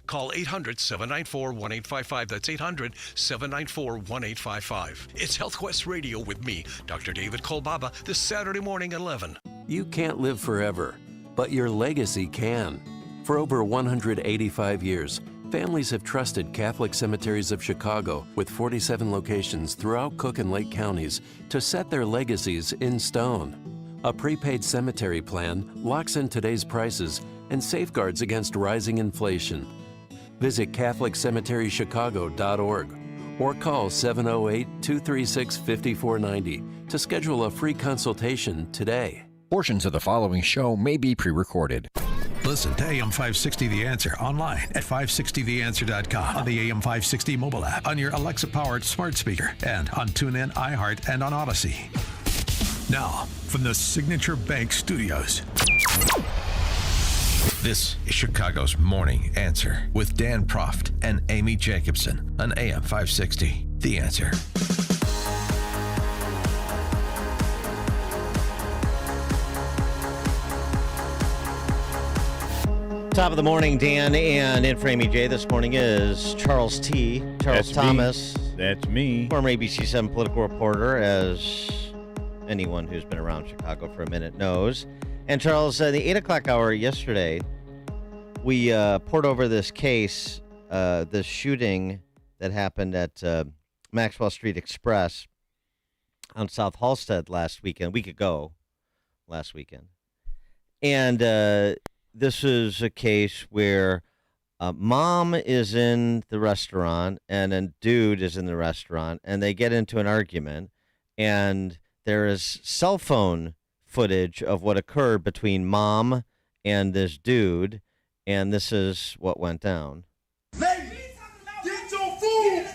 Call 800-794-1855. That's 800-794-1855. It's Health Quest Radio with me, Dr. David Kolbaba, this Saturday morning at 11. You can't live forever, but your legacy can. For over 185 years, families have trusted Catholic Cemeteries of Chicago, with 47 locations throughout Cook and Lake counties, to set their legacies in stone. A prepaid cemetery plan locks in today's prices and safeguards against rising inflation. Visit CatholicCemeteryChicago.org or call 708-236-5490 to schedule a free consultation today. Portions of the following show may be pre-recorded. Listen to AM 560 The Answer online at 560theanswer.com, on the AM 560 mobile app, on your Alexa-powered smart speaker, and on TuneIn, iHeart, and on Odyssey. Now, from the Signature Bank Studios, this is Chicago's Morning Answer with Dan Proft and Amy Jacobson on AM 560 The Answer. Top of the morning, Dan, and in for Amy J this morning is Charles T. Charles Thomas. That's me. Former ABC 7 political reporter, as anyone who's been around Chicago for a minute knows. And Charles, the 8 o'clock hour yesterday, we poured over this case, this shooting that happened at Maxwell Street Express on South Halsted last weekend, last weekend. And this is a case where mom is in the restaurant and a dude is in the restaurant, and they get into an argument, and there is cell phone footage of what occurred between mom and this dude, and this is what went down. Lady, get your food.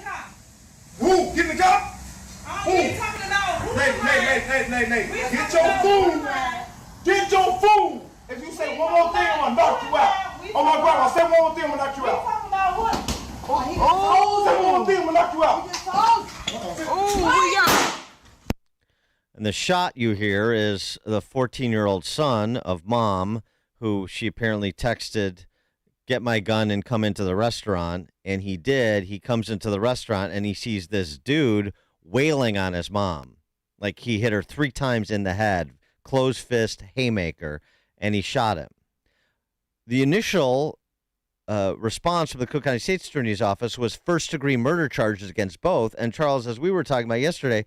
Who? Get in the car. Lady, get your food. Get your food. If you say one more thing, I'm gonna knock you out. Oh my grandma, say one more thing, I'm gonna knock you out. Talking about what? Say one more thing, I'm gonna knock you out. And the shot you hear is the 14-year-old son of mom, who she apparently texted, "Get my gun and come into the restaurant." And he did. He comes into the restaurant and he sees this dude wailing on his mom. Like he hit her 3 times in the head, closed fist, haymaker, and he shot him. The initial response from the Cook County State's Attorney's Office was first-degree murder charges against both. And Charles, as we were talking about yesterday,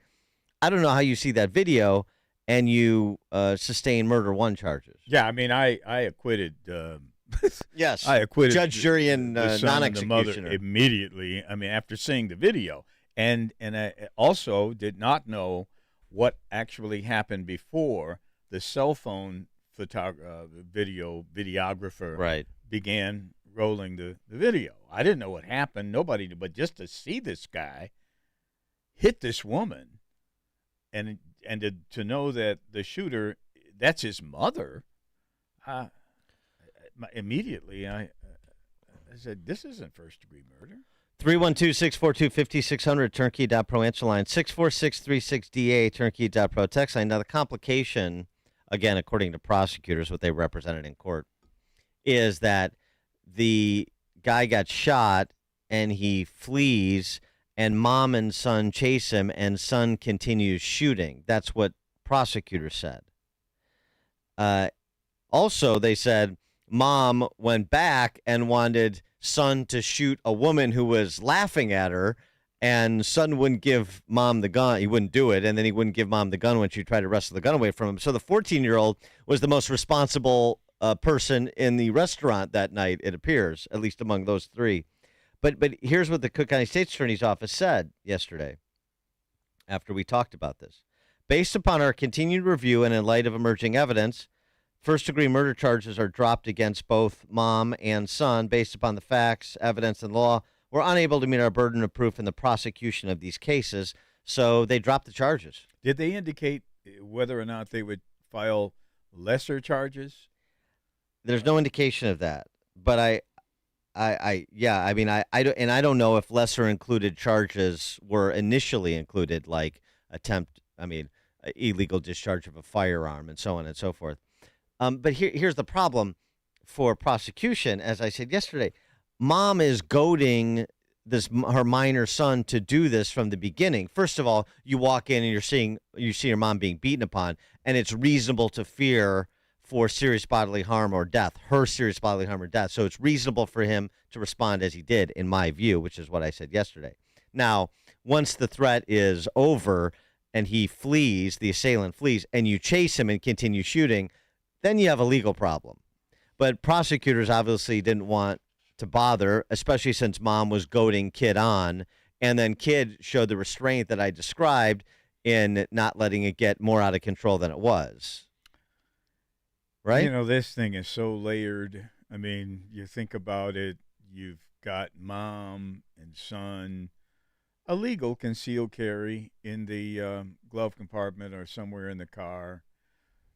I don't know how you see that video and you sustain murder 1 charges. Yeah, I mean, I acquitted. Yes, I acquitted judge, jury, and the son and the mother non-executioner immediately. I mean, after seeing the video, and I also did not know what actually happened before the cell phone videographer began rolling the video. I didn't know what happened. Nobody did, but just to see this guy hit this woman, and to know that the shooter, that's his mother, immediately I said, this isn't first-degree murder. 312-642-5600, turnkey.pro answer line, 64636DA, turnkey.pro text line. Now, the complication, again, according to prosecutors, what they represented in court, is that the guy got shot and he flees, and mom and son chase him, and son continues shooting. That's what prosecutors said. Also, they said mom went back and wanted son to shoot a woman who was laughing at her, and son wouldn't give mom the gun. He wouldn't do it, and then he wouldn't give mom the gun when she tried to wrestle the gun away from him. So the 14-year-old was the most responsible person in the restaurant that night, it appears, at least among those 3. But here's what the Cook County State's Attorney's Office said yesterday after we talked about this. Based upon our continued review and in light of emerging evidence, first-degree murder charges are dropped against both mom and son based upon the facts, evidence, and law. We're unable to meet our burden of proof in the prosecution of these cases, so they dropped the charges. Did they indicate whether or not they would file lesser charges? There's no indication of that, but I don't know if lesser included charges were initially included, like illegal discharge of a firearm and so on and so forth. But here's the problem for prosecution. As I said yesterday, mom is goading her minor son to do this from the beginning. First of all, you walk in and you see your mom being beaten upon, and it's reasonable to fear for serious bodily harm or death, her serious bodily harm or death. So it's reasonable for him to respond as he did, in my view, which is what I said yesterday. Now, once the threat is over and he flees, the assailant flees, and you chase him and continue shooting, then you have a legal problem. But prosecutors obviously didn't want to bother, especially since mom was goading kid on, and then kid showed the restraint that I described in not letting it get more out of control than it was. Right? You know, this thing is so layered. I mean, you think about it, you've got mom and son, illegal concealed carry in the glove compartment or somewhere in the car.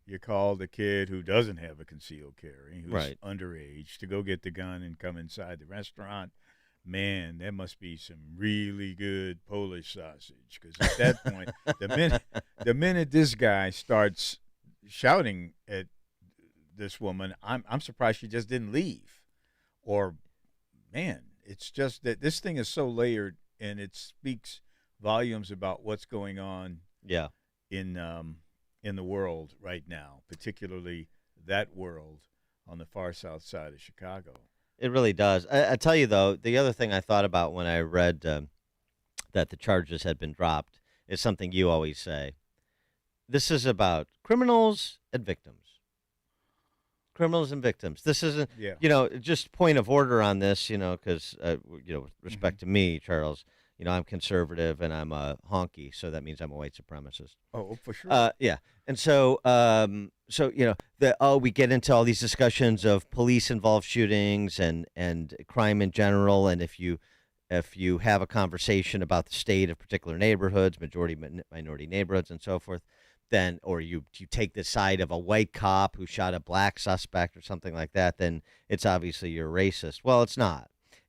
You call the kid who doesn't have a concealed carry, who's underage, to go get the gun and come inside the restaurant. Man, that must be some really good Polish sausage. Because at that point, the minute this guy starts shouting at this woman, I'm surprised she just didn't leave. Or, man, it's just that this thing is so layered, and it speaks volumes about what's going on. Yeah. In the world right now, particularly that world on the far south side of Chicago. It really does. I tell you, though, the other thing I thought about when I read that the charges had been dropped is something you always say. This is about criminals and victims. Criminals and victims. This isn't, just point of order on this, because, with respect to me, Charles, I'm conservative and I'm a honky, so that means I'm a white supremacist. Oh, for sure. Yeah. And so, we get into all these discussions of police-involved shootings and crime in general, and if you have a conversation about the state of particular neighborhoods, majority minority neighborhoods, and so forth, then, or you take the side of a white cop who shot a black suspect or something like that, then it's obviously you're racist. Well, it's not.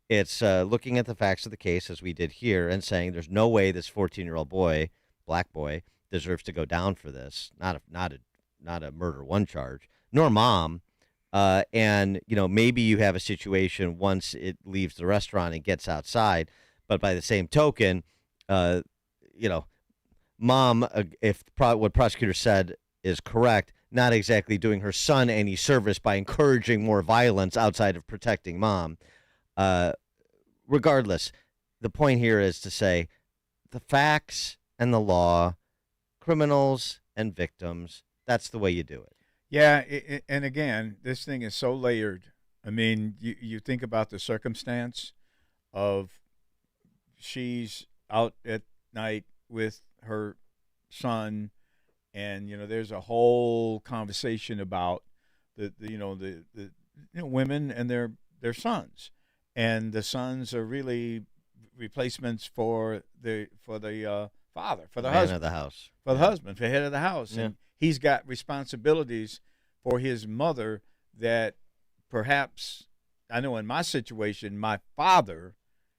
It's looking at the facts of the case, as we did here, and saying there's no way this 14-year-old boy, black boy, deserves to go down for this. Not a murder one charge, nor mom. And maybe you have a situation once it leaves the restaurant and gets outside, but by the same token, mom, if what prosecutor said is correct, not exactly doing her son any service by encouraging more violence outside of protecting mom. Regardless, the point here is to say the facts and the law, criminals and victims, that's the way you do it. Yeah, and again, this thing is so layered. I mean, you think about the circumstance of she's out at night with her son, and there's a whole conversation about the women and their sons. And the sons are really replacements for the father, for the husband, of the house, for the husband, for the head of the house, Yeah. and he's got responsibilities for his mother that perhaps, I know in my situation, my father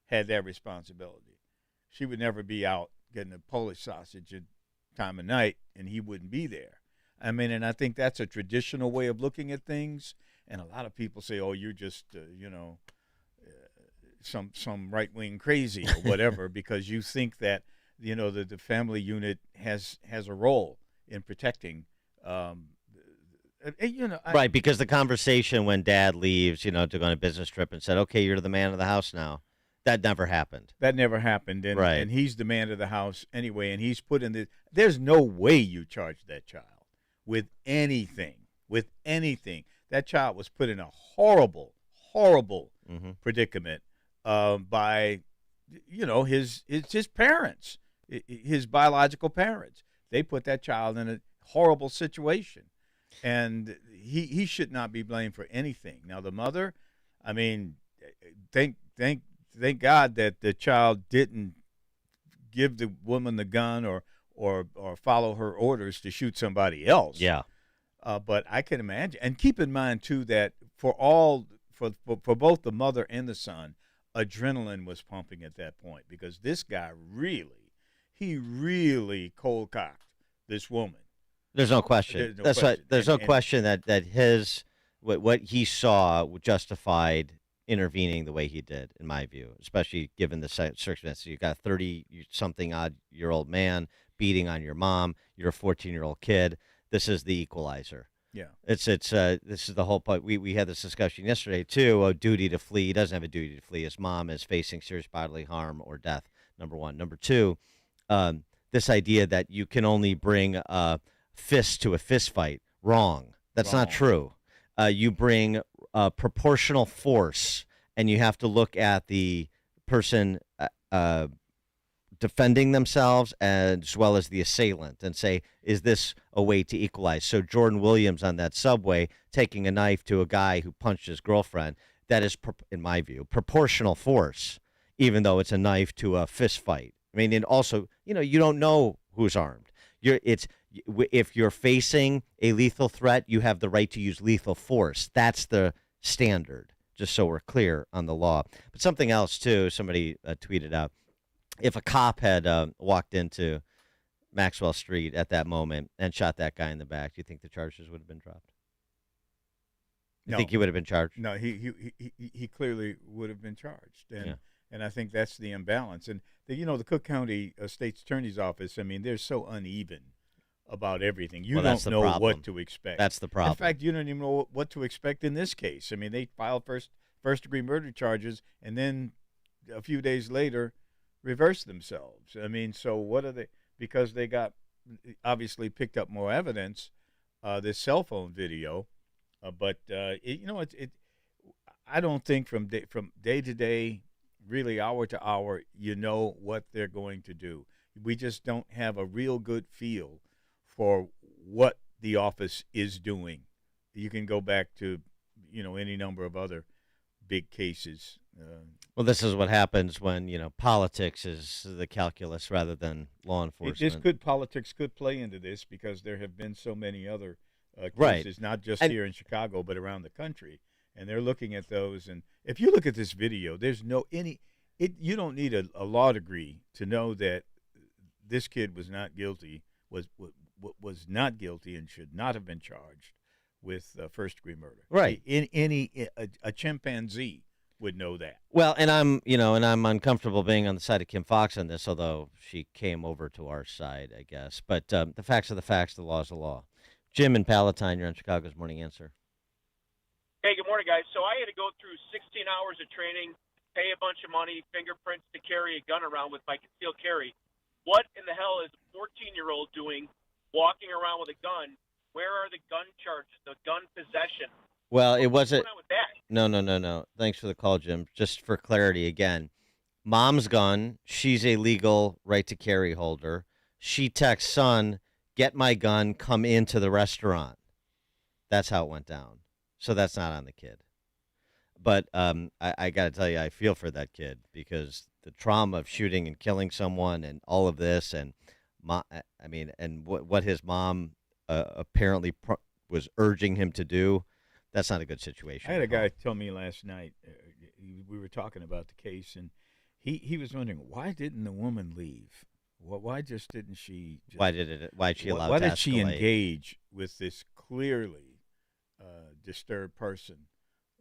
had that responsibility. She would never be out getting a Polish sausage at time of night, and he wouldn't be there. I mean, and I think that's a traditional way of looking at things. And a lot of people say, "Oh, you're just, some right-wing crazy or whatever," because you think that the family unit has a role in protecting. Right, because the conversation when dad leaves, to go on a business trip and said, "Okay, you're the man of the house now," that never happened. That never happened, and Right. and he's the man of the house anyway, and he's put in the. There's no way you charge that child with anything. With anything, that child was put in a horrible predicament by, his parents, his biological parents. They put that child in a horrible situation, and he should not be blamed for anything. Now the mother, I mean, thank God that the child didn't give the woman the gun or follow her orders to shoot somebody else. Yeah. But I can imagine, and keep in mind too that for both the mother and the son, adrenaline was pumping at that point, because this guy really cold cocked this woman. There's no question. That's right. There's no question that his what he saw justified intervening the way he did, in my view, especially given the circumstances. You've got a 30-something-odd-year-old man beating on your mom. You're a 14-year-old kid. This is the equalizer. Yeah. This is the whole point. We had this discussion yesterday, too, a duty to flee. He doesn't have a duty to flee. His mom is facing serious bodily harm or death, number one. Number two, this idea that you can only bring a fist to a fist fight, wrong. That's not true. You bring proportional force, and you have to look at the person defending themselves as well as the assailant and say, is this a way to equalize? So Jordan Williams on that subway taking a knife to a guy who punched his girlfriend, that is, in my view, proportional force, even though it's a knife to a fist fight. I mean, and also, you don't know who's armed. If you're facing a lethal threat, you have the right to use lethal force. That's the standard, just so we're clear on the law. But something else, too, somebody tweeted out. If a cop had walked into Maxwell Street at that moment and shot that guy in the back, do you think the charges would have been dropped? You think he would have been charged? No, he clearly would have been charged, and I think that's the imbalance. And the Cook County State's Attorney's Office, I mean, they're so uneven about everything. You don't know what to expect. That's the problem. In fact, you don't even know what to expect in this case. I mean, they filed first-degree murder charges, and then a few days later reverse themselves. I mean, so what are they? Because they got obviously picked up more evidence, this cell phone video, but I don't think from day to day, really hour to hour, what they're going to do. We just don't have a real good feel for what the office is doing. You can go back to any number of other big cases. Well, this is what happens when politics is the calculus rather than law enforcement. Politics could play into this because there have been so many other cases, right. Not just here in Chicago but around the country, and they're looking at those. And if you look at this video, there's you don't need a law degree to know that this kid was not guilty, was not guilty, and should not have been charged with first-degree murder. Right. A chimpanzee would know that. Well, and I'm uncomfortable being on the side of Kim Fox on this, although she came over to our side, I guess. But the facts are the facts, the law is the law. Jim in Palatine, you're on Chicago's Morning Answer. Hey, good morning, guys. So I had to go through 16 hours of training, pay a bunch of money, fingerprints to carry a gun around with my concealed carry. What in the hell is a 14-year-old doing walking around with a gun? Where are the gun charges, the gun possession? Well, it wasn't. What's going on with that? No. Thanks for the call, Jim. Just for clarity again, mom's gun, she's a legal right to carry holder. She texts son, get my gun, come into the restaurant. That's how it went down. So that's not on the kid. But I got to tell you, I feel for that kid because the trauma of shooting and killing someone and all of this and what his mom apparently was urging him to do. That's not a good situation. I had a guy tell me last night, we were talking about the case, and he was wondering, why didn't the woman leave? Why just didn't she? Why did she allow? Why did she engage with this clearly disturbed person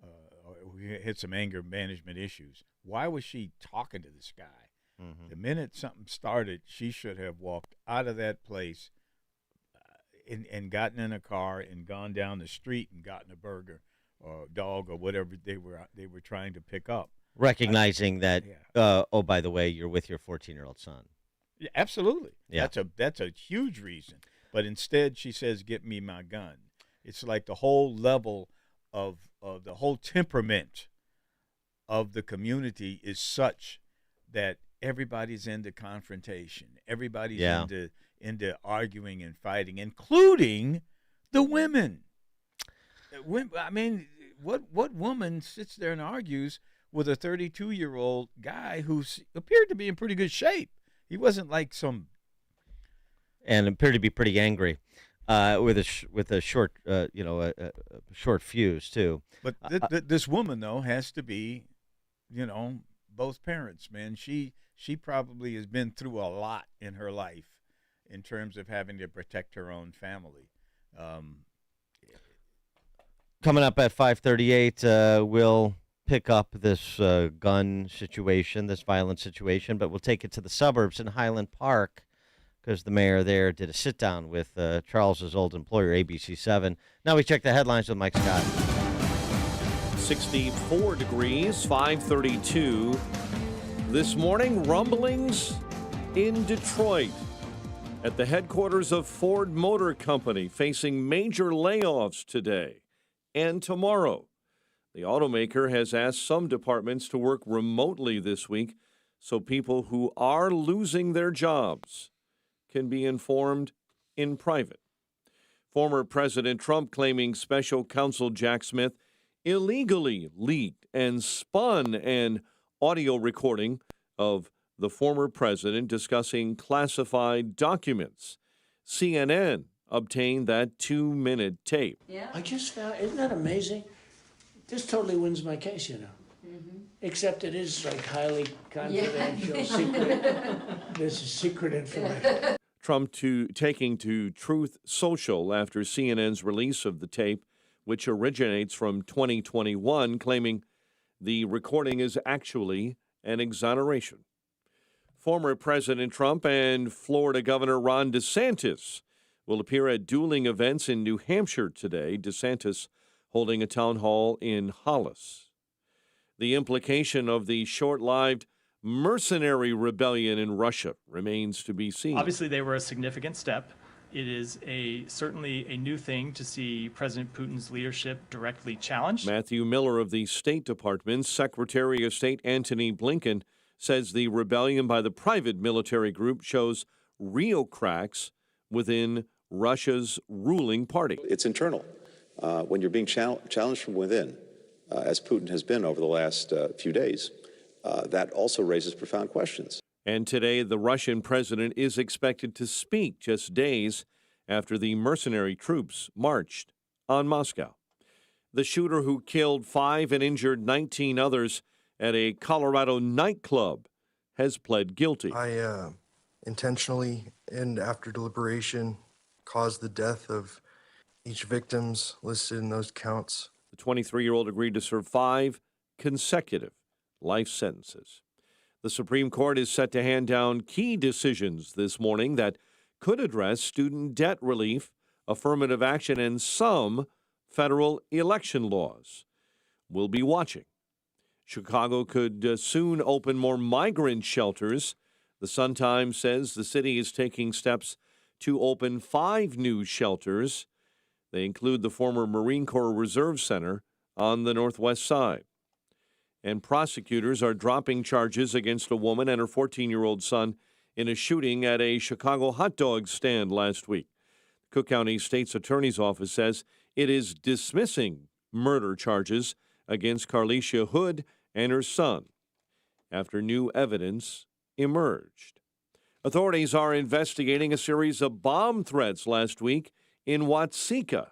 who had some anger management issues? Why was she talking to this guy? Mm-hmm. The minute something started, she should have walked out of that place and gotten in a car and gone down the street and gotten a burger or a dog or whatever they were trying to pick up. Recognizing that, oh, by the way, you're with your 14-year-old son. Yeah, absolutely. Yeah. That's a huge reason. But instead, she says, "Get me my gun." It's like the whole level of the whole temperament of the community is such that everybody's into confrontation. Everybody's into arguing and fighting, including the women. I mean, what woman sits there and argues with a 32-year-old guy who appeared to be in pretty good shape? He wasn't like some, and appeared to be pretty angry, with a short, short fuse too. But this woman though has to be, both parents, man. She probably has been through a lot in her life in terms of having to protect her own family. Coming up at 5:38, we'll pick up this gun situation, this violent situation, but we'll take it to the suburbs in Highland Park because the mayor there did a sit-down with Charles's old employer, ABC7. Now we check the headlines with Mike Scott. 64 degrees, 532. This morning, rumblings in Detroit at the headquarters of Ford Motor Company, facing major layoffs today and tomorrow. The automaker has asked some departments to work remotely this week so people who are losing their jobs can be informed in private. Former President Trump claiming special counsel Jack Smith illegally leaked and spun an audio recording of the former president discussing classified documents. CNN obtained that 2-minute tape. Yeah. I just found, isn't that amazing? This totally wins my case, you know. Mm-hmm. Except it is like highly confidential, secret. This is secret information. Trump taking to Truth Social after CNN's release of the tape, which originates from 2021, claiming the recording is actually an exoneration. Former President Trump and Florida Governor Ron DeSantis will appear at dueling events in New Hampshire today. DeSantis holding a town hall in Hollis. The implication of the short-lived mercenary rebellion in Russia remains to be seen. Obviously, they were a significant step. It is certainly a new thing to see President Putin's leadership directly challenged. Matthew Miller of the State Department, Secretary of State Antony Blinken, says the rebellion by the private military group shows real cracks within Russia's ruling party. It's internal. When you're being challenged from within, as Putin has been over the last few days, that also raises profound questions. And today, the Russian president is expected to speak just days after the mercenary troops marched on Moscow. The shooter who killed 5 and injured 19 others at a Colorado nightclub has pled guilty. I intentionally and after deliberation caused the death of each victims listed in those counts. The 23-year-old agreed to serve 5 consecutive life sentences. The Supreme Court is set to hand down key decisions this morning that could address student debt relief, affirmative action, and some federal election laws. We'll be watching. Chicago could soon open more migrant shelters. The Sun-Times says the city is taking steps to open 5 new shelters. They include the former Marine Corps Reserve Center on the Northwest Side. And prosecutors are dropping charges against a woman and her 14-year-old son in a shooting at a Chicago hot dog stand last week. Cook County State's Attorney's Office says it is dismissing murder charges against Carlicia Hood and her son after new evidence emerged. Authorities are investigating a series of bomb threats last week in Watseka.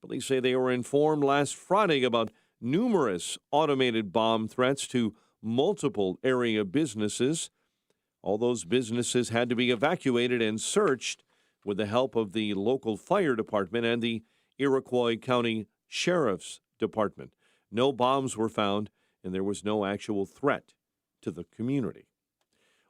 Police say they were informed last Friday about numerous automated bomb threats to multiple area businesses. All those businesses had to be evacuated and searched with the help of the local fire department and the Iroquois County Sheriff's Department. No bombs were found, and there was no actual threat to the community.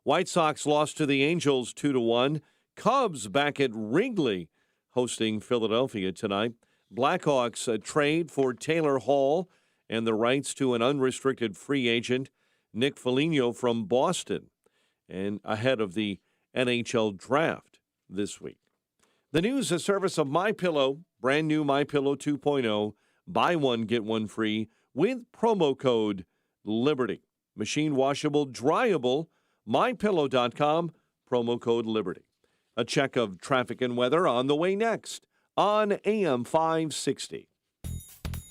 White Sox lost to the Angels 2-1. Cubs back at Wrigley hosting Philadelphia tonight. Blackhawks trade for Taylor Hall and the rights to an unrestricted free agent, Nick Foligno from Boston, and ahead of the NHL draft this week. The news, a service of MyPillow, brand new MyPillow 2.0, buy one, get one free with promo code LIBERTY. Machine washable, dryable, MyPillow.com, promo code LIBERTY. A check of traffic and weather on the way next on AM 560.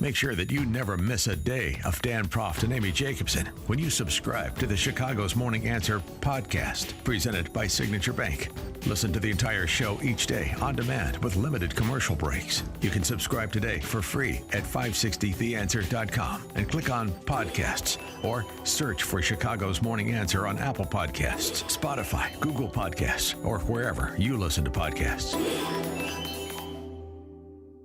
Make sure that you never miss a day of Dan Proft and Amy Jacobson when you subscribe to the Chicago's Morning Answer podcast, presented by Signature Bank. Listen to the entire show each day on demand with limited commercial breaks. You can subscribe today for free at 560theanswer.com and click on podcasts or search for Chicago's Morning Answer on Apple Podcasts, Spotify, Google Podcasts, or wherever you listen to podcasts.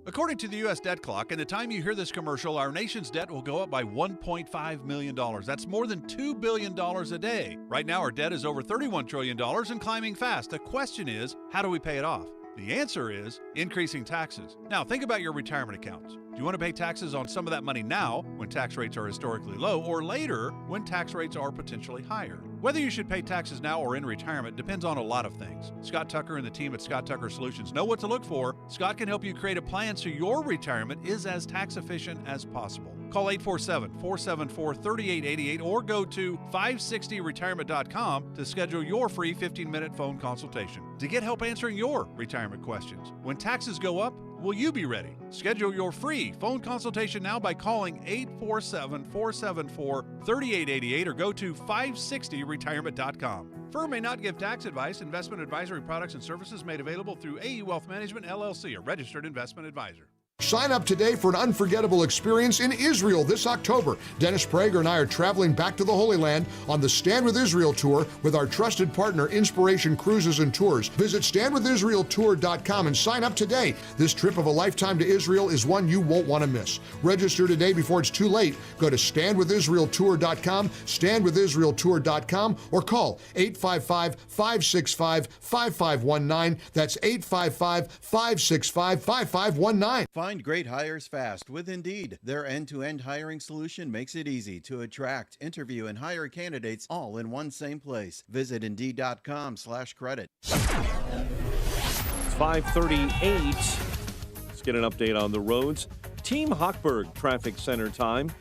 According to the U.S. debt clock, in the time you hear this commercial, our nation's debt will go up by $1.5 million. That's more than $2 billion a day. Right now, our debt is over $31 trillion and climbing fast. The question is, how do we pay it off? The answer is increasing taxes. Now, think about your retirement accounts. Do you want to pay taxes on some of that money now, when tax rates are historically low, or later, when tax rates are potentially higher? Whether you should pay taxes now or in retirement depends on a lot of things. Scott Tucker and the team at Scott Tucker Solutions know what to look for. Scott can help you create a plan so your retirement is as tax efficient as possible. Call 847-474-3888 or go to 560retirement.com to schedule your free 15-minute phone consultation to get help answering your retirement questions. When taxes go up, will you be ready? Schedule your free phone consultation now by calling 847-474-3888 or go to 560retirement.com. Firm may not give tax advice. Investment advisory products and services made available through AE Wealth Management, LLC, a registered investment advisor. Sign up today for an unforgettable experience in Israel this October. Dennis Prager and I are traveling back to the Holy Land on the Stand With Israel tour with our trusted partner, Inspiration Cruises and Tours. Visit standwithisraeltour.com and sign up today. This trip of a lifetime to Israel is one you won't want to miss. Register today before it's too late. Go to standwithisraeltour.com, standwithisraeltour.com, or call 855-565-5519. That's 855-565-5519. Find great hires fast with Indeed. Their end-to-end hiring solution makes it easy to attract, interview, and hire candidates all in one same place. Visit Indeed.com/credit. It's 5:38. Let's get an update on the roads. Team Hochberg traffic center time.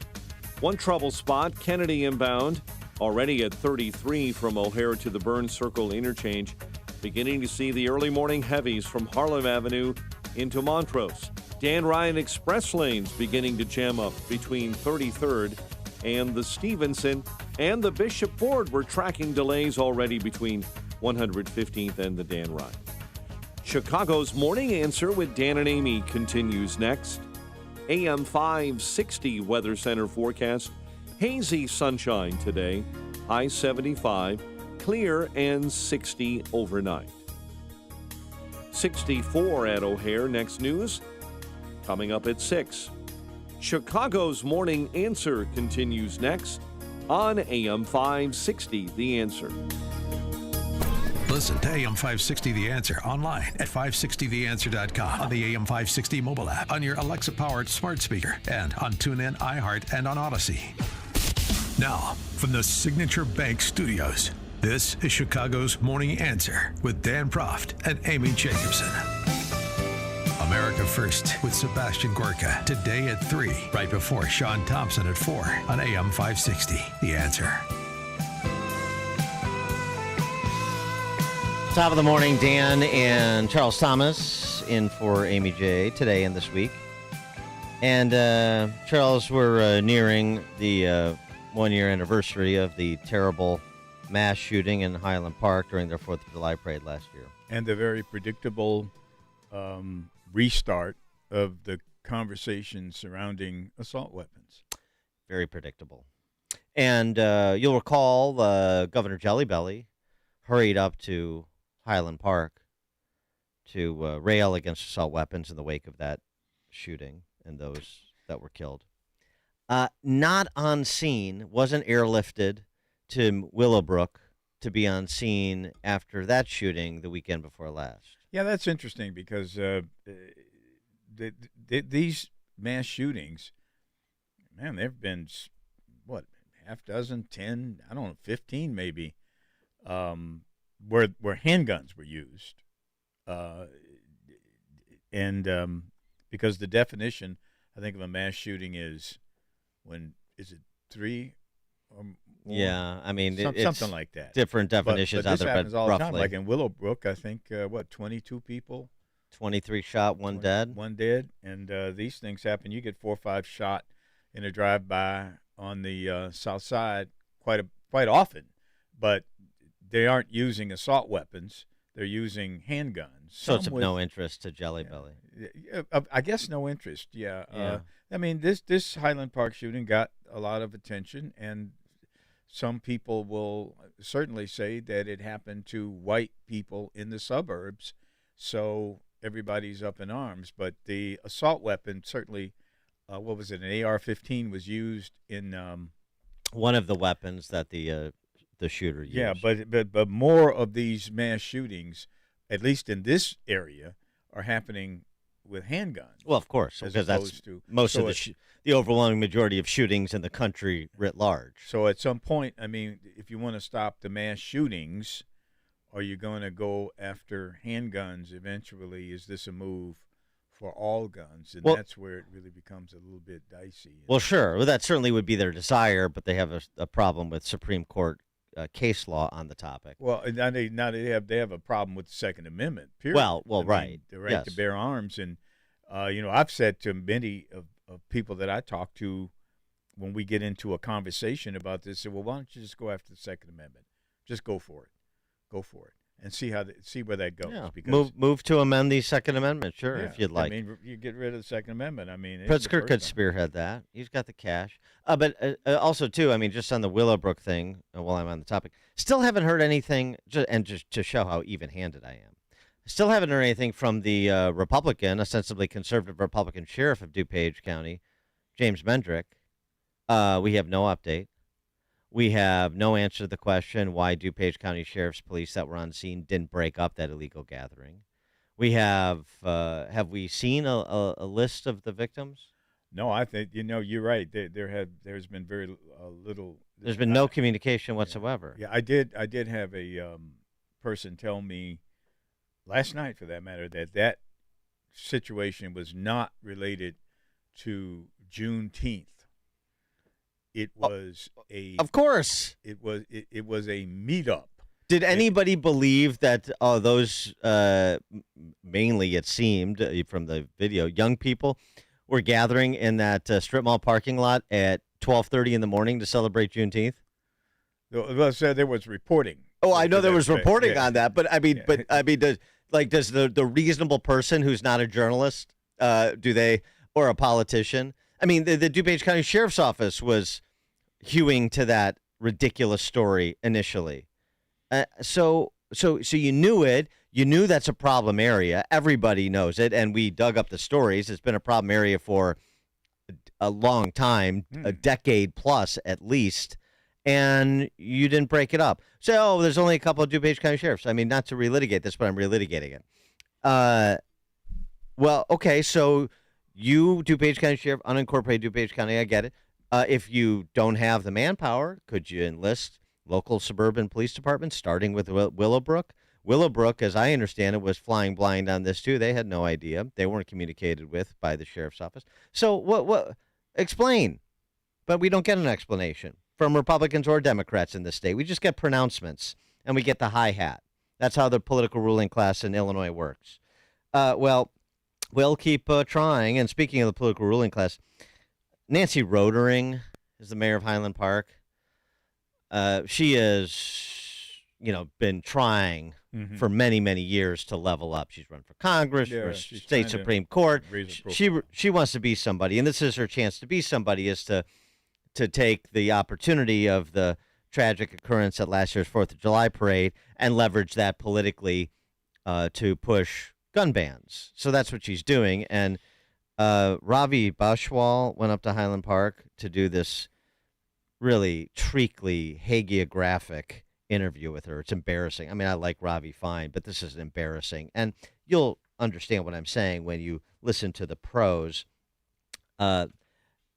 One trouble spot, Kennedy inbound, already at 33 from O'Hare to the Burns Circle interchange. Beginning to see the early morning heavies from Harlem Avenue into Montrose. Dan Ryan Express lanes beginning to jam up between 33rd and the Stevenson and the Bishop Ford. We're tracking delays already between 115th and the Dan Ryan. Chicago's Morning Answer with Dan and Amy continues next. AM 560 Weather Center forecast. Hazy sunshine today. High 75. Clear and 60 overnight. 64 at O'Hare. Next news coming up at 6. Chicago's Morning Answer continues next on AM 560 The Answer. Listen to AM 560 The Answer online at 560theanswer.com, on the AM 560 mobile app, on your Alexa-powered smart speaker, and on TuneIn, iHeart, and on Odyssey. Now, from the Signature Bank Studios, this is Chicago's Morning Answer with Dan Proft and Amy Jacobson. America First with Sebastian Gorka, today at 3, right before Sean Thompson at 4 on AM 560. The Answer. Top of the morning, Dan and Charles Thomas in for Amy J today and this week. And Charles, we're nearing the one-year anniversary of the terrible mass shooting in Highland Park during their 4th of July parade last year. And the very predictable restart of the conversation surrounding assault weapons. Very predictable. And you'll recall Governor Jelly Belly hurried up to Highland Park to rail against assault weapons in the wake of that shooting and those that were killed. Not on scene, wasn't airlifted to Willowbrook to be on scene after that shooting the weekend before last. Yeah, that's interesting because these mass shootings, man, there have been, what, half dozen, 10, I don't know, 15 maybe, where handguns were used. And because the definition, I think, of a mass shooting is is it 3 or more? Yeah, I mean, it's something like that. Different definitions but out this there, happens but all roughly. the time. Like in Willowbrook, I think, 22 people? 23 shot, 1 dead. 1 dead. And these things happen. You get 4 or 5 shot in a drive-by on the south side quite often. But they aren't using assault weapons. They're using handguns. So it's of no interest to Jelly Belly. I guess no interest, yeah. I mean, this Highland Park shooting got a lot of attention, and some people will certainly say that it happened to white people in the suburbs. So everybody's up in arms. But the assault weapon certainly, what was it? An AR-15 was used in one of the weapons that the shooter used. Yeah, but more of these mass shootings, at least in this area, are happening with handguns. Well, of course, because that's most of the overwhelming majority of shootings in the country writ large. So at some point, I mean, if you want to stop the mass shootings, are you going to go after handguns eventually? Is this a move for all guns? And that's where it really becomes a little bit dicey. Well, sure. Well, that certainly would be their desire, but they have a problem with Supreme Court case law on the topic. Well, now they have a problem with the Second Amendment, period. Well, I mean, right. the right Yes. to bear arms. And, I've said to many of people that I talk to when we get into a conversation about this, say, well, why don't you just go after the Second Amendment? Just go for it. Go for it. And see where that goes. Yeah. Because, move to amend the Second Amendment, sure, if you'd like. I mean, you get rid of the Second Amendment. I mean, Pritzker could spearhead that. He's got the cash. But also, too, I mean, just on the Willowbrook thing, while I'm on the topic, still haven't heard anything, and just to show how even-handed I am, still haven't heard anything from the Republican, ostensibly conservative Republican sheriff of DuPage County, James Mendrick. We have no update. We have no answer to the question why DuPage County Sheriff's Police that were on scene didn't break up that illegal gathering. We have we seen a list of the victims? No, I think, you're right. There's been very little. There's been no communication whatsoever. Yeah, I did have a person tell me last night, for that matter, that situation was not related to Juneteenth. It was of course. It was a meetup. Did anybody believe that those mainly, it seemed from the video, young people were gathering in that strip mall parking lot at 12:30 in the morning to celebrate Juneteenth? Well, so there was reporting. Oh, I know there was reporting on that, but I mean, does the reasonable person who's not a journalist, or a politician? I mean, the DuPage County Sheriff's Office was hewing to that ridiculous story initially. So you knew it. You knew that's a problem area. Everybody knows it, and we dug up the stories. It's been a problem area for a long time, a decade plus at least, and you didn't break it up. So there's only a couple of DuPage County sheriffs. I mean, not to relitigate this, but I'm relitigating it. Well, okay, so you, DuPage County Sheriff, unincorporated DuPage County, I get it. If you don't have the manpower, could you enlist local suburban police departments, starting with Willowbrook? Willowbrook, as I understand it, was flying blind on this, too. They had no idea. They weren't communicated with by the sheriff's office. So what? Explain. But we don't get an explanation from Republicans or Democrats in this state. We just get pronouncements, and we get the hi-hat. That's how the political ruling class in Illinois works. Well, we'll keep trying. And speaking of the political ruling class, Nancy Rotering is the mayor of Highland Park. She has, been trying for many, many years to level up. She's run for Congress, for state Supreme Court. She wants to be somebody, and this is her chance to be somebody, is to take the opportunity of the tragic occurrence at last year's 4th of July parade and leverage that politically to push gun bans. So that's what she's doing. And Ravi Bashwal went up to Highland Park to do this really treacly, hagiographic interview with her. It's embarrassing. I mean, I like Ravi fine, but this is embarrassing. And you'll understand what I'm saying when you listen to the prose.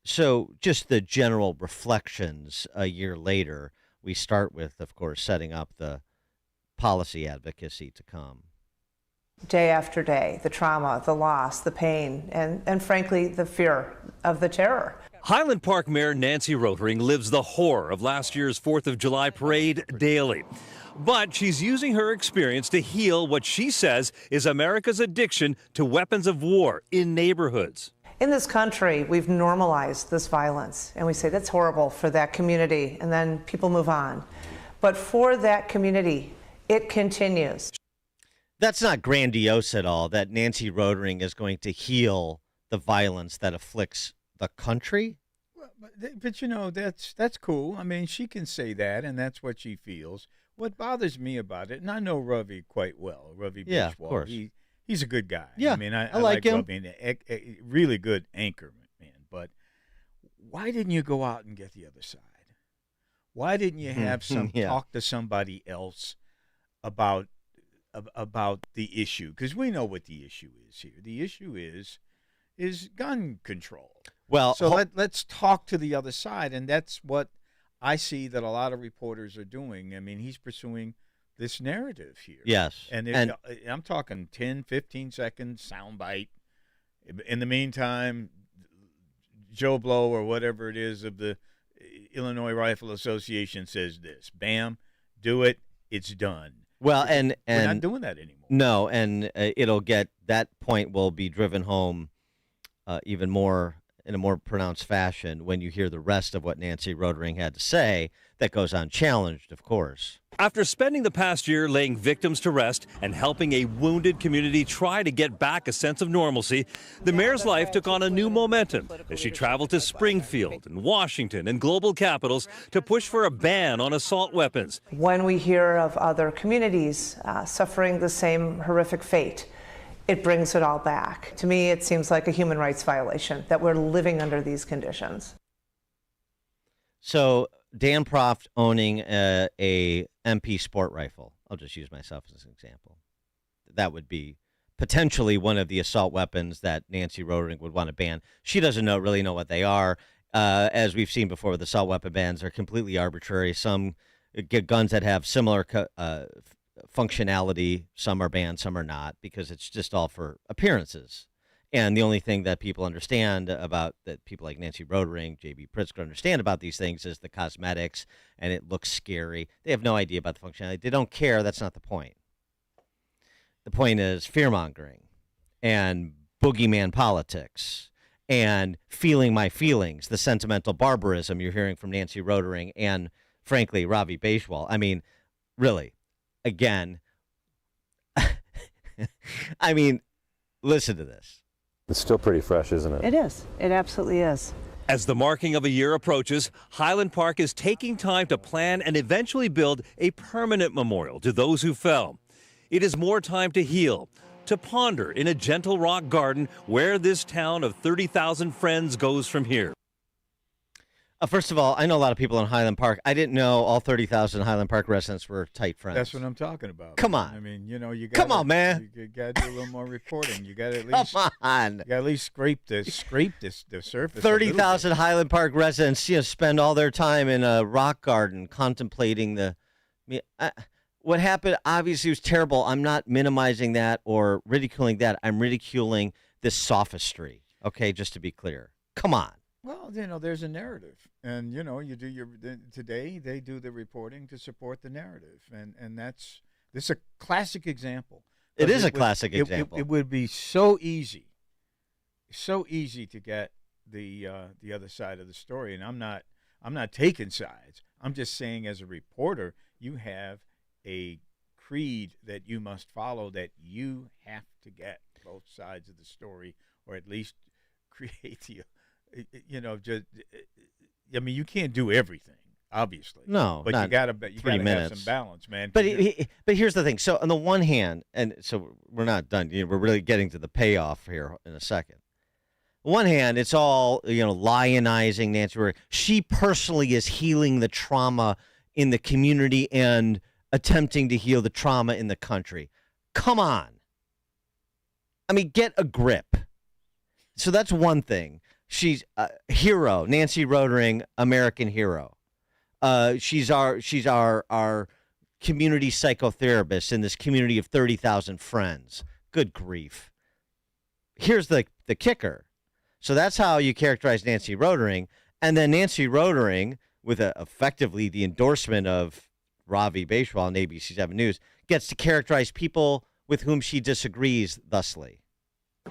So just the general reflections a year later, we start with, of course, setting up the policy advocacy to come. Day after day, the trauma, the loss, the pain, and frankly, the fear of the terror. Highland Park Mayor Nancy Rotering lives the horror of last year's 4th of July parade daily. But she's using her experience to heal what she says is America's addiction to weapons of war in neighborhoods. In this country, we've normalized this violence, and we say that's horrible for that community, and then people move on. But for that community, it continues. That's not grandiose at all, that Nancy Rotering is going to heal the violence that afflicts the country. Well, but that's cool. I mean, she can say that, and that's what she feels. What bothers me about it, and I know Ravi quite well, Ravi Yeah, Bishwal, of course. He's a good guy. Yeah, I mean, I like him. Being a really good anchor man. But why didn't you go out and get the other side? Why didn't you have talk to somebody else about the issue? Because we know what the issue is here. The issue is gun control. Well, so let's talk to the other side, and that's what I see that a lot of reporters are doing. I mean, he's pursuing this narrative here. Yes. And I'm talking 10, 15 seconds soundbite. In the meantime, Joe Blow or whatever it is of the Illinois Rifle Association says this. Bam, do it. It's done. Well, and we're not doing that anymore. No, and that point will be driven home even more in a more pronounced fashion when you hear the rest of what Nancy Rotering had to say. That goes unchallenged, of course. After spending the past year laying victims to rest and helping a wounded community try to get back a sense of normalcy, the mayor's life took on a new momentum as she traveled to Springfield and Washington and global capitals to push for a ban on assault weapons. When we hear of other communities suffering the same horrific fate, it brings it all back. To me, it seems like a human rights violation that we're living under these conditions. So Dan Proft owning a MP sport rifle, I'll just use myself as an example. That would be potentially one of the assault weapons that Nancy Rotering would want to ban. She doesn't really know what they are. As we've seen before with assault weapon bans, are completely arbitrary. Some get guns that have similar functionality. Some are banned, some are not, because it's just all for appearances. And the only thing that people understand about, that people like Nancy Rotering, J.B. Pritzker understand about these things, is the cosmetics, and it looks scary. They have no idea about the functionality. They don't care. That's not the point. The point is fear-mongering and boogeyman politics and feeling my feelings, the sentimental barbarism you're hearing from Nancy Rotering and, frankly, Ravi Bejwal. I mean, really, again, I mean, listen to this. It's still pretty fresh, isn't it? It is. It absolutely is. As the marking of a year approaches, Highland Park is taking time to plan and eventually build a permanent memorial to those who fell. It is more time to heal, to ponder in a gentle rock garden where this town of 30,000 friends goes from here. First of all, I know a lot of people in Highland Park. I didn't know all 30,000 Highland Park residents were tight friends. That's what I'm talking about. Come on. I mean, you know, you got come on, man. You got to do a little more reporting. You got to at least come on. You got to at least scrape the surface. 30,000 Highland Park residents, spend all their time in a rock garden contemplating what happened. Obviously, was terrible. I'm not minimizing that or ridiculing that. I'm ridiculing this sophistry. Okay, just to be clear. Come on. Well, there's a narrative, and you do today they do the reporting to support the narrative, and this is a classic example. It is a classic example. It would be so easy to get the other side of the story, and I'm not taking sides. I'm just saying, as a reporter, you have a creed that you must follow, that you have to get both sides of the story, or at least create the. I mean, you can't do everything, obviously. No, but you gotta have some balance, man. But here's the thing. So on the one hand, and so we're not done. We're really getting to the payoff here in a second. On one hand, it's all lionizing Nancy Rotering. She personally is healing the trauma in the community and attempting to heal the trauma in the country. Come on. I mean, get a grip. So that's one thing. She's a hero, Nancy Rotering, American hero. She's our community psychotherapist in this community of 30,000 friends. Good grief. Here's the kicker. So that's how you characterize Nancy Rotering. And then Nancy Rotering, with effectively the endorsement of Ravi Bejwal on ABC 7 News, gets to characterize people with whom she disagrees thusly.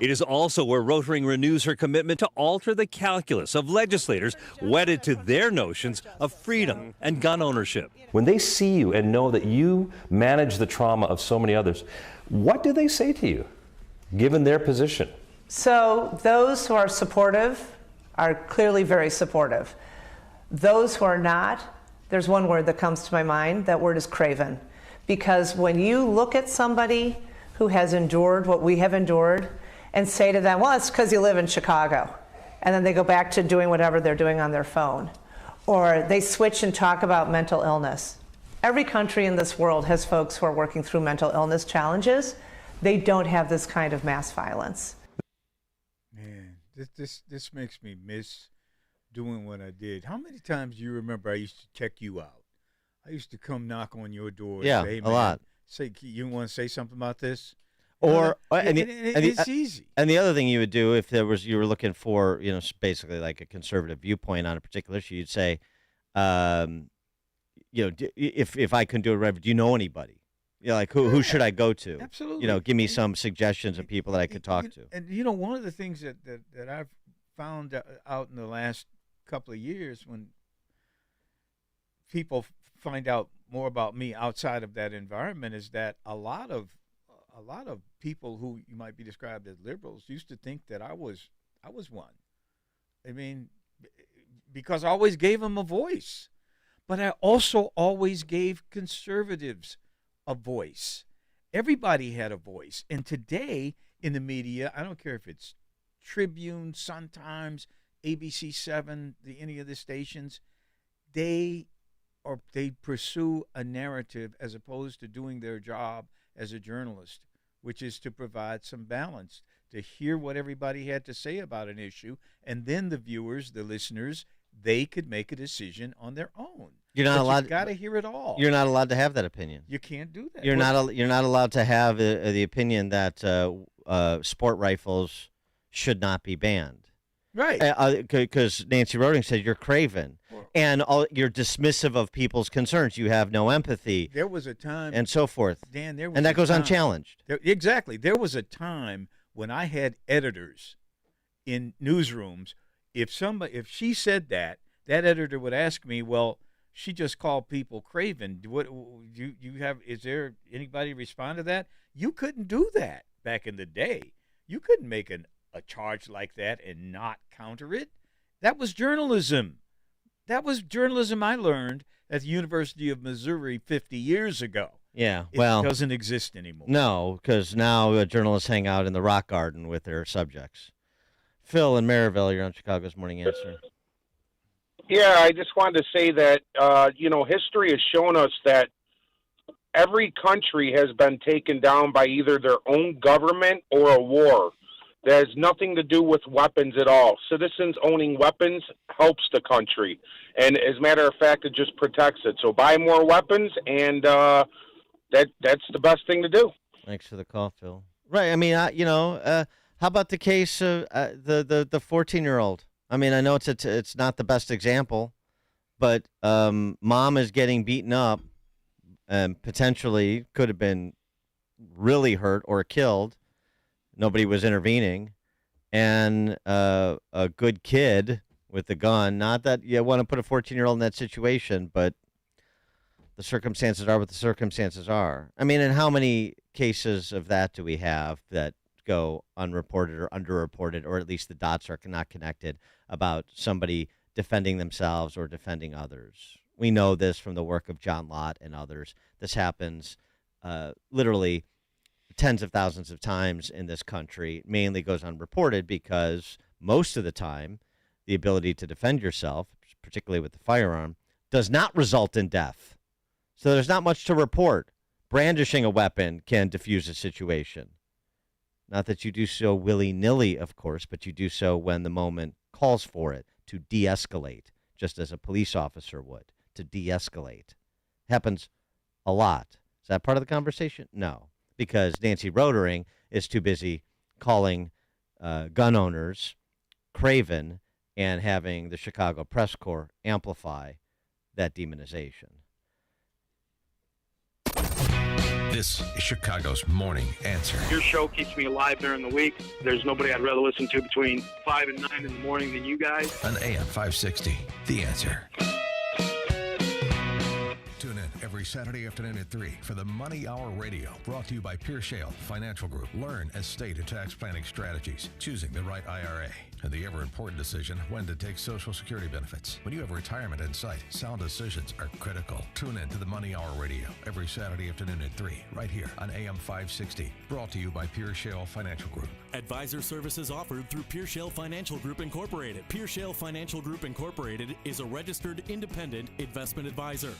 It is also where Rotering renews her commitment to alter the calculus of legislators wedded to their notions of freedom and gun ownership. When they see you and know that you manage the trauma of so many others, what do they say to you, given their position? So those who are supportive are clearly very supportive. Those who are not, there's one word that comes to my mind. That word is craven. Because when you look at somebody who has endured what we have endured and say to them, well, it's because you live in Chicago. And then they go back to doing whatever they're doing on their phone. Or they switch and talk about mental illness. Every country in this world has folks who are working through mental illness challenges. They don't have this kind of mass violence. Man, this makes me miss doing what I did. How many times do you remember I used to check you out? I used to come knock on your door and say, hey, man, a lot. Say, you want to say something about this? Or it's easy. And the other thing you would do if you were looking for, basically like a conservative viewpoint on a particular issue, you'd say, if I couldn't do it right, do you know anybody? Like who should I go to? Absolutely. Give me some suggestions of people that I could talk to. And one of the things that I've found out in the last couple of years, when people find out more about me outside of that environment, is that a lot of people who you might be described as liberals used to think that I was one. I mean, because I always gave them a voice, but I also always gave conservatives a voice. Everybody had a voice. And today in the media, I don't care if it's Tribune, Sun-Times, ABC7, any of the stations, they pursue a narrative as opposed to doing their job as a journalist, which is to provide some balance, to hear what everybody had to say about an issue, and then the viewers, the listeners, they could make a decision on their own. You're not allowed. You've got to hear it all. You're not allowed to have that opinion. You can't do that. You're not allowed to have the opinion that sport rifles should not be banned. Right. Because Nancy Roding said you're craven, and you're dismissive of people's concerns. You have no empathy. There was a time, and so forth. Dan, and that goes unchallenged. Exactly. There was a time when I had editors in newsrooms. If she said that editor would ask me, well, she just called people craven. What you have? Is there anybody respond to that? You couldn't do that back in the day. You couldn't make a charge like that and not counter it. That was journalism. That was journalism I learned at the University of Missouri 50 years ago. Yeah, it doesn't exist anymore. No, because now journalists hang out in the rock garden with their subjects. Phil in Maryville, you're on Chicago's Morning Answer. Yeah, I just wanted to say that, history has shown us that every country has been taken down by either their own government or a war. That has nothing to do with weapons at all. Citizens owning weapons helps the country. And as a matter of fact, it just protects it. So buy more weapons, and that's the best thing to do. Thanks for the call, Phil. Right. I mean, how about the case of the 14-year-old? I mean, I know it's not the best example, but mom is getting beaten up and potentially could have been really hurt or killed. Nobody was intervening, and a good kid with a gun. Not that you want to put a 14-year-old in that situation, but the circumstances are what the circumstances are. I mean, and how many cases of that do we have that go unreported or underreported, or at least the dots are not connected about somebody defending themselves or defending others? We know this from the work of John Lott and others. This happens literally tens of thousands of times in this country. It mainly goes unreported because most of the time the ability to defend yourself, particularly with the firearm, does not result in death. So there's not much to report. Brandishing a weapon can diffuse a situation. Not that you do so willy-nilly, of course, but you do so when the moment calls for it, to de-escalate, just as a police officer would, to de-escalate. Happens a lot. Is that part of the conversation? No, because Nancy Rodering is too busy calling gun owners craven and having the Chicago Press Corps amplify that demonization. This is Chicago's Morning Answer. Your show keeps me alive during the week. There's nobody I'd rather listen to between 5 and 9 in the morning than you guys. On AM 560, The Answer. Tune in every Saturday afternoon at 3 for the Money Hour Radio, brought to you by Pierre Shale Financial Group. Learn estate and tax planning strategies, choosing the right IRA, and the ever-important decision when to take Social Security benefits. When you have retirement in sight, sound decisions are critical. Tune in to the Money Hour Radio every Saturday afternoon at 3, right here on AM 560, brought to you by Pierre Shale Financial Group. Advisor services offered through Pierre Shale Financial Group Incorporated. Pierre Shale Financial Group Incorporated is a registered independent investment advisor.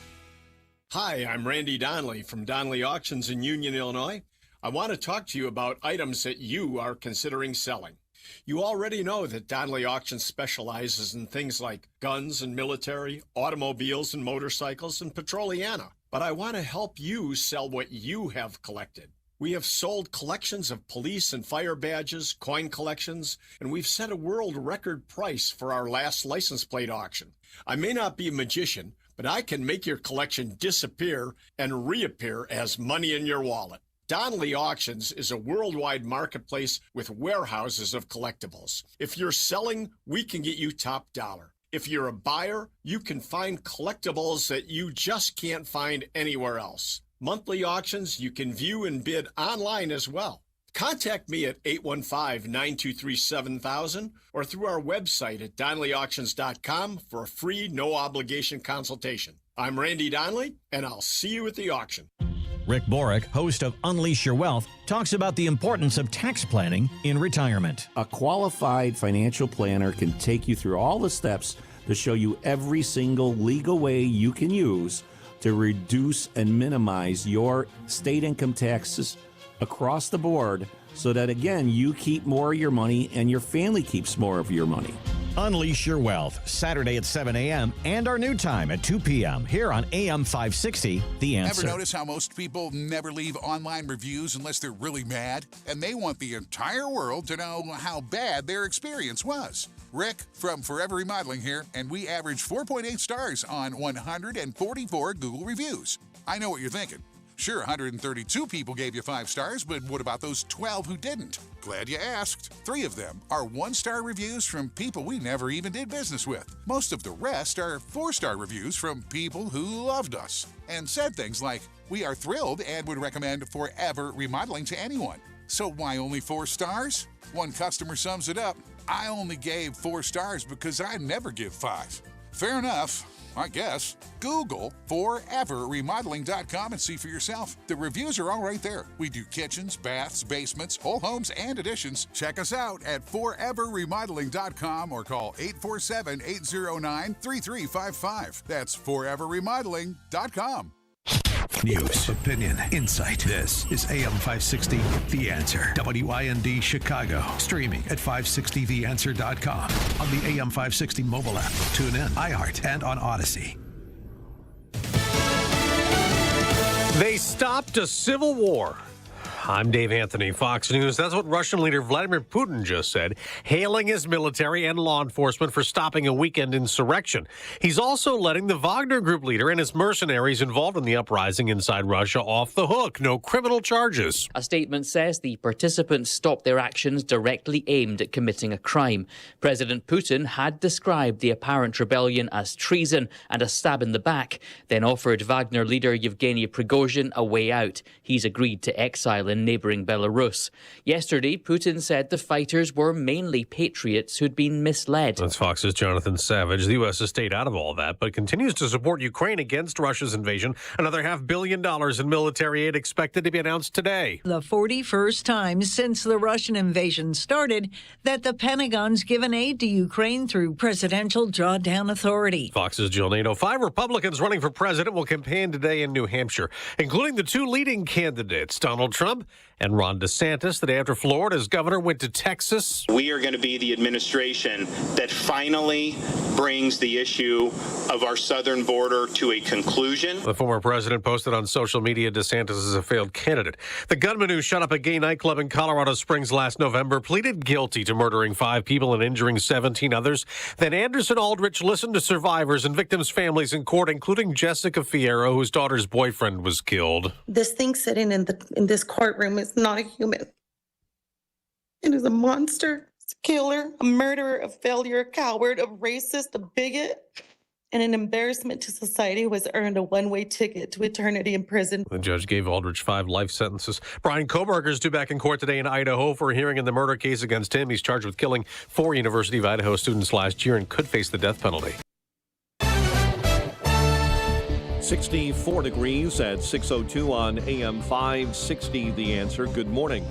Hi, I'm Randy Donnelly from Donnelly Auctions in Union, Illinois. I want to talk to you about items that you are considering selling. You already know that Donnelly Auctions specializes in things like guns and military, automobiles and motorcycles, and Petroliana. But I want to help you sell what you have collected. We have sold collections of police and fire badges, coin collections, and we've set a world record price for our last license plate auction. I may not be a magician, but I can make your collection disappear and reappear as money in your wallet. Donnelly Auctions is a worldwide marketplace with warehouses of collectibles. If you're selling, we can get you top dollar. If you're a buyer, you can find collectibles that you just can't find anywhere else. Monthly auctions you can view and bid online as well. Contact me at 815-923-7000 or through our website at DonnellyAuctions.com for a free, no-obligation consultation. I'm Randy Donnelly, and I'll see you at the auction. Rick Borick, host of Unleash Your Wealth, talks about the importance of tax planning in retirement. A qualified financial planner can take you through all the steps to show you every single legal way you can use to reduce and minimize your state income taxes across the board so that, again, you keep more of your money and your family keeps more of your money. Unleash Your Wealth, Saturday at 7 a.m. and our new time at 2 p.m. here on AM 560, The Answer. Ever notice how most people never leave online reviews unless they're really mad? And they want the entire world to know how bad their experience was. Rick from Forever Remodeling here, and we average 4.8 stars on 144 Google reviews. I know what you're thinking. Sure, 132 people gave you 5 stars, but what about those 12 who didn't? Glad you asked. 3 of them are 1-star reviews from people we never even did business with. Most of the rest are 4-star reviews from people who loved us and said things like, "We are thrilled and would recommend Forever Remodeling to anyone." So why only 4 stars? One customer sums it up: "I only gave 4 stars because I never give 5. Fair enough, I guess. Google foreverremodeling.com and see for yourself. The reviews are all right there. We do kitchens, baths, basements, whole homes, and additions. Check us out at foreverremodeling.com or call 847-809-3355. That's foreverremodeling.com. News, opinion, insight. This is AM 560, The Answer. WIND Chicago. Streaming at 560theanswer.com. On the AM 560 mobile app. Tune in, iHeart, and on Odyssey. They stopped a civil war. I'm Dave Anthony, Fox News. That's what Russian leader Vladimir Putin just said, hailing his military and law enforcement for stopping a weekend insurrection. He's also letting the Wagner Group leader and his mercenaries involved in the uprising inside Russia off the hook. No criminal charges. A statement says the participants stopped their actions directly aimed at committing a crime. President Putin had described the apparent rebellion as treason and a stab in the back, then offered Wagner leader Yevgeny Prigozhin a way out. He's agreed to exile in neighbouring Belarus. Yesterday, Putin said the fighters were mainly patriots who'd been misled. That's Fox's Jonathan Savage. The U.S. has stayed out of all that, but continues to support Ukraine against Russia's invasion. Another $500 million in military aid expected to be announced today. The 41st time since the Russian invasion started that the Pentagon's given aid to Ukraine through Presidential Drawdown Authority. Fox's Jill Nato. 5 Republicans running for president will campaign today in New Hampshire, including the 2 leading candidates, Donald Trump and Ron DeSantis. The day after Florida's governor went to Texas. We are going to be the administration that finally brings the issue of our southern border to a conclusion. The former president posted on social media DeSantis is a failed candidate. The gunman who shot up a gay nightclub in Colorado Springs last November pleaded guilty to murdering 5 people and injuring 17 others. Then Anderson Aldrich listened to survivors and victims' families in court, including Jessica Fierro, whose daughter's boyfriend was killed. This thing sitting in this courtroom is not a human. It is a monster, a killer, a murderer, a failure, a coward, a racist, a bigot. and an embarrassment to society who has earned a one-way ticket to eternity in prison. The judge gave Aldrich 5 life sentences. Brian Koberger is due back in court today in Idaho for a hearing in the murder case against him. He's charged with killing 4 University of Idaho students last year and could face the death penalty. 64 degrees at 6:02 on AM 560, The Answer. Good morning.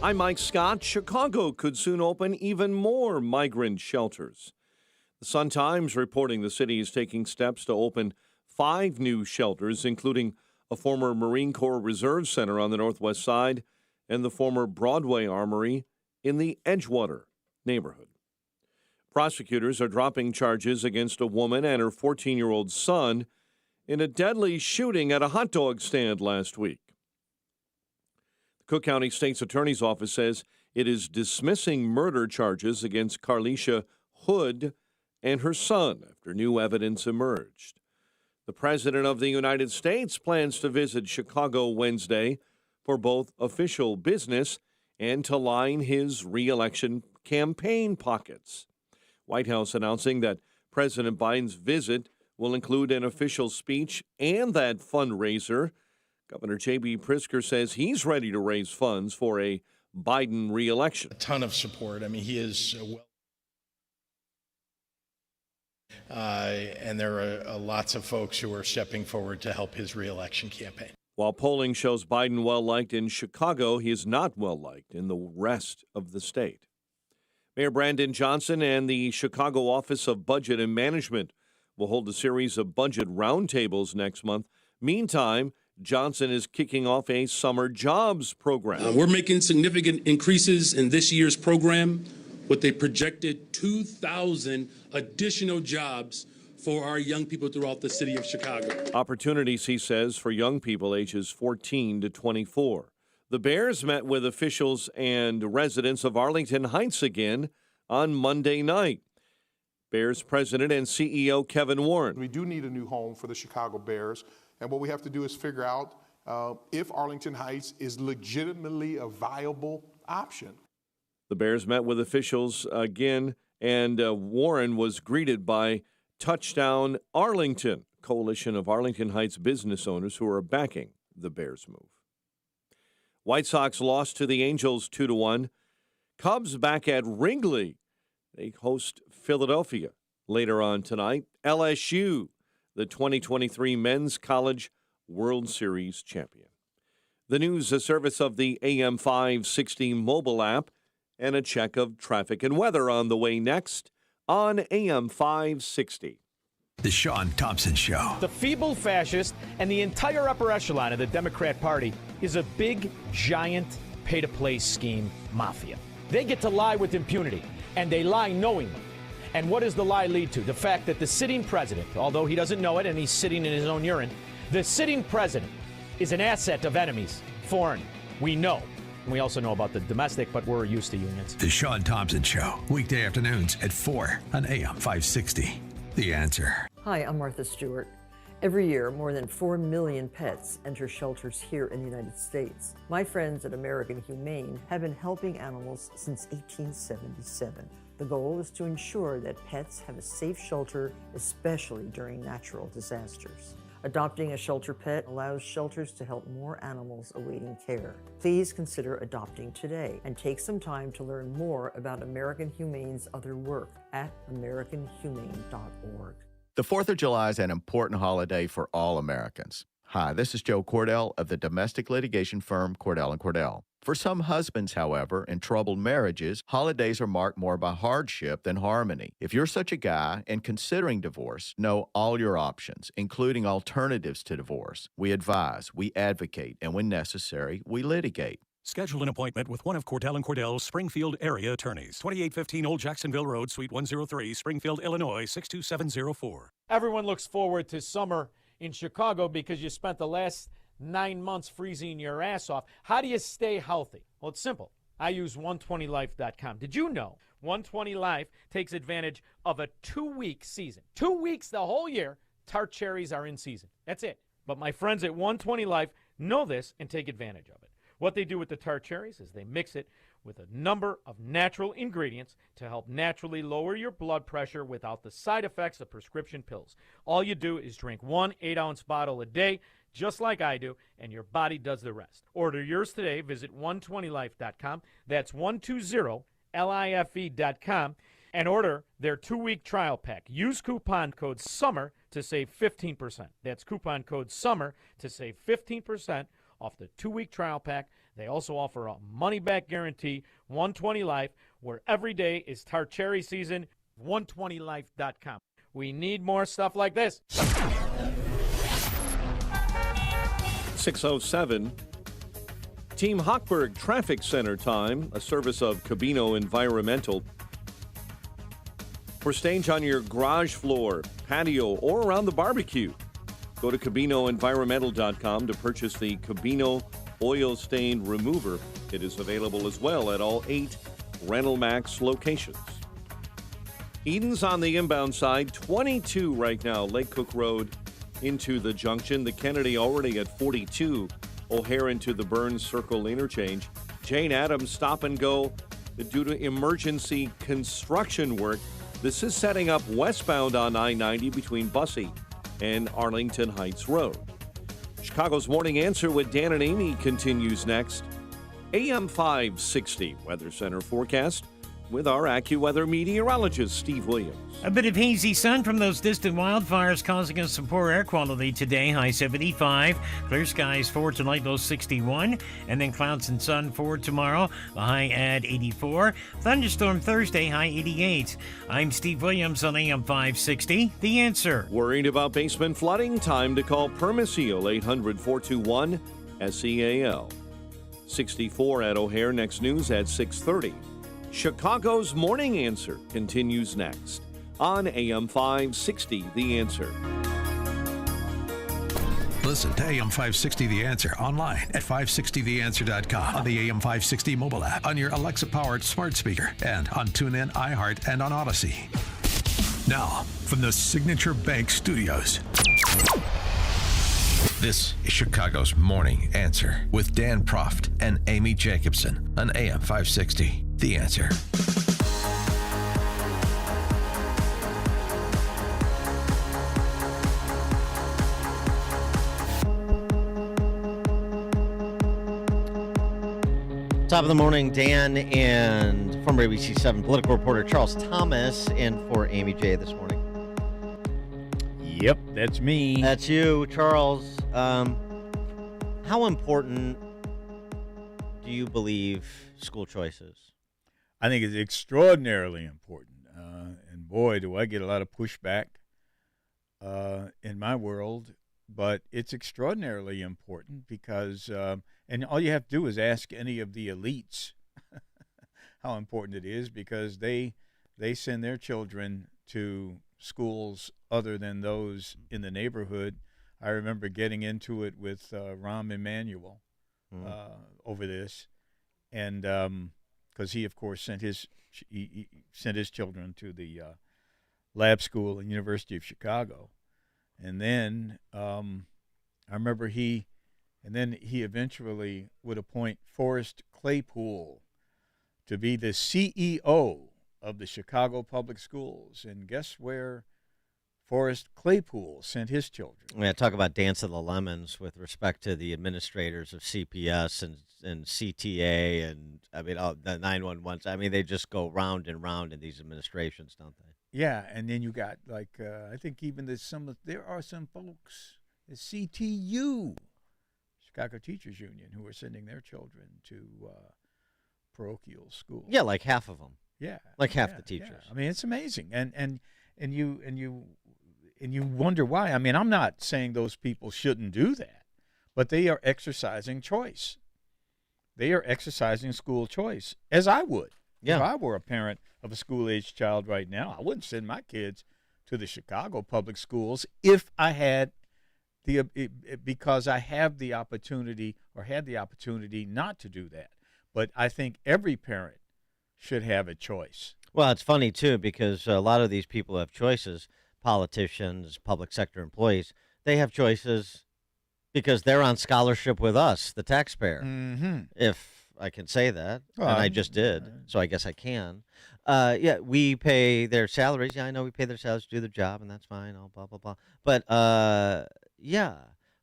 I'm Mike Scott. Chicago could soon open even more migrant shelters. The Sun-Times reporting the city is taking steps to open 5 new shelters, including a former Marine Corps Reserve Center on the northwest side and the former Broadway Armory in the Edgewater neighborhood. Prosecutors are dropping charges against a woman and her 14-year-old son in a deadly shooting at a hot dog stand last week. The Cook County State's Attorney's Office says it is dismissing murder charges against Carlisha Hood and her son after new evidence emerged. The President of the United States plans to visit Chicago Wednesday for both official business and to line his re-election campaign pockets. White House announcing that President Biden's visit will include an official speech and that fundraiser. Governor J.B. Pritzker says he's ready to raise funds for a Biden re-election. A ton of support. I mean, he is and there are lots of folks who are stepping forward to help his re-election campaign. While polling shows Biden well-liked in Chicago, he is not well-liked in the rest of the state. Mayor Brandon Johnson and the Chicago Office of Budget and Management will hold a series of budget roundtables next month. Meantime, Johnson is kicking off a summer jobs program. We're making significant increases in this year's program with a projected 2,000 additional jobs for our young people throughout the city of Chicago. Opportunities, he says, for young people ages 14 to 24. The Bears met with officials and residents of Arlington Heights again on Monday night. Bears president and CEO Kevin Warren. We do need a new home for the Chicago Bears, and what we have to do is figure out if Arlington Heights is legitimately a viable option. The Bears met with officials again, and Warren was greeted by Touchdown Arlington, coalition of Arlington Heights business owners who are backing the Bears move. White Sox lost to the Angels 2-1. Cubs back at Wrigley. They host Philadelphia later on tonight. LSU, the 2023 Men's College World Series champion. The news, a service of the AM 560 mobile app, and a check of traffic and weather on the way next on AM 560. The Sean Thompson Show. The feeble fascist and the entire upper echelon of the Democrat Party is a big, giant, pay-to-play scheme mafia. They get to lie with impunity, and they lie knowingly. And what does the lie lead to? The fact that the sitting president, although he doesn't know it and he's sitting in his own urine, the sitting president is an asset of enemies, foreign. We know. And we also know about the domestic, but we're used to unions. The Sean Thompson Show, weekday afternoons at 4 on AM 560. The Answer. Hi, I'm Martha Stewart. Every year, more than 4 million pets enter shelters here in the United States. My friends at American Humane have been helping animals since 1877. The goal is to ensure that pets have a safe shelter, especially during natural disasters. Adopting a shelter pet allows shelters to help more animals awaiting care. Please consider adopting today and take some time to learn more about American Humane's other work at americanhumane.org. The 4th of July is an important holiday for all Americans. Hi, this is Joe Cordell of the domestic litigation firm Cordell & Cordell. For some husbands, however, in troubled marriages, holidays are marked more by hardship than harmony. If you're such a guy and considering divorce, know all your options, including alternatives to divorce. We advise, we advocate, and when necessary, we litigate. Schedule an appointment with one of Cordell & Cordell's Springfield area attorneys. 2815 Old Jacksonville Road, Suite 103, Springfield, Illinois, 62704. Everyone looks forward to summer in Chicago because you spent the last 9 months freezing your ass off. How do you stay healthy? Well, it's simple. I use 120life.com. Did you know 120life takes advantage of a 2-week season? 2 weeks the whole year, tart cherries are in season. That's it. But my friends at 120life know this and take advantage of it. What they do with the tart cherries is they mix it with a number of natural ingredients to help naturally lower your blood pressure without the side effects of prescription pills. All you do is drink 1 8-ounce bottle a day, just like I do, and your body does the rest. Order yours today. Visit 120life.com. That's 120life.com. And order their 2-week trial pack. Use coupon code SUMMER to save 15%. That's coupon code SUMMER to save 15% off the 2-week trial pack. They also offer a money-back guarantee, 120 Life, where every day is tart cherry season, 120life.com. We need more stuff like this. 6:07. Team Hochberg Traffic Center time, a service of Cabino Environmental. For stains on your garage floor, patio, or around the barbecue, go to CabinoEnvironmental.com to purchase the Cabino Oil Stain Remover. It is available as well at all 8 Rental Max locations. Eden's on the inbound side, 22 right now, Lake Cook Road into the junction. The Kennedy already at 42, O'Hare into the Burns Circle interchange. Jane Addams stop and go due to emergency construction work. This is setting up westbound on I-90 between Bussey and Arlington Heights Road. Chicago's Morning Answer with Dan and Amy continues next. AM 560 Weather Center forecast with our AccuWeather meteorologist, Steve Williams. A bit of hazy sun from those distant wildfires causing us some poor air quality today, high 75. Clear skies for tonight, low 61. And then clouds and sun for tomorrow, the high at 84. Thunderstorm Thursday, high 88. I'm Steve Williams on AM 560. The Answer. Worried about basement flooding? Time to call Permaseal, 800-421-SEAL. 64 at O'Hare. Next news at 6:30. Chicago's Morning Answer continues next on AM 560, The Answer. Listen to AM 560 The Answer online at 560theanswer.com, on the AM 560 mobile app, on your Alexa-powered smart speaker, and on TuneIn, iHeart, and on Odyssey. Now, from the Signature Bank Studios, this is Chicago's Morning Answer with Dan Proft and Amy Jacobson on AM 560. The Answer. Top of the morning, Dan, and former ABC7 political reporter Charles Thomas in for Amy J this morning. Yep, that's me. That's you, Charles. How important do you believe school choice is? I think it's extraordinarily important. And boy, do I get a lot of pushback in my world. But it's extraordinarily important because, and all you have to do is ask any of the elites how important it is, because they send their children to schools other than those in the neighborhood. I remember getting into it with Rahm Emanuel over this, and because he, of course, sent his children to the lab school at University of Chicago. And then I remember he eventually would appoint Forrest Claypool to be the CEO of the Chicago Public Schools. And guess where Forrest Claypool sent his children? Yeah, talk about Dance of the Lemons with respect to the administrators of CPS and CTA and, I mean, the 911. I mean, they just go round and round in these administrations, don't they? Yeah, and then you got, like, I think even there are some folks at CTU, Chicago Teachers Union, who are sending their children to parochial schools. Yeah, like half of them. Yeah, like half the teachers. Yeah. I mean, it's amazing, and you wonder why. I mean, I'm not saying those people shouldn't do that, but they are exercising choice. They are exercising school choice, as I would. Yeah. If I were a parent of a school-age child right now, I wouldn't send my kids to the Chicago public schools if I had because I have the opportunity or had the opportunity not to do that. But I think every parent should have a choice. Well, it's funny, too, because a lot of these people have choices, politicians, public sector employees. They have choices because they're on scholarship with us, the taxpayer. Mm-hmm. If I can say that, Well, and I just did, so I guess I can. Yeah, we pay their salaries. Yeah, I know we pay their salaries to do their job, and that's fine. All blah blah blah. But yeah,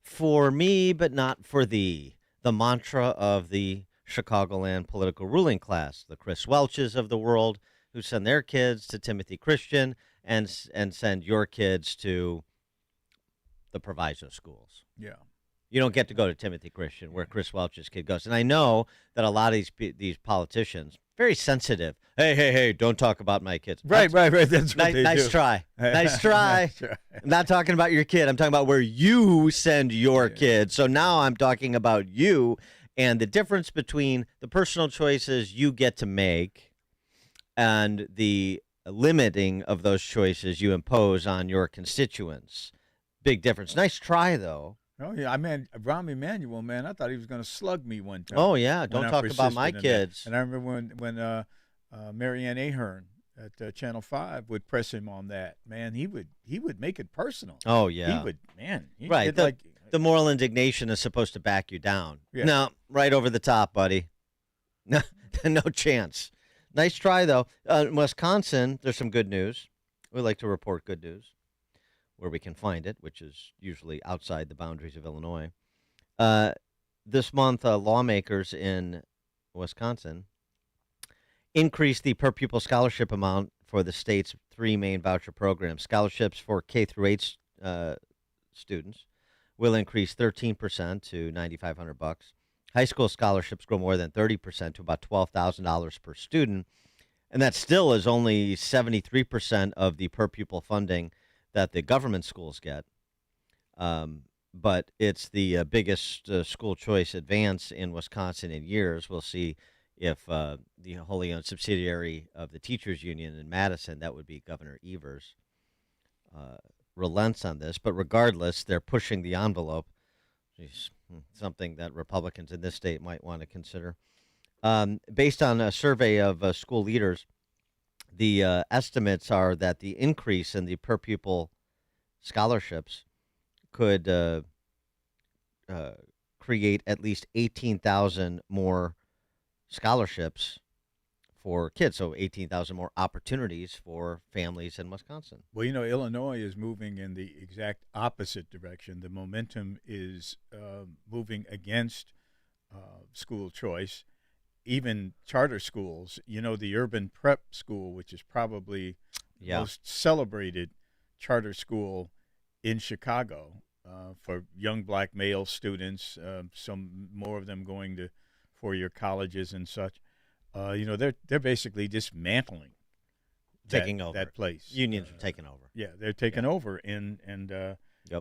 for me, but not for thee. The mantra of the Chicagoland political ruling class, the Chris Welches of the world, who send their kids to Timothy Christian and send your kids to the proviso schools. Yeah. You don't get to go to Timothy Christian, where Chris Welch's kid goes. And I know that a lot of these politicians, very sensitive. Hey, don't talk about my kids. Right. That's what they nice do. try. Nice try. I'm not talking about your kid. I'm talking about where you send your kid. So now I'm talking about you and the difference between the personal choices you get to make and the limiting of those choices you impose on your constituents. Big difference. Nice try, though. Oh, yeah. I mean, Rahm Emanuel, man, I thought he was going to slug me one time. Oh, yeah. Don't talk about my kids. And I remember when Marianne Ahern at Channel 5 would press him on that. Man, he would make it personal. Oh, yeah. He would, man. Right. The moral indignation is supposed to back you down. Yeah. No, right over the top, buddy. No chance. Nice try, though. In Wisconsin, there's some good news. We like to report good news where we can find it, which is usually outside the boundaries of Illinois. This month, lawmakers in Wisconsin increased the per-pupil scholarship amount for the state's three main voucher programs. Scholarships for K-8 students will increase 13% to $9,500. High school scholarships grow more than 30% to about $12,000 per student, and that still is only 73% of the per-pupil funding that the government schools get. But it's the biggest school choice advance in Wisconsin in years. We'll see if the wholly owned subsidiary of the teachers union in Madison, that would be Governor Evers, relents on this. But regardless, they're pushing the envelope. Jeez, something that Republicans in this state might want to consider. Based on a survey of school leaders, the estimates are that the increase in the per-pupil scholarships could create at least 18,000 more scholarships for kids, so 18,000 more opportunities for families in Wisconsin. Well, you know, Illinois is moving in the exact opposite direction. The momentum is moving against school choice. Even charter schools, you know, the urban prep school, which is probably the most celebrated charter school in Chicago for young black male students, some more of them going to four-year colleges and such. You know, they're basically dismantling taking over that place. Unions are taking over. Yeah, they're taking over, and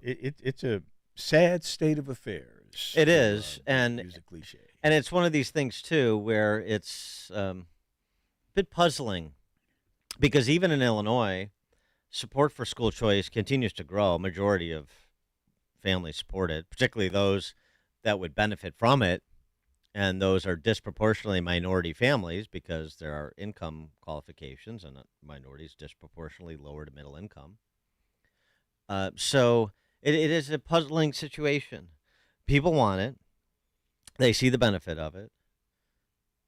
it's a sad state of affairs. It is, and use a cliche. And it's one of these things, too, where it's a bit puzzling because even in Illinois, support for school choice continues to grow. A majority of families support it, particularly those that would benefit from it. And those are disproportionately minority families because there are income qualifications and minorities disproportionately lower to middle income. So it is a puzzling situation. People want it. They see the benefit of it,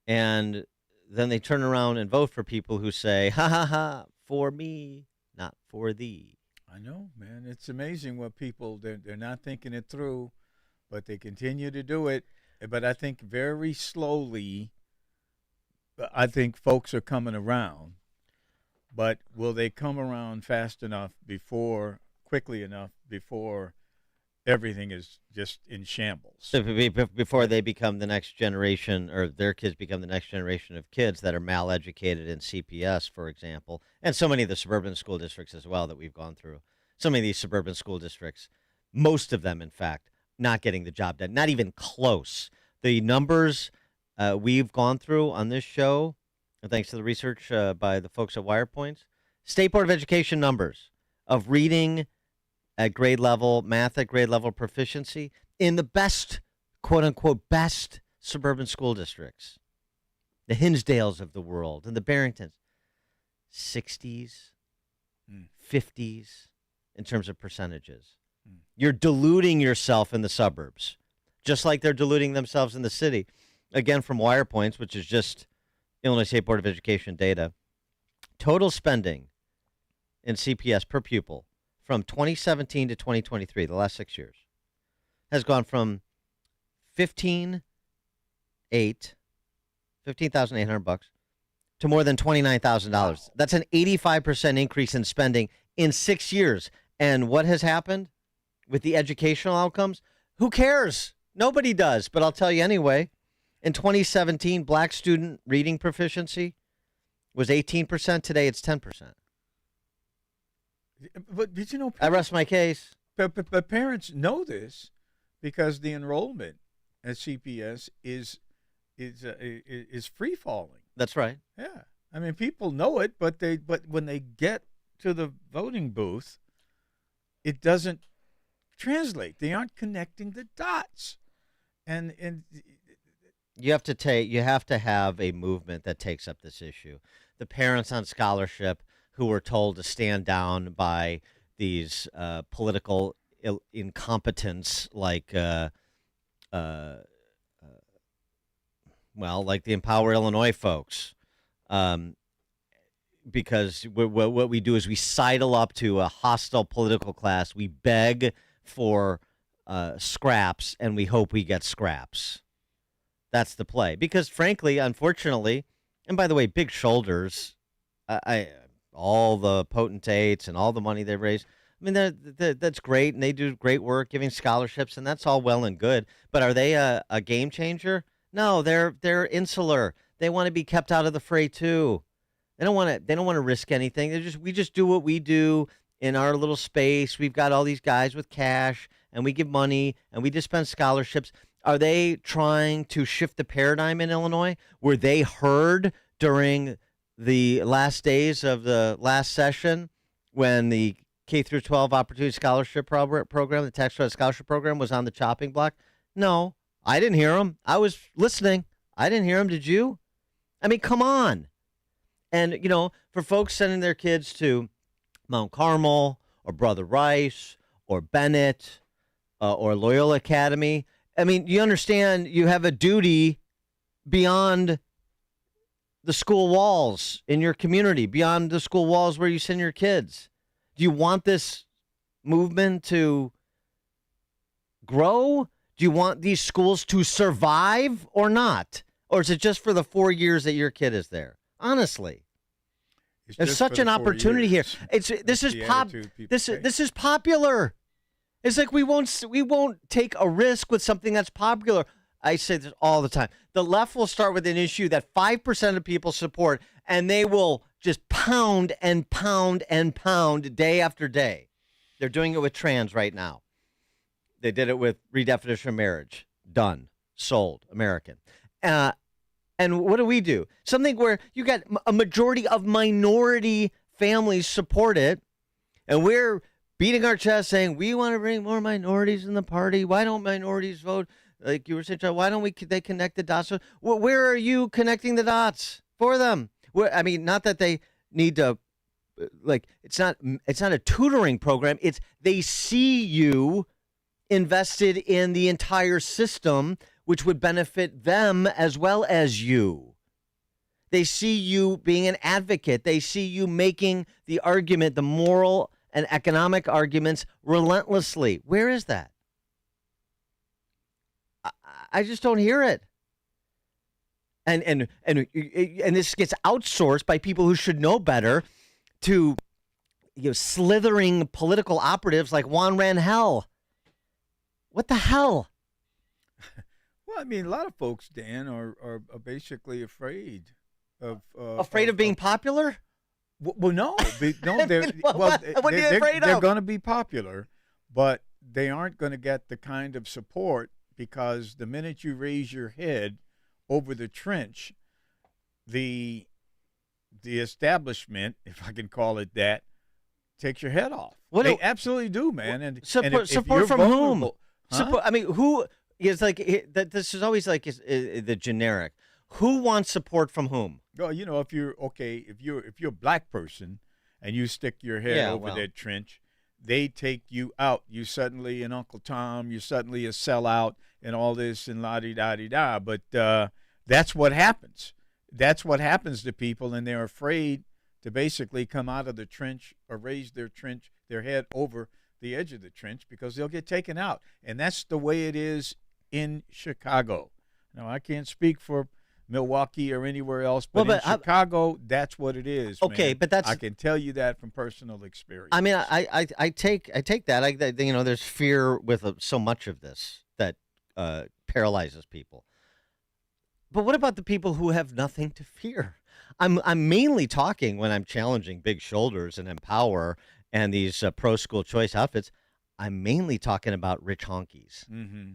and then they turn around and vote for people who say, ha, ha, ha, for me, not for thee. I know, man. It's amazing what people, they're not thinking it through, but they continue to do it. But I think very slowly, I think folks are coming around. But will they come around fast enough quickly enough before everything is just in shambles? So before they become the next generation, or their kids become the next generation of kids that are mal-educated in CPS, for example, and so many of the suburban school districts as well that we've gone through. So many of these suburban school districts, most of them, in fact, not getting the job done, not even close. The numbers we've gone through on this show, and thanks to the research by the folks at WirePoints, State Board of Education numbers of reading at grade level, math at grade level proficiency in the best, quote unquote, best suburban school districts, the Hinsdales of the world and the Barringtons, 60s, 50s in terms of percentages. You're deluding yourself in the suburbs, just like they're deluding themselves in the city. again from Wire Points, which is just Illinois State Board of Education data, total spending in CPS per pupil from 2017 to 2023, the last 6 years, has gone from $15,800 to more than $29,000. That's an 85% increase in spending in 6 years. And what has happened with the educational outcomes? Who cares? Nobody does. But I'll tell you anyway. In 2017, black student reading proficiency was 18%. Today, it's 10%. But you know, I rest my case. But parents know this because the enrollment at CPS is free falling. That's right. Yeah, I mean, people know it, but when they get to the voting booth, it doesn't translate. They aren't connecting the dots, and you have to have a movement that takes up this issue. The parents on scholarship who were told to stand down by these political incompetents like like the Empower Illinois folks, because what we do is we sidle up to a hostile political class. We beg for scraps, and we hope we get scraps. That's the play. Because frankly, unfortunately, and by the way, big shoulders, all the potentates and all the money they've raised, I mean, that's great, and they do great work giving scholarships, and that's all well and good. But are they a game changer? No, they're insular. They want to be kept out of the fray too. They don't want to risk anything. We just do what we do in our little space. We've got all these guys with cash, and we give money, and we dispense scholarships. Are they trying to shift the paradigm in Illinois? Were they heard during the last days of the last session when the K through 12 Opportunity Scholarship program, the Tax Credit Scholarship Program, was on the chopping block? No, I didn't hear them. I was listening. I didn't hear them. Did you? I mean, come on. And, for folks sending their kids to Mount Carmel or Brother Rice or Bennett or Loyola Academy, I mean, you understand you have a duty beyond the school walls in your community, beyond the school walls where you send your kids. Do you want this movement to grow? Do you want these schools to survive or not? Or is it just for the 4 years that your kid is there? Honestly, there's such an opportunity here. This is popular. It's like we won't take a risk with something that's popular. I say this all the time. The left will start with an issue that 5% of people support, and they will just pound and pound and pound day after day. They're doing it with trans right now. They did it with redefinition of marriage. Done. Sold. American. And what do? Something where you got a majority of minority families support it, and we're beating our chest saying we want to bring more minorities in the party. Why don't minorities vote? Like you were saying, why don't they connect the dots? Where are you connecting the dots for them? I mean, not that they need to, it's not a tutoring program. It's they see you invested in the entire system, which would benefit them as well as you. They see you being an advocate. They see you making the argument, the moral and economic arguments relentlessly. Where is that? I just don't hear it. And this gets outsourced by people who should know better to slithering political operatives like Juan Randall. What the hell? Well, I mean, a lot of folks, Dan, are basically afraid of being popular. Well, no, no. What are you afraid of? They're going to be popular, but they aren't going to get the kind of support because the minute you raise your head over the trench, the establishment, if I can call it that, takes your head off. They absolutely do, man. And support from whom? Huh? I mean, who is that? This is always the generic. Who wants support from whom? Well, if you're a black person and you stick your head over that trench, they take you out. You suddenly an Uncle Tom. You suddenly a sellout and all this and la-di-da-di-da. But that's what happens. That's what happens to people, and they're afraid to basically come out of the trench or raise their head over the edge of the trench, because they'll get taken out. And that's the way it is in Chicago. Now, I can't speak for Milwaukee or anywhere else, but in Chicago, that's what it is. Okay, man. but I can tell you that from personal experience. I mean, I take that. You know, there's fear with so much of this that paralyzes people. But what about the people who have nothing to fear? I'm mainly talking, when I'm challenging big shoulders and Empower and these pro school choice outfits, I'm mainly talking about rich honkies. Mm-hmm.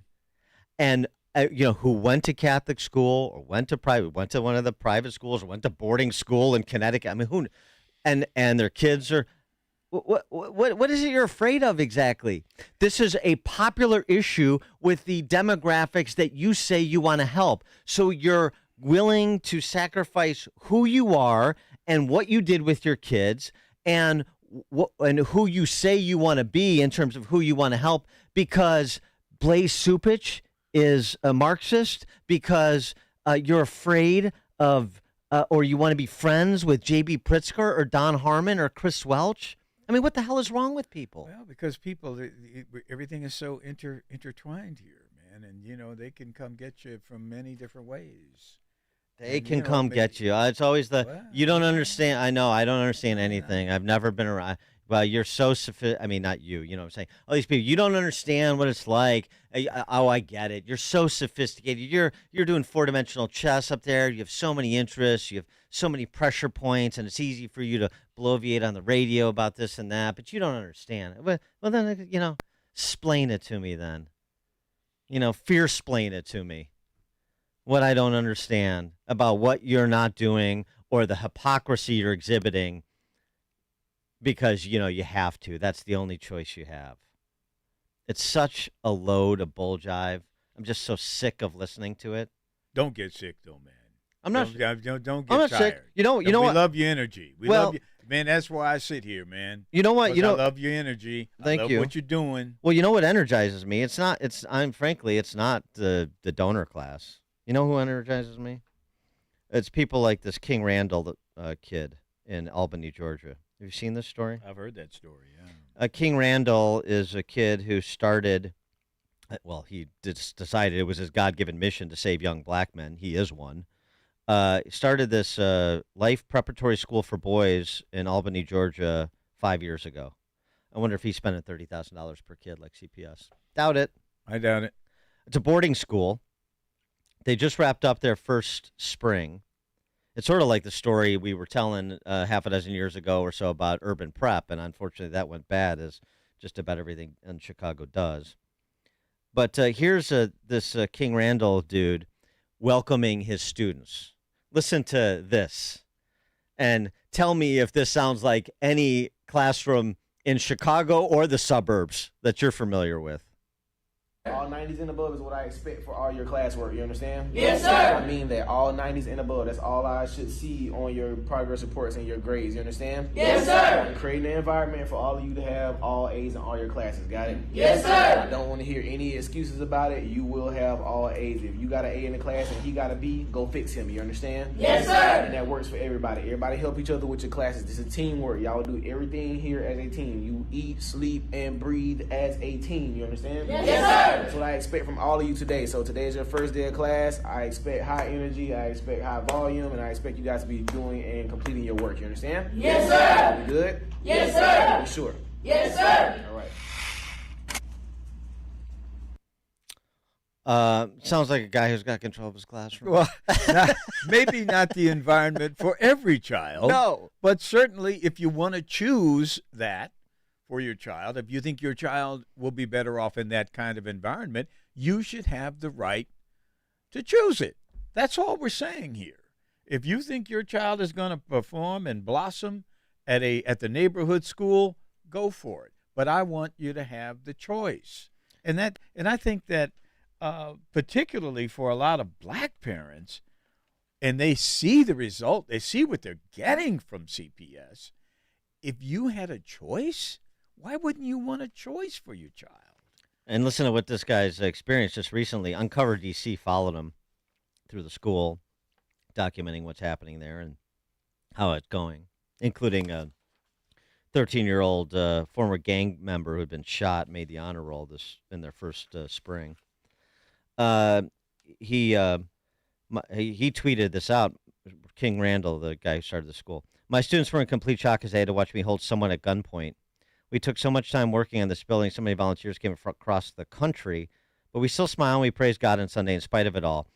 And you know, who went to Catholic school or went to one of the private schools or went to boarding school in Connecticut. I mean, and their kids are. What is it you're afraid of exactly? This is a popular issue with the demographics that you say you want to help. So you're willing to sacrifice who you are and what you did with your kids and who you say you want to be in terms of who you want to help, because Blaise Supich is a Marxist, because you're afraid of or you want to be friends with J.B. Pritzker or Don Harmon or Chris Welch. I mean, what the hell is wrong with people? Well, because people, everything is so intertwined here, man. And, you know, they can come get you from many different ways. They can come get you. It's always you don't understand. I know. I don't understand anything. I've never been around. Well, you're so I mean, not you. You know what I'm saying? All these people, you don't understand what it's like. Oh, I get it. You're so sophisticated. You're doing 4-dimensional chess up there. You have so many interests. You have so many pressure points, and it's easy for you to bloviate on the radio about this and that, but you don't understand. Well, then, you know, explain it to me then. You know, fear-splain it to me. What I don't understand about what you're not doing or the hypocrisy you're exhibiting, because, you know, you have to. That's the only choice you have. It's such a load of bull jive. I'm just so sick of listening to it. Don't get sick, though, man. I'm not. Don't get I'm not tired. sick. You know we what? love your energy. We love you, man. That's why I sit here, man. You know what? I love your energy. Thank I love you. what you're doing. Well, you know what energizes me? It's not the donor class. You know who energizes me? It's people like this King Randall kid in Albany, Georgia. Have you seen this story? I've heard that story, yeah. King Randall is a kid who started, well, he decided it was his God-given mission to save young black men. He is one. Started this life preparatory school for boys in Albany, Georgia 5 years ago. I wonder if he's spending $30,000 per kid like CPS. Doubt it. I doubt it. It's a boarding school. They just wrapped up their first spring. It's sort of like the story we were telling half a dozen years ago or so about urban prep, and unfortunately that went bad, as just about everything in Chicago does. But here's this King Randall dude welcoming his students. Listen to this and tell me if this sounds like any classroom in Chicago or the suburbs that you're familiar with. All 90s and above is what I expect for all your classwork, you understand? Yes, sir. I mean that all 90s and above, that's all I should see on your progress reports and your grades, you understand? Yes, sir. I'm creating an environment for all of you to have all A's in all your classes, got it? Yes, sir. I don't want to hear any excuses about it. You will have all A's. If you got an A in the class and he got a B, go fix him, you understand? Yes, sir. And that works for everybody. Everybody help each other with your classes. This is teamwork. Y'all do everything here as a team. You eat, sleep, and breathe as a team, you understand? Yes, sir. That's what I expect from all of you today. So today is your first day of class. I expect high energy, I expect high volume, and I expect you guys to be doing and completing your work. You understand? Yes, sir. You good? Yes, sir. You sure? Yes, sir. All right. Sounds like a guy who's got control of his classroom. Well, maybe not the environment for every child. No. But certainly if you want to choose that for your child, if you think your child will be better off in that kind of environment, you should have the right to choose it. That's all we're saying here. If you think your child is going to perform and blossom at the neighborhood school, go for it. But I want you to have the choice. And I think that particularly for a lot of black parents, and they see the result, they see what they're getting from CPS. If you had a choice, why wouldn't you want a choice for your child? And listen to what this guy's experienced just recently. Uncover DC followed him. through the school, documenting what's happening there and how it's going, including a 13-year-old former gang member who had been shot, made the honor roll in their first spring. He tweeted this out, King Randall, the guy who started the school. My students were in complete shock as they had to watch me hold someone at gunpoint. We took so much time working on this building, so many volunteers came across the country, but we still smile and we praise God on Sunday in spite of it all.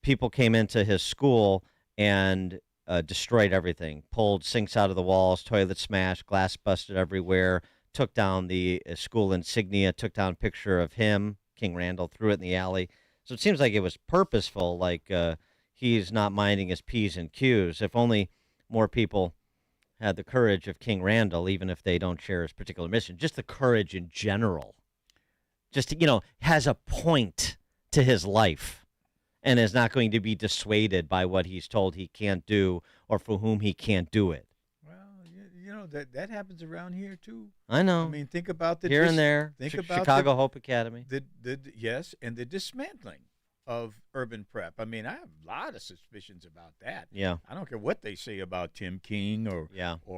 People came into his school and destroyed everything, pulled sinks out of the walls, toilets smashed, glass busted everywhere, took down the school insignia, took down a picture of him, King Randall, threw it in the alley. So it seems like it was purposeful, like he's not minding his P's and Q's. If only more people had the courage of King Randall, even if they don't share his particular mission, just the courage in general, just, has a point to his life and is not going to be dissuaded by what he's told he can't do or for whom he can't do it. Well, that happens around here too. I know. I mean, think about here and there. Think about Chicago Hope Academy. Yes, and the dismantling of urban prep. I mean, I have a lot of suspicions about that. Yeah. I don't care what they say about Tim King or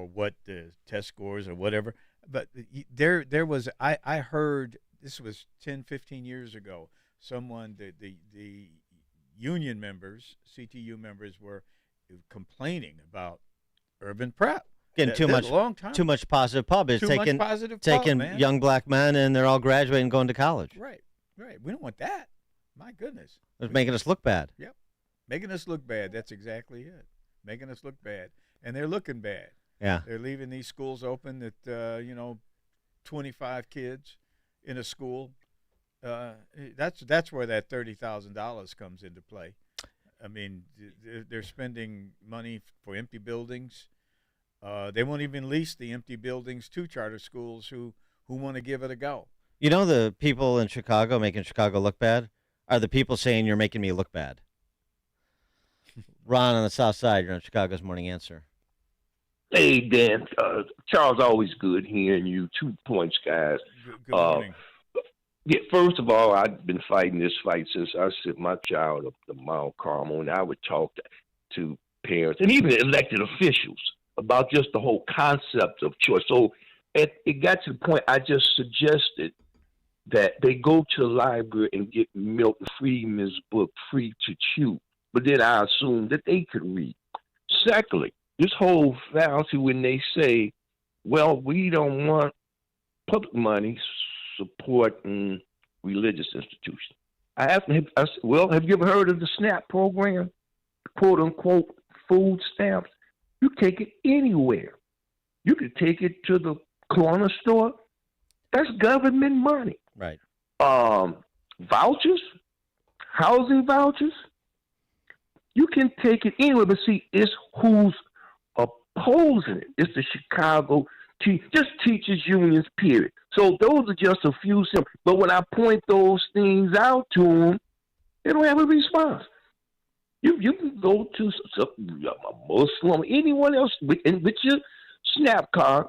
what the test scores or whatever. But there was I heard, this was 10, 15 years ago, someone, the union members, CTU members, were complaining about urban prep. Getting too much positive pub. It's taking young black men and they're all graduating and going to college. Right. We don't want that. My goodness. It's making us look bad. Yep. Making us look bad. That's exactly it. Making us look bad. And they're looking bad. Yeah. They're leaving these schools open that, 25 kids in a school. That's where that $30,000 comes into play. I mean, they're spending money for empty buildings. They won't even lease the empty buildings to charter schools who want to give it a go. The people in Chicago making Chicago look bad are the people saying you're making me look bad. Ron on the South Side, you're on Chicago's Morning Answer. Hey, Dan. Charles, always good hearing you. 2 points, guys. Good morning. First of all, I've been fighting this fight since I sent my child up to Mount Carmel, and I would talk to parents and even elected officials about just the whole concept of choice. So it got to the point I just suggested that they go to the library and get Milton Friedman's book, Free to Choose. But then I assumed that they could read. Secondly, this whole fallacy when they say, well, we don't want public money supporting religious institutions. I asked them, have you ever heard of the SNAP program? Quote unquote food stamps. You take it anywhere. You can take it to the corner store. That's government money. Right. Vouchers, housing vouchers. You can take it anywhere, but see, it's who's opposing it. It's the Chicago just teachers unions, period. So those are just a few simple. But when I point those things out to them, they don't have a response. You can go to a Muslim, anyone else with your SNAP card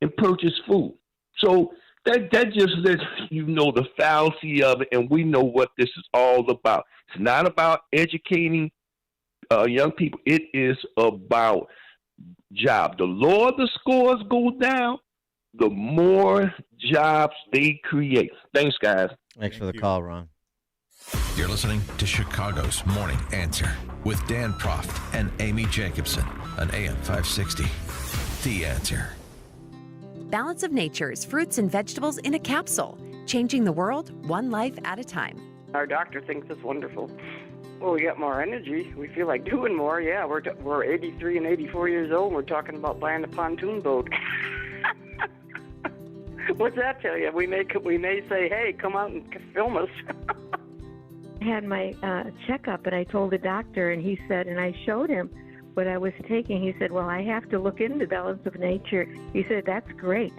and purchase food. So that just lets you know the fallacy of it, and we know what this is all about. It's not about educating young people. It is about job. The lower the scores go down, the more jobs they create. Thanks, guys. Thanks for the call, Ron. You're listening to Chicago's Morning Answer with Dan Proft and Amy Jacobson on AM 560. The Answer. Balance of Nature's fruits and vegetables in a capsule, changing the world one life at a time. Our doctor thinks it's wonderful. Well, we got more energy. We feel like doing more. Yeah, we're 83 and 84 years old. And we're talking about buying a pontoon boat. What's that tell you? We may say, hey, come out and film us. I had my checkup, and I told the doctor, and he said, and I showed him what I was taking. He said, well, I have to look into Balance of Nature. He said, that's great.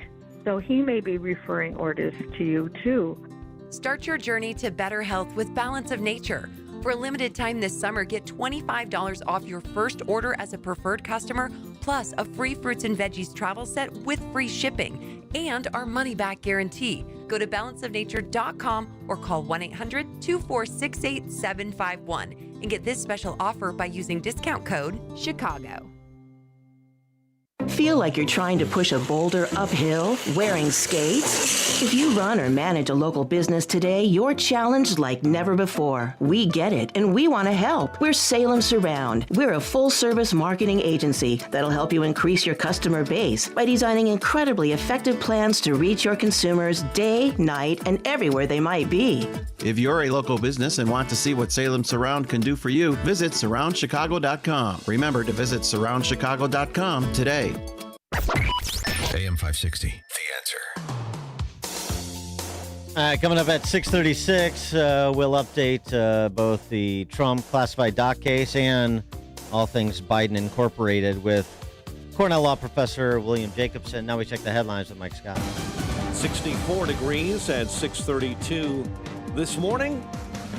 So he may be referring orders to you, too. Start your journey to better health with Balance of Nature. For a limited time this summer, get $25 off your first order as a preferred customer, plus a free fruits and veggies travel set with free shipping. and our money-back guarantee. Go to balanceofnature.com or call 1-800-246-8751 and get this special offer by using discount code CHICAGO. Feel like you're trying to push a boulder uphill wearing skates? If you run or manage a local business today, you're challenged like never before. We get it, and we want to help. We're Salem Surround. We're a full-service marketing agency that'll help you increase your customer base by designing incredibly effective plans to reach your consumers day, night, and everywhere they might be. If you're a local business and want to see what Salem Surround can do for you, visit surroundchicago.com. Remember to visit surroundchicago.com today. AM 560, The Answer. All right, coming up at 6:36, we'll update both the Trump classified doc case and all things Biden Incorporated with Cornell Law Professor William Jacobson. Now we check the headlines with Mike Scott. 64 degrees at 6:32 this morning.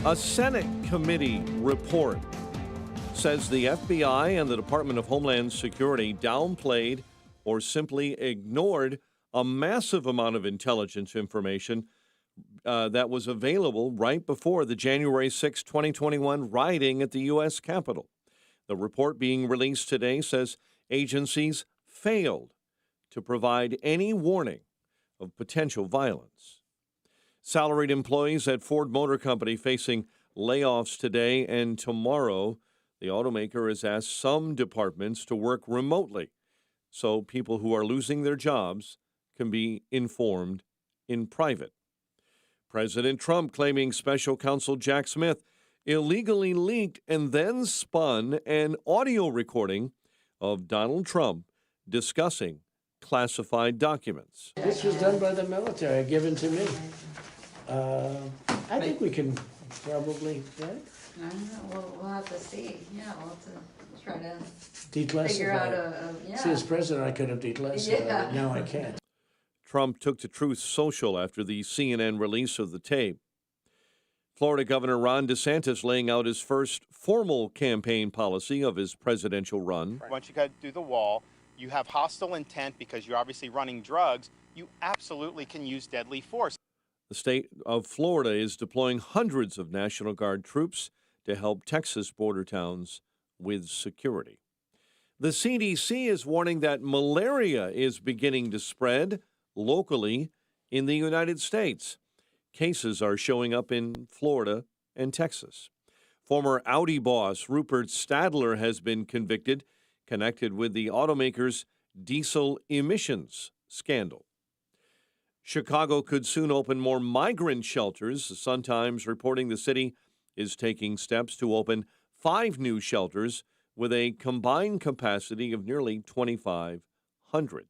A Senate committee report says the FBI and the Department of Homeland Security downplayed or simply ignored a massive amount of intelligence information that was available right before the January 6, 2021 rioting at the U.S. Capitol. The report being released today says agencies failed to provide any warning of potential violence. Salaried employees at Ford Motor Company facing layoffs today and tomorrow. The automaker has asked some departments to work remotely so people who are losing their jobs can be informed in private. President Trump claiming special counsel Jack Smith illegally leaked and then spun an audio recording of Donald Trump discussing classified documents. This was done by the military, given to me. I think we can probably, right? I don't know, we'll have to see. Yeah, we'll have to try to Declassify. figure out See, as president, I could have declassified it. Now I can't. Trump took to Truth Social after the CNN release of the tape. Florida Governor Ron DeSantis laying out his first formal campaign policy of his presidential run. Once you got through the wall, you have hostile intent because you're obviously running drugs. You absolutely can use deadly force. The state of Florida is deploying hundreds of National Guard troops to help Texas border towns with security. The CDC is warning that malaria is beginning to spread locally in the United States. Cases are showing up in Florida and Texas. Former Audi boss Rupert Stadler has been convicted, connected with the automaker's diesel emissions scandal. Chicago could soon open more migrant shelters. The Sun-Times reporting the city is taking steps to open 5 new shelters with a combined capacity of nearly 2,500.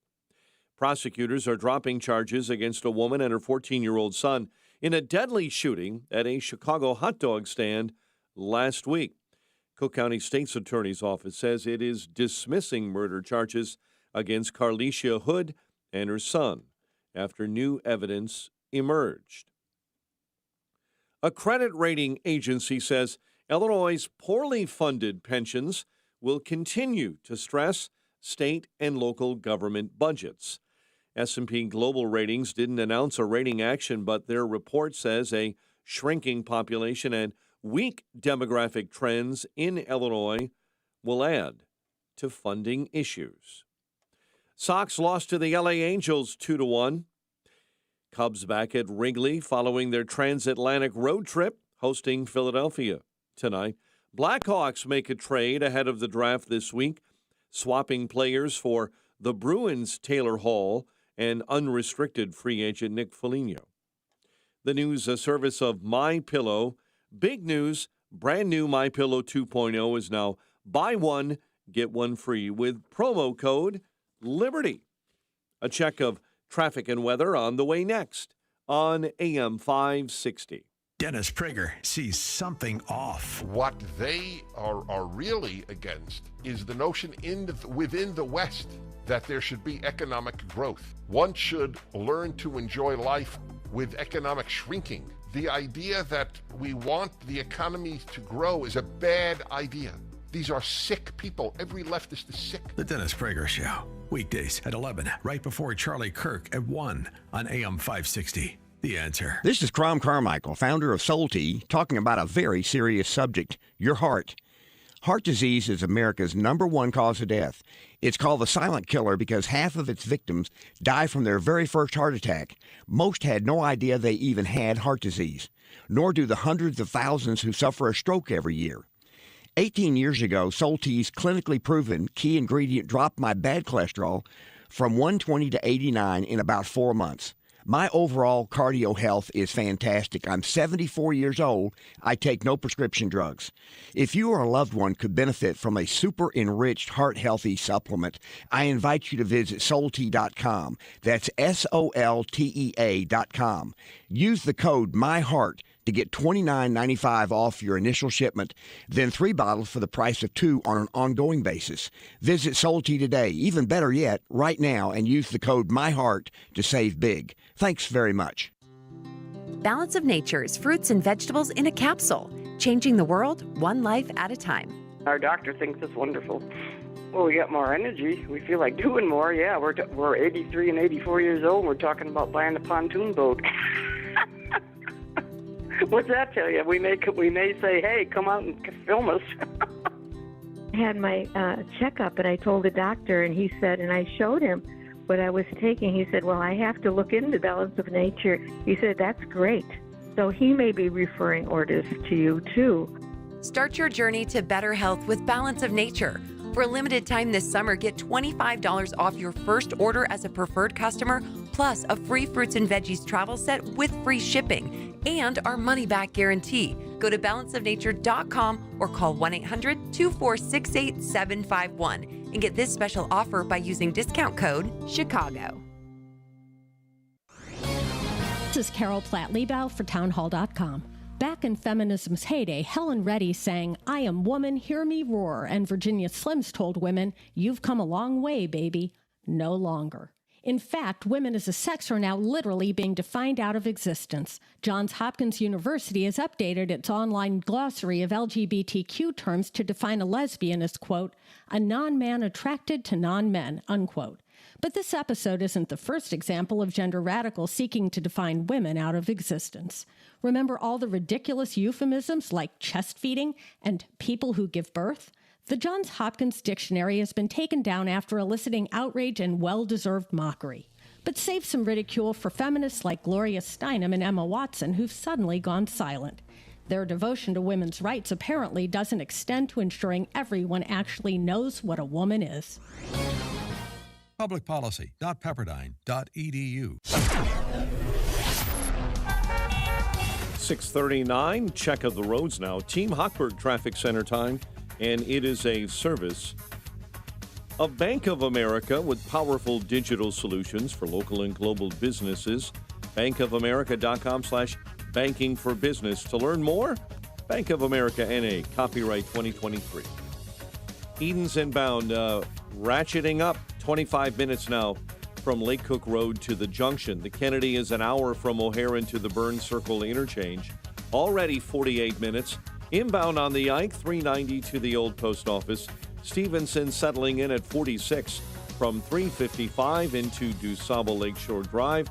Prosecutors are dropping charges against a woman and her 14-year-old son in a deadly shooting at a Chicago hot dog stand last week. Cook County State's Attorney's Office says it is dismissing murder charges against Carlicia Hood and her son after new evidence emerged. A credit rating agency says Illinois' poorly funded pensions will continue to stress state and local government budgets. S&P Global Ratings didn't announce a rating action, but their report says a shrinking population and weak demographic trends in Illinois will add to funding issues. Sox lost to the LA Angels 2-1. Cubs back at Wrigley following their transatlantic road trip, hosting Philadelphia tonight. Blackhawks make a trade ahead of the draft this week, swapping players for the Bruins' Taylor Hall and unrestricted free agent Nick Foligno. The news service of MyPillow. Big news, brand new MyPillow 2.0 is now buy one, get one free with promo code LIBERTY. A check of traffic and weather on the way next on AM 560. Dennis Prager sees something off. What they are really against is the notion within the West that there should be economic growth. One should learn to enjoy life with economic shrinking. The idea that we want the economy to grow is a bad idea. These are sick people. Every leftist is sick. The Dennis Prager Show. Weekdays at 11, right before Charlie Kirk at 1 on AM 560. The Answer. This is Crom Carmichael, founder of Soul Tea, talking about a very serious subject, your heart. Heart disease is America's #1 cause of death. It's called the silent killer because half of its victims die from their very first heart attack. Most had no idea they even had heart disease, nor do the hundreds of thousands who suffer a stroke every year. 18 years ago, Soul Tea's clinically proven key ingredient dropped my bad cholesterol from 120 to 89 in about 4 months. My overall cardio health is fantastic. I'm 74 years old. I take no prescription drugs. If you or a loved one could benefit from a super enriched heart healthy supplement, I invite you to visit soultea.com. That's SOLTEA.com. Use the code MYHEART to get $29.95 off your initial shipment, then 3 bottles for the price of 2 on an ongoing basis. Visit Soul Tea today, even better yet, right now, and use the code MYHEART to save big. Thanks very much. Balance of Nature's fruits and vegetables in a capsule, changing the world one life at a time. Our doctor thinks it's wonderful. Well, we got more energy. We feel like doing more. Yeah, we're 83 and 84 years old. And we're talking about buying a pontoon boat. What's that tell you? We may say, hey, come out and film us. I had my checkup, and I told the doctor, and he said, and I showed him what I was taking. He said, well, I have to look into Balance of Nature. He said, that's great. So he may be referring orders to you, too. Start your journey to better health with Balance of Nature. For a limited time this summer, get $25 off your first order as a preferred customer, plus a free fruits and veggies travel set with free shipping and our money-back guarantee. Go to balanceofnature.com or call 1-800-246-8751 and get this special offer by using discount code CHICAGO. This is Carol Platt-Liebau for townhall.com. Back in feminism's heyday, Helen Reddy sang, I am woman, hear me roar, and Virginia Slims told women, you've come a long way, baby. No longer. In fact, women as a sex are now literally being defined out of existence. Johns Hopkins University has updated its online glossary of LGBTQ terms to define a lesbian as, quote, a non-man attracted to non-men, unquote. But this episode isn't the first example of gender radicals seeking to define women out of existence. Remember all the ridiculous euphemisms like chest feeding and people who give birth? The Johns Hopkins Dictionary has been taken down after eliciting outrage and well-deserved mockery. But save some ridicule for feminists like Gloria Steinem and Emma Watson, who've suddenly gone silent. Their devotion to women's rights apparently doesn't extend to ensuring everyone actually knows what a woman is. Publicpolicy.pepperdine.edu. 6:39, check of the roads now. Team Hochberg Traffic Center time, and it is a service of Bank of America with powerful digital solutions for local and global businesses. bankofamerica.com/banking for business. To learn more, Bank of America NA, copyright 2023. Edens inbound, ratcheting up 25 minutes now from Lake Cook Road to the junction. The Kennedy is an hour from O'Hare to the Burns Circle interchange. Already 48 minutes. Inbound on the Ike, 390 to the old post office. Stevenson settling in at 46 from 355 into DuSable Lakeshore Drive.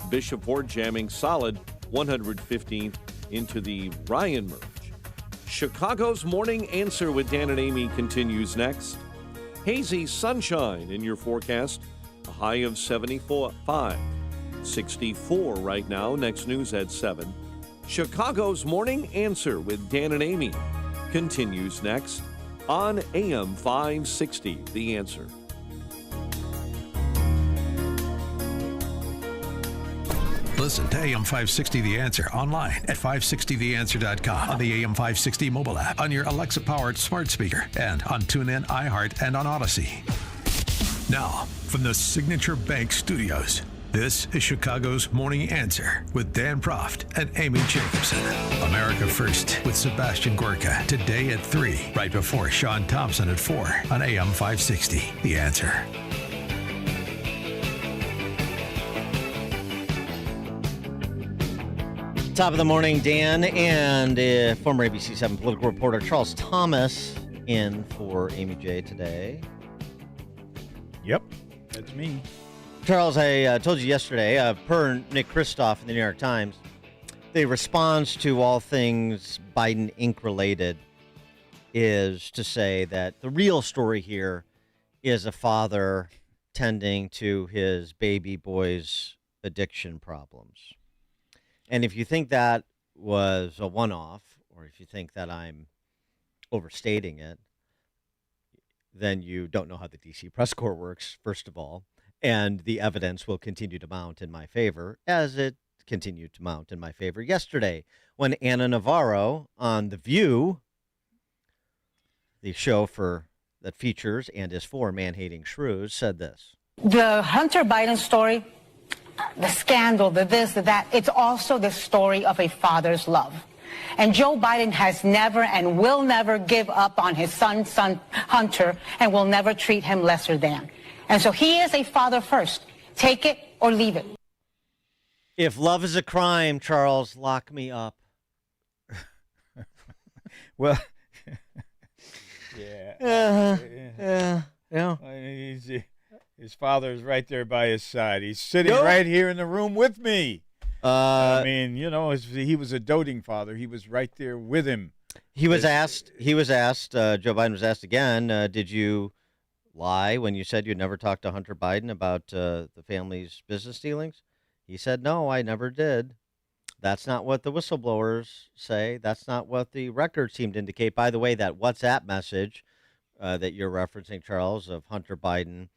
Bishoport jamming solid 115 into the Ryan merge. Chicago's Morning Answer with Dan and Amy continues next. Hazy sunshine in your forecast. A high of 75. 64 right now. Next news at 7. Chicago's Morning Answer with Dan and Amy continues next on AM 560. The Answer. Listen to AM 560 The Answer online at 560theanswer.com, on the AM 560 mobile app, on your Alexa-powered smart speaker, and on TuneIn, iHeart, and on Odyssey. Now, from the Signature Bank Studios, this is Chicago's Morning Answer with Dan Proft and Amy Jacobson. America First with Sebastian Gorka today at 3, right before Sean Thompson at 4 on AM 560. The Answer. Top of the morning, Dan, and former ABC7 political reporter Charles Thomas in for Amy J today. Yep, that's me. Charles, I told you yesterday, per Nick Kristof in the New York Times, the response to all things Biden Inc. related is to say that the real story here is a father tending to his baby boy's addiction problems. And if you think that was a one-off, or if you think that I'm overstating it, then you don't know how the D.C. press corps works, first of all, and the evidence will continue to mount in my favor, as it continued to mount in my favor yesterday when Anna Navarro on The View, the show that features and is for man-hating shrews, said this. The Hunter Biden story, the scandal, the this, the that, it's also the story of a father's love. And Joe Biden has never and will never give up on his son Hunter, and will never treat him lesser than. And so he is a father first. Take it or leave it. If love is a crime, Charles, lock me up. Well, yeah. His father is right there by his side. He's sitting right here in the room with me. I mean, he was a doting father. He was right there with him. He was asked, Joe Biden was asked again, did you lie when you said you'd never talked to Hunter Biden about the family's business dealings? He said, no, I never did. That's not what the whistleblowers say. That's not what the records seem to indicate. By the way, that WhatsApp message that you're referencing, Charles, of Hunter Biden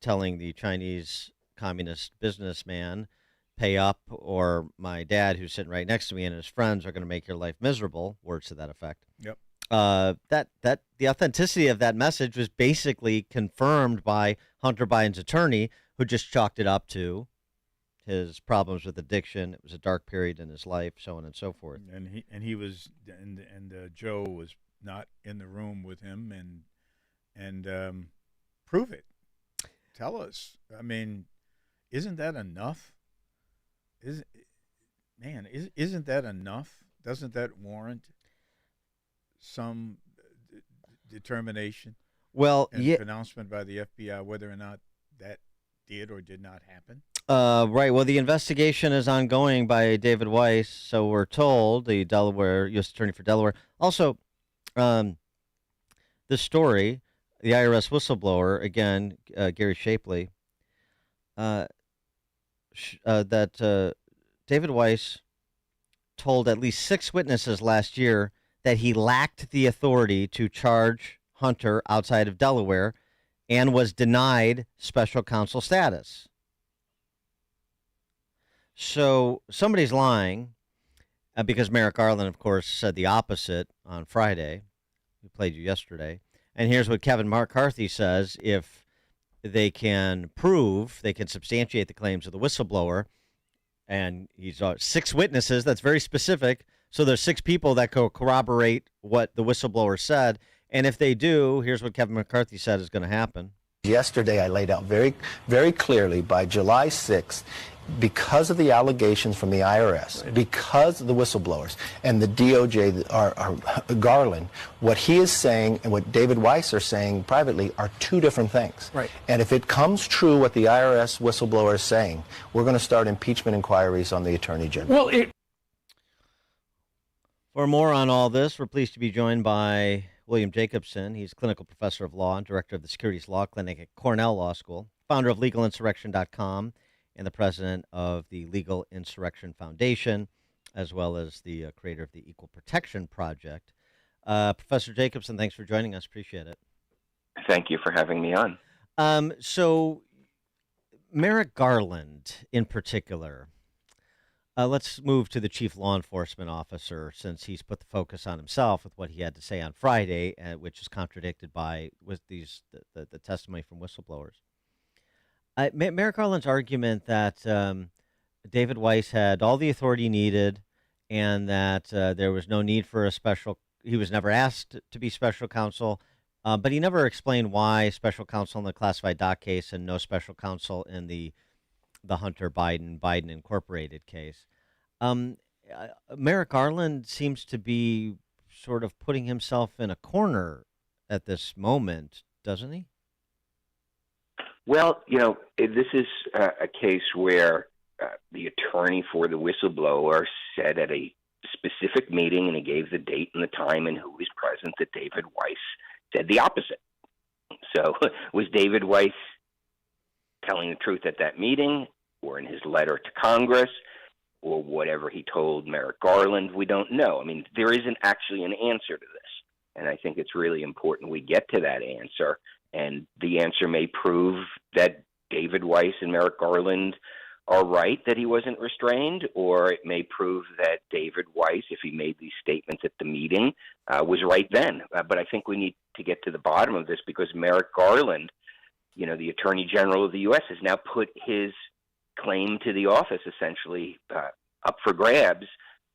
telling the Chinese communist businessman, pay up, or my dad, who's sitting right next to me, and his friends are going to make your life miserable, words to that effect. Yep. That the authenticity of that message was basically confirmed by Hunter Biden's attorney, who just chalked it up to his problems with addiction. It was a dark period in his life, so on and so forth. And he was, and Joe was not in the room with him, and prove it. Tell us. I mean, isn't that enough? Isn't that enough? Doesn't that warrant some determination? Well, and pronouncement by the FBI whether or not that did or did not happen? Right. Well, the investigation is ongoing by David Weiss, so we're told, the Delaware U.S. Attorney for Delaware. Also, the story, the IRS whistleblower, again, Gary Shapley, that David Weiss told at least 6 witnesses last year that he lacked the authority to charge Hunter outside of Delaware and was denied special counsel status. So somebody's lying because Merrick Garland, of course, said the opposite on Friday. We played you yesterday. And here's what Kevin McCarthy says. If they can prove, they can substantiate the claims of the whistleblower, and he's 6 witnesses, that's very specific. So there's 6 people that corroborate what the whistleblower said. And if they do, here's what Kevin McCarthy said is going to happen. Yesterday, I laid out very, very clearly by July 6th, because of the allegations from the IRS, because of the whistleblowers, and the DOJ, are Garland, what he is saying and what David Weiss are saying privately are 2 different things. Right. And if it comes true what the IRS whistleblower is saying, we're going to start impeachment inquiries on the Attorney General. For more on all this, we're pleased to be joined by William Jacobson. He's clinical professor of law and director of the Securities Law Clinic at Cornell Law School, founder of LegalInsurrection.com, and the president of the Legal Insurrection Foundation, as well as the creator of the Equal Protection Project. Professor Jacobson, thanks for joining us. Appreciate it. Thank you for having me on. So Merrick Garland in particular, let's move to the chief law enforcement officer, since he's put the focus on himself with what he had to say on Friday, which is contradicted by the testimony from whistleblowers. Merrick Garland's argument that David Weiss had all the authority needed and that there was no need for he was never asked to be special counsel, but he never explained why special counsel in the classified doc case and no special counsel in the Hunter Biden Incorporated case. Merrick Garland seems to be sort of putting himself in a corner at this moment, doesn't he? Well, this is a case where the attorney for the whistleblower said at a specific meeting, and he gave the date and the time and who was present, that David Weiss said the opposite. So was David Weiss telling the truth at that meeting or in his letter to Congress or whatever he told Merrick Garland? We don't know. I mean, there isn't actually an answer to this. And I think it's really important we get to that answer. And the answer may prove that David Weiss and Merrick Garland are right that he wasn't restrained, or it may prove that David Weiss, if he made these statements at the meeting, was right then. But I think we need to get to the bottom of this, because Merrick Garland, the Attorney General of the U.S., has now put his claim to the office essentially up for grabs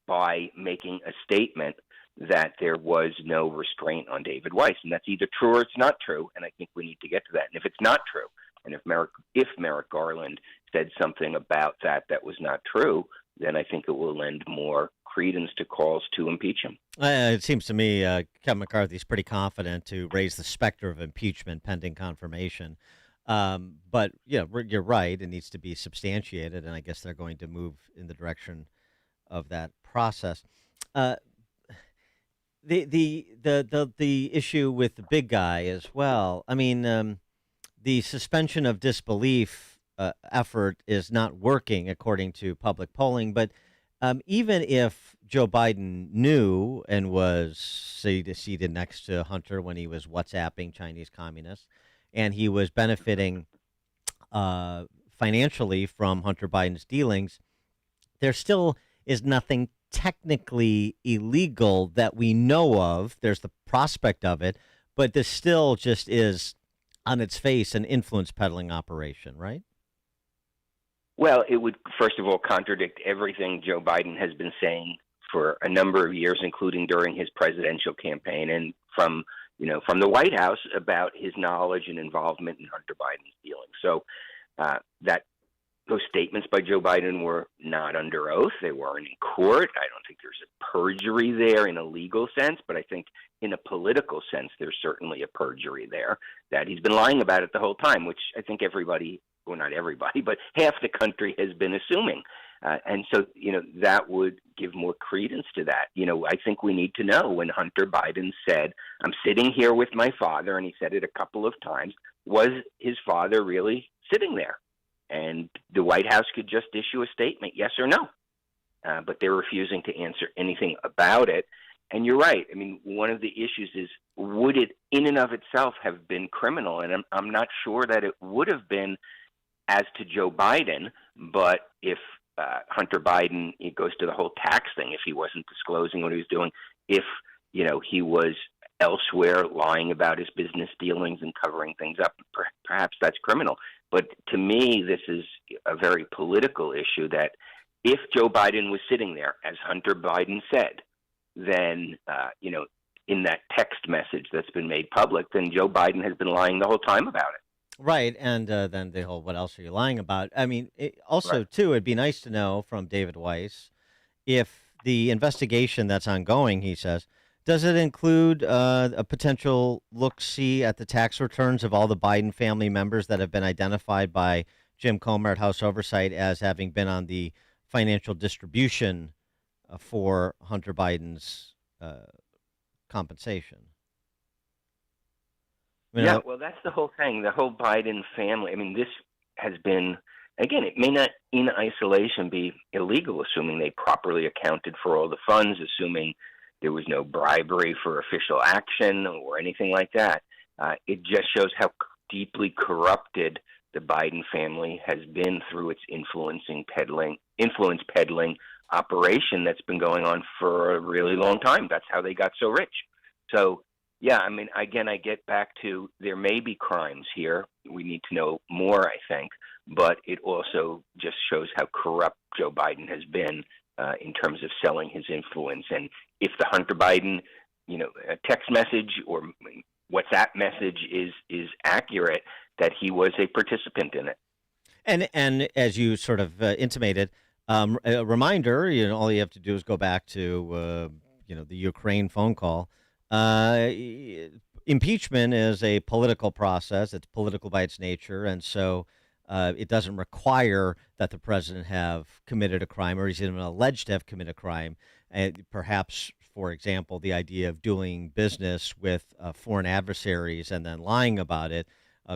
by making a statement that there was no restraint on David Weiss. And that's either true or it's not true, and I think we need to get to that. And if it's not true, and if Merrick Garland said something about that was not true, then I think it will lend more credence to calls to impeach him. It seems to me Kevin McCarthy is pretty confident to raise the specter of impeachment pending confirmation. But you're right; it needs to be substantiated, and I guess they're going to move in the direction of that process. The issue with the big guy as well. I mean, the suspension of disbelief effort is not working according to public polling. But even if Joe Biden knew and was seated next to Hunter when he was WhatsApping Chinese communists, and he was benefiting financially from Hunter Biden's dealings, there still is nothing technically illegal that we know of. There's the prospect of it, but this still just is on its face an influence peddling operation, right? Well, it would, first of all, contradict everything Joe Biden has been saying for a number of years, including during his presidential campaign and from the White House about his knowledge and involvement in Hunter Biden's dealings. So those statements by Joe Biden were not under oath. They weren't in court. I don't think there's a perjury there in a legal sense, but I think in a political sense, there's certainly a perjury there that he's been lying about it the whole time, which I think everybody, well, not everybody, but half the country has been assuming. And so, that would give more credence to that. I think we need to know when Hunter Biden said, I'm sitting here with my father, and he said it a couple of times, was his father really sitting there? And the White House could just issue a statement, yes or no. But they're refusing to answer anything about it. And you're right. I mean, one of the issues is, would it in and of itself have been criminal? And I'm not sure that it would have been as to Joe Biden, but if Hunter Biden, it goes to the whole tax thing, if he wasn't disclosing what he was doing, if, he was elsewhere lying about his business dealings and covering things up, perhaps that's criminal. But to me, this is a very political issue that if Joe Biden was sitting there, as Hunter Biden said, then, in that text message that's been made public, then Joe Biden has been lying the whole time about it. Right. And then the whole, what else are you lying about? I mean, too, it'd be nice to know from David Weiss if the investigation that's ongoing, he says, does it include a potential look-see at the tax returns of all the Biden family members that have been identified by Jim Comer at House Oversight as having been on the financial distribution for Hunter Biden's compensation? Yeah, well, that's the whole thing, the whole Biden family. I mean, this has been, again, it may not in isolation be illegal, assuming they properly accounted for all the funds, assuming there was no bribery for official action or anything like that. It just shows how deeply corrupted the Biden family has been through its influence peddling operation that's been going on for a really long time. That's how they got so rich. So, yeah, I mean, again, I get back to there may be crimes here. We need to know more, I think, but it also just shows how corrupt Joe Biden has been in terms of selling his influence. And if the Hunter Biden, a text message or WhatsApp message is accurate, that he was a participant in it. And as you sort of intimated, a reminder, all you have to do is go back to the Ukraine phone call. Impeachment is a political process. It's political by its nature, and so it doesn't require that the president have committed a crime or he's even alleged to have committed a crime. And perhaps, for example, the idea of doing business with foreign adversaries and then lying about it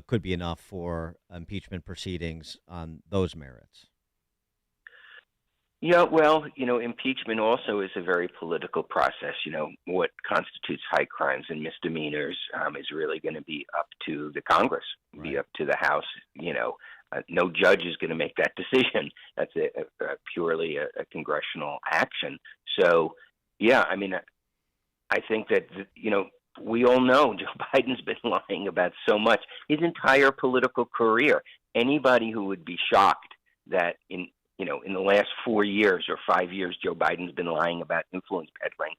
could be enough for impeachment proceedings on those merits. Yeah, well, impeachment also is a very political process. What constitutes high crimes and misdemeanors is really going to be up to the Congress, be up to the House. No judge is going to make that decision. That's purely a congressional action. So, yeah, I mean, I think that, we all know Joe Biden's been lying about so much his entire political career. Anybody who would be shocked that in the last 4 years or 5 years, Joe Biden's been lying about influence peddling.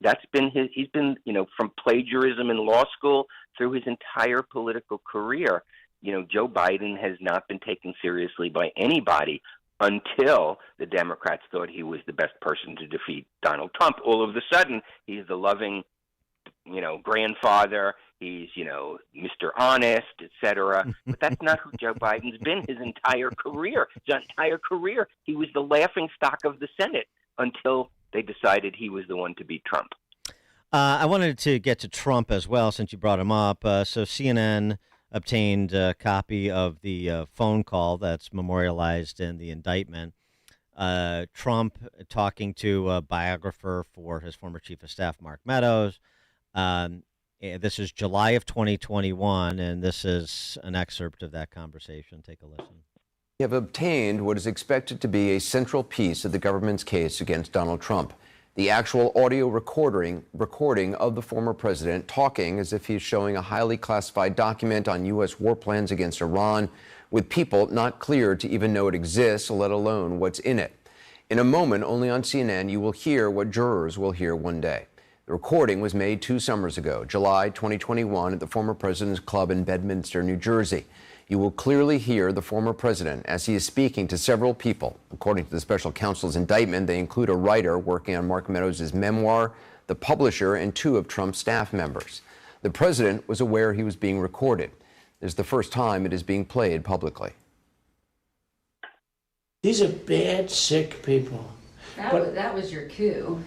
That's been he's been, from plagiarism in law school through his entire political career. Joe Biden has not been taken seriously by anybody until the Democrats thought he was the best person to defeat Donald Trump. All of a sudden, he's the loving, grandfather. He's, Mr. Honest, etc. But that's not who Joe Biden's been his entire career. His entire career, he was the laughing stock of the Senate until they decided he was the one to beat Trump. I wanted to get to Trump as well, since you brought him up. So CNN obtained a copy of the phone call that's memorialized in the indictment. Trump talking to a biographer for his former chief of staff, Mark Meadows. This is July of 2021, and this is an excerpt of that conversation. Take a listen. We have obtained what is expected to be a central piece of the government's case against Donald Trump. The actual audio recording of the former president talking as if he's showing a highly classified document on U.S. war plans against Iran with people not cleared to even know it exists, let alone what's in it. In a moment, only on CNN, you will hear what jurors will hear one day. The recording was made 2 summers ago, July 2021, at the former president's club in Bedminster, New Jersey. You will clearly hear the former president as he is speaking to several people. According to the special counsel's indictment, they include a writer working on Mark Meadows' memoir, the publisher, and 2 of Trump's staff members. The president was aware he was being recorded. This is the first time it is being played publicly. These are bad, sick people. That was your coup,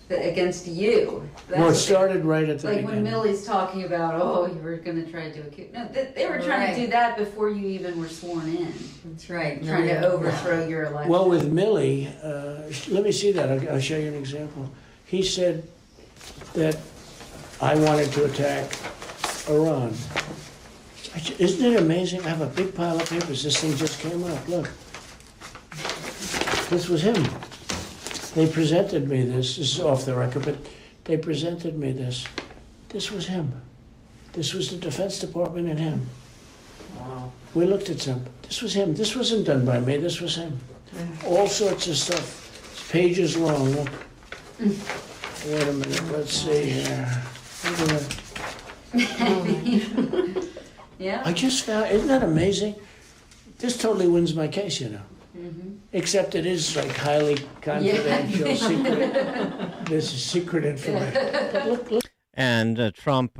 against you. It started right at the beginning. Like when Millie's talking about, you were going to try to do a coup. No, they were trying to do that before you even were sworn in. That's right. Trying to overthrow your election. Well, with Millie, let me see that. I'll show you an example. He said that I wanted to attack Iran. Isn't it amazing? I have a big pile of papers. This thing just came up. Look. This was him. They presented me this. This is off the record, but they presented me this. This was him. This was the Defense Department and him. Wow. We looked at some. This was him. This wasn't done by me. This was him. All sorts of stuff. It's pages long. Look. Wait a minute. Let's see here. Look at that. Yeah. I just found, isn't that amazing? This totally wins my case, Mm-hmm. Except it is like highly confidential, secret. This is secret information. Look. And Trump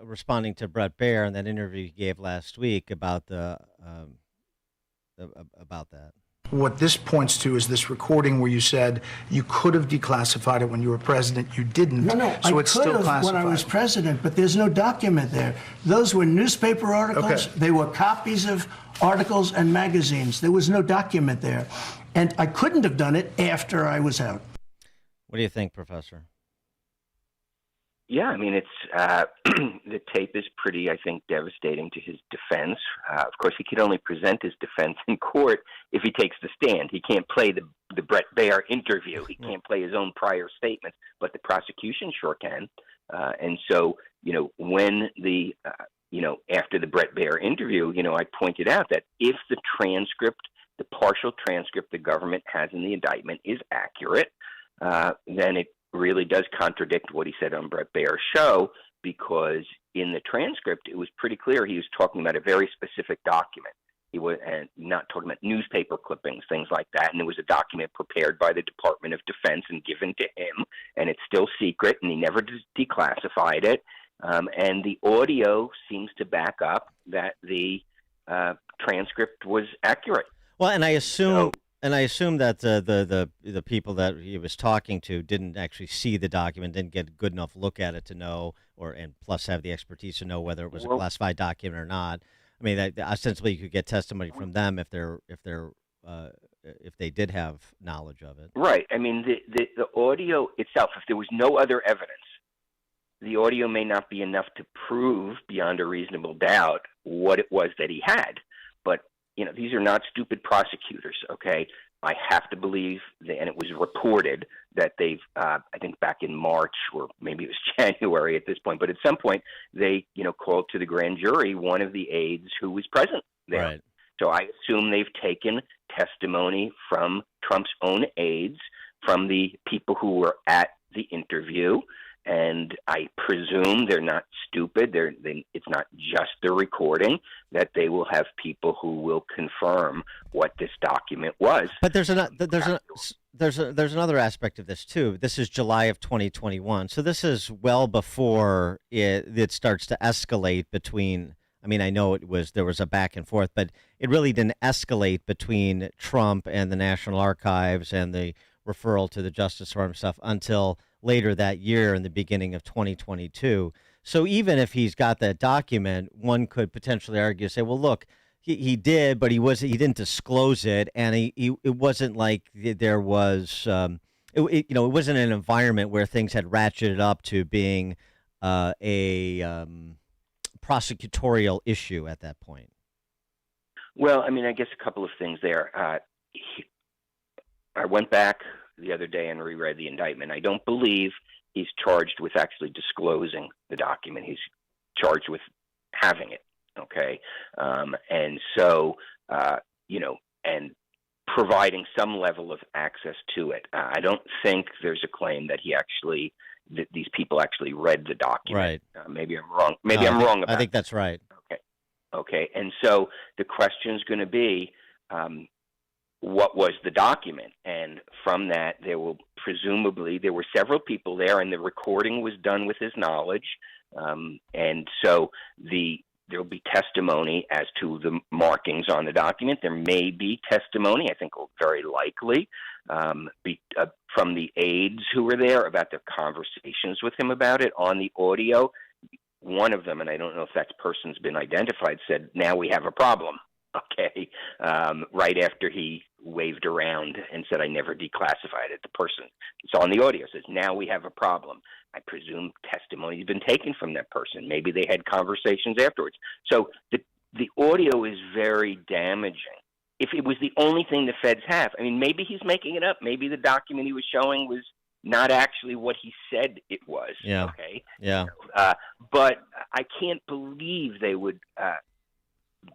responding to Brett Baer in that interview he gave last week about that. What this points to is this recording where you said you could have declassified it when you were president. You didn't. No, so I it's could still have classified. when I was president, but there's no document there. Those were newspaper articles. Okay. They were copies of articles and magazines. There was no document there. And I couldn't have done it after I was out. What do you think, Professor? Yeah, I mean, it's the tape is pretty, I think, devastating to his defense. Of course, he could only present his defense in court if he takes the stand. He can't play the Brett Baer interview. He can't play his own prior statements, but the prosecution sure can. And so, when after the Brett Baer interview, I pointed out that if the partial transcript the government has in the indictment is accurate, then it really does contradict what he said on Brett Baer's show, because in the transcript, it was pretty clear he was talking about a very specific document. He was, and not talking about newspaper clippings, things like that. And it was a document prepared by the Department of Defense and given to him, and it's still secret, and he never declassified it. And the audio seems to back up that the transcript was accurate. Well, and I assume that the people that he was talking to didn't actually see the document, didn't get a good enough look at it to know, and plus have the expertise to know whether it was a classified document or not. I mean, that ostensibly you could get testimony from them if they did have knowledge of it. Right. I mean, the audio itself, if there was no other evidence, the audio may not be enough to prove beyond a reasonable doubt what it was that he had. But, these are not stupid prosecutors, okay? I have to believe, and it was reported that they've, I think back in March, or maybe it was January at this point, but at some point they, called to the grand jury one of the aides who was present there. Right. So I assume they've taken testimony from Trump's own aides, from the people who were at the interview, and I presume they're not stupid. It's not just the recording, that they will have people who will confirm what this document was. But there's another aspect of this too. This is July of 2021, so this is well before it starts to escalate between. I mean, I know there was a back and forth, but it really didn't escalate between Trump and the National Archives and the referral to the Justice Department stuff until later that year in the beginning of 2022. So even if he's got that document, one could potentially argue, say, well, look, he did, but he didn't disclose it, and it wasn't like there was, it wasn't an environment where things had ratcheted up to being a prosecutorial issue at that point. Well, I mean, I guess a couple of things there. I went back the other day and reread the indictment. I don't believe he's charged with actually disclosing the document. He's charged with having it, okay? And so, and providing some level of access to it. I don't think there's a claim that that these people actually read the document. Right. Maybe I'm wrong. I'm wrong about I think that's right. Okay. And so the question is going to be, what was the document? And from that, there were several people there, and the recording was done with his knowledge. And so there will be testimony as to the markings on the document. There may be testimony, I think very likely, from the aides who were there about their conversations with him about it on the audio. One of them, and I don't know if that person's been identified, said, "Now we have a problem." Okay, right after he waved around and said, "I never declassified it." The person, it's on the audio, says, "Now we have a problem." I presume testimony has been taken from that person. Maybe they had conversations afterwards. So the audio is very damaging. If it was the only thing the feds have, I mean, maybe he's making it up. Maybe the document he was showing was not actually what he said it was. Yeah. Okay. Yeah. But I can't believe they would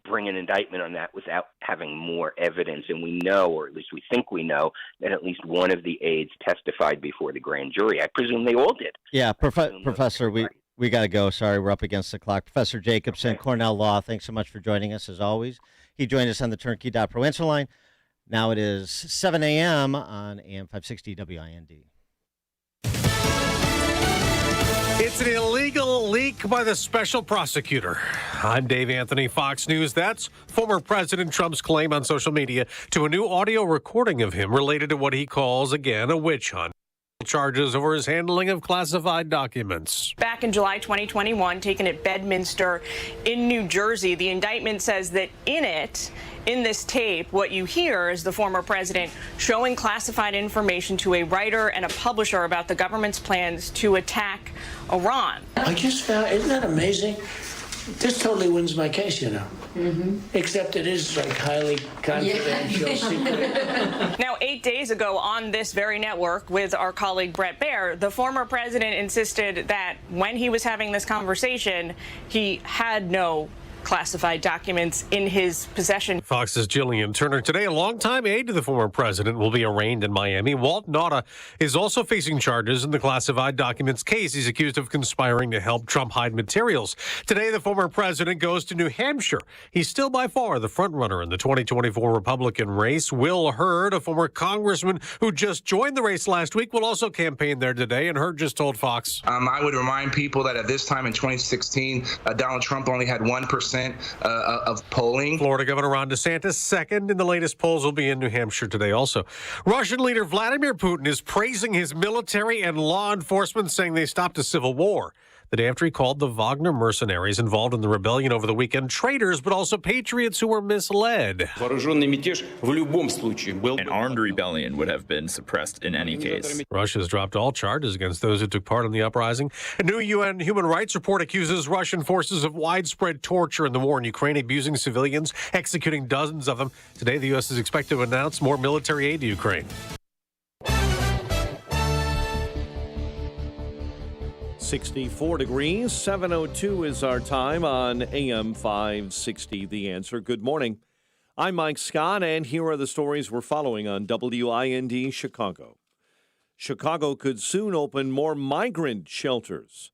bring an indictment on that without having more evidence. And we know, or at least we think we know, that at least one of the aides testified before the grand jury. I presume they all did. Yeah, Professor, we got to go. Sorry, we're up against the clock. Professor Jacobson, Cornell Law, thanks so much for joining us, as always. He joined us on the Turnkey.Pro answer line. Now it is 7 a.m. on AM 560 WIND. It's an illegal leak by the special prosecutor. I'm Dave Anthony, Fox News. That's former President Trump's claim on social media to a new audio recording of him related to what he calls, again, a witch hunt. Charges over his handling of classified documents. Back in July 2021, taken at Bedminster in New Jersey, the indictment says that in this tape, what you hear is the former president showing classified information to a writer and a publisher about the government's plans to attack Iran. I just found, isn't that amazing? This totally wins my case, Mm-hmm. Except it is like highly confidential, secret. Now, 8 days ago on this very network with our colleague Bret Baier, the former president insisted that when he was having this conversation, he had no classified documents in his possession. Fox's Jillian Turner. Today, a longtime aide to the former president will be arraigned in Miami. Walt Nauta is also facing charges in the classified documents case. He's accused of conspiring to help Trump hide materials. Today, the former president goes to New Hampshire. He's still by far the frontrunner in the 2024 Republican race. Will Hurd, a former congressman who just joined the race last week, will also campaign there today. And Hurd just told Fox. I would remind people that at this time in 2016, Donald Trump only had 1% of polling. Florida Governor Ron DeSantis, second in the latest polls, will be in New Hampshire today also. Russian leader Vladimir Putin is praising his military and law enforcement, saying they stopped a civil war. The day after he called the Wagner mercenaries involved in the rebellion over the weekend traitors, but also patriots who were misled. An armed rebellion would have been suppressed in any case. Russia's dropped all charges against those who took part in the uprising. A new UN human rights report accuses Russian forces of widespread torture in the war in Ukraine, abusing civilians, executing dozens of them. Today, the U.S. is expected to announce more military aid to Ukraine. 64 degrees, 7:02 is our time on AM 560, The Answer. Good morning. I'm Mike Scott, and here are the stories we're following on WIND Chicago. Chicago could soon open more migrant shelters.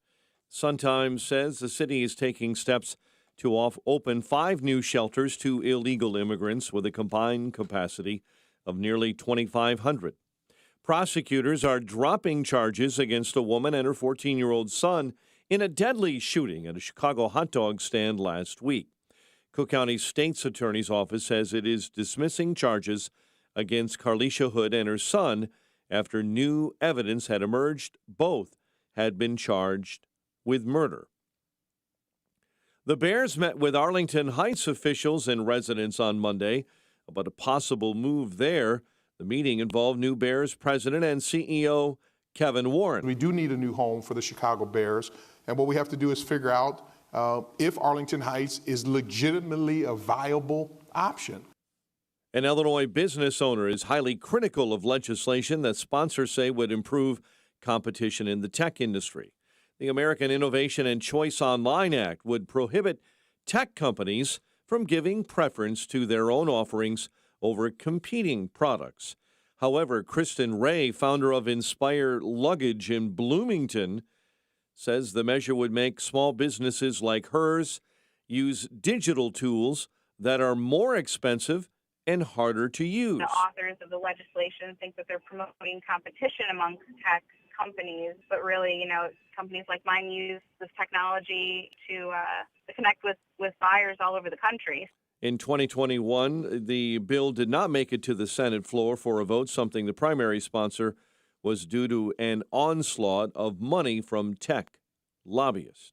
Sun-Times says the city is taking steps to open 5 new shelters to illegal immigrants with a combined capacity of nearly 2,500. Prosecutors are dropping charges against a woman and her 14-year-old son in a deadly shooting at a Chicago hot dog stand last week. Cook County State's Attorney's Office says it is dismissing charges against Carlisha Hood and her son after new evidence had emerged. Both had been charged with murder. The Bears met with Arlington Heights officials and residents on Monday about a possible move there. The meeting involved new Bears president and CEO Kevin Warren. We do need a new home for the Chicago Bears, and what we have to do is figure out if Arlington Heights is legitimately a viable option. An Illinois business owner is highly critical of legislation that sponsors say would improve competition in the tech industry. The American Innovation and Choice Online Act would prohibit tech companies from giving preference to their own offerings over competing products. However, Kristen Ray, founder of Inspire Luggage in Bloomington, says the measure would make small businesses like hers use digital tools that are more expensive and harder to use. The authors of the legislation think that they're promoting competition amongst tech companies, but really, companies like mine use this technology to connect with buyers all over the country. In 2021, the bill did not make it to the Senate floor for a vote, something the primary sponsor was due to an onslaught of money from tech lobbyists.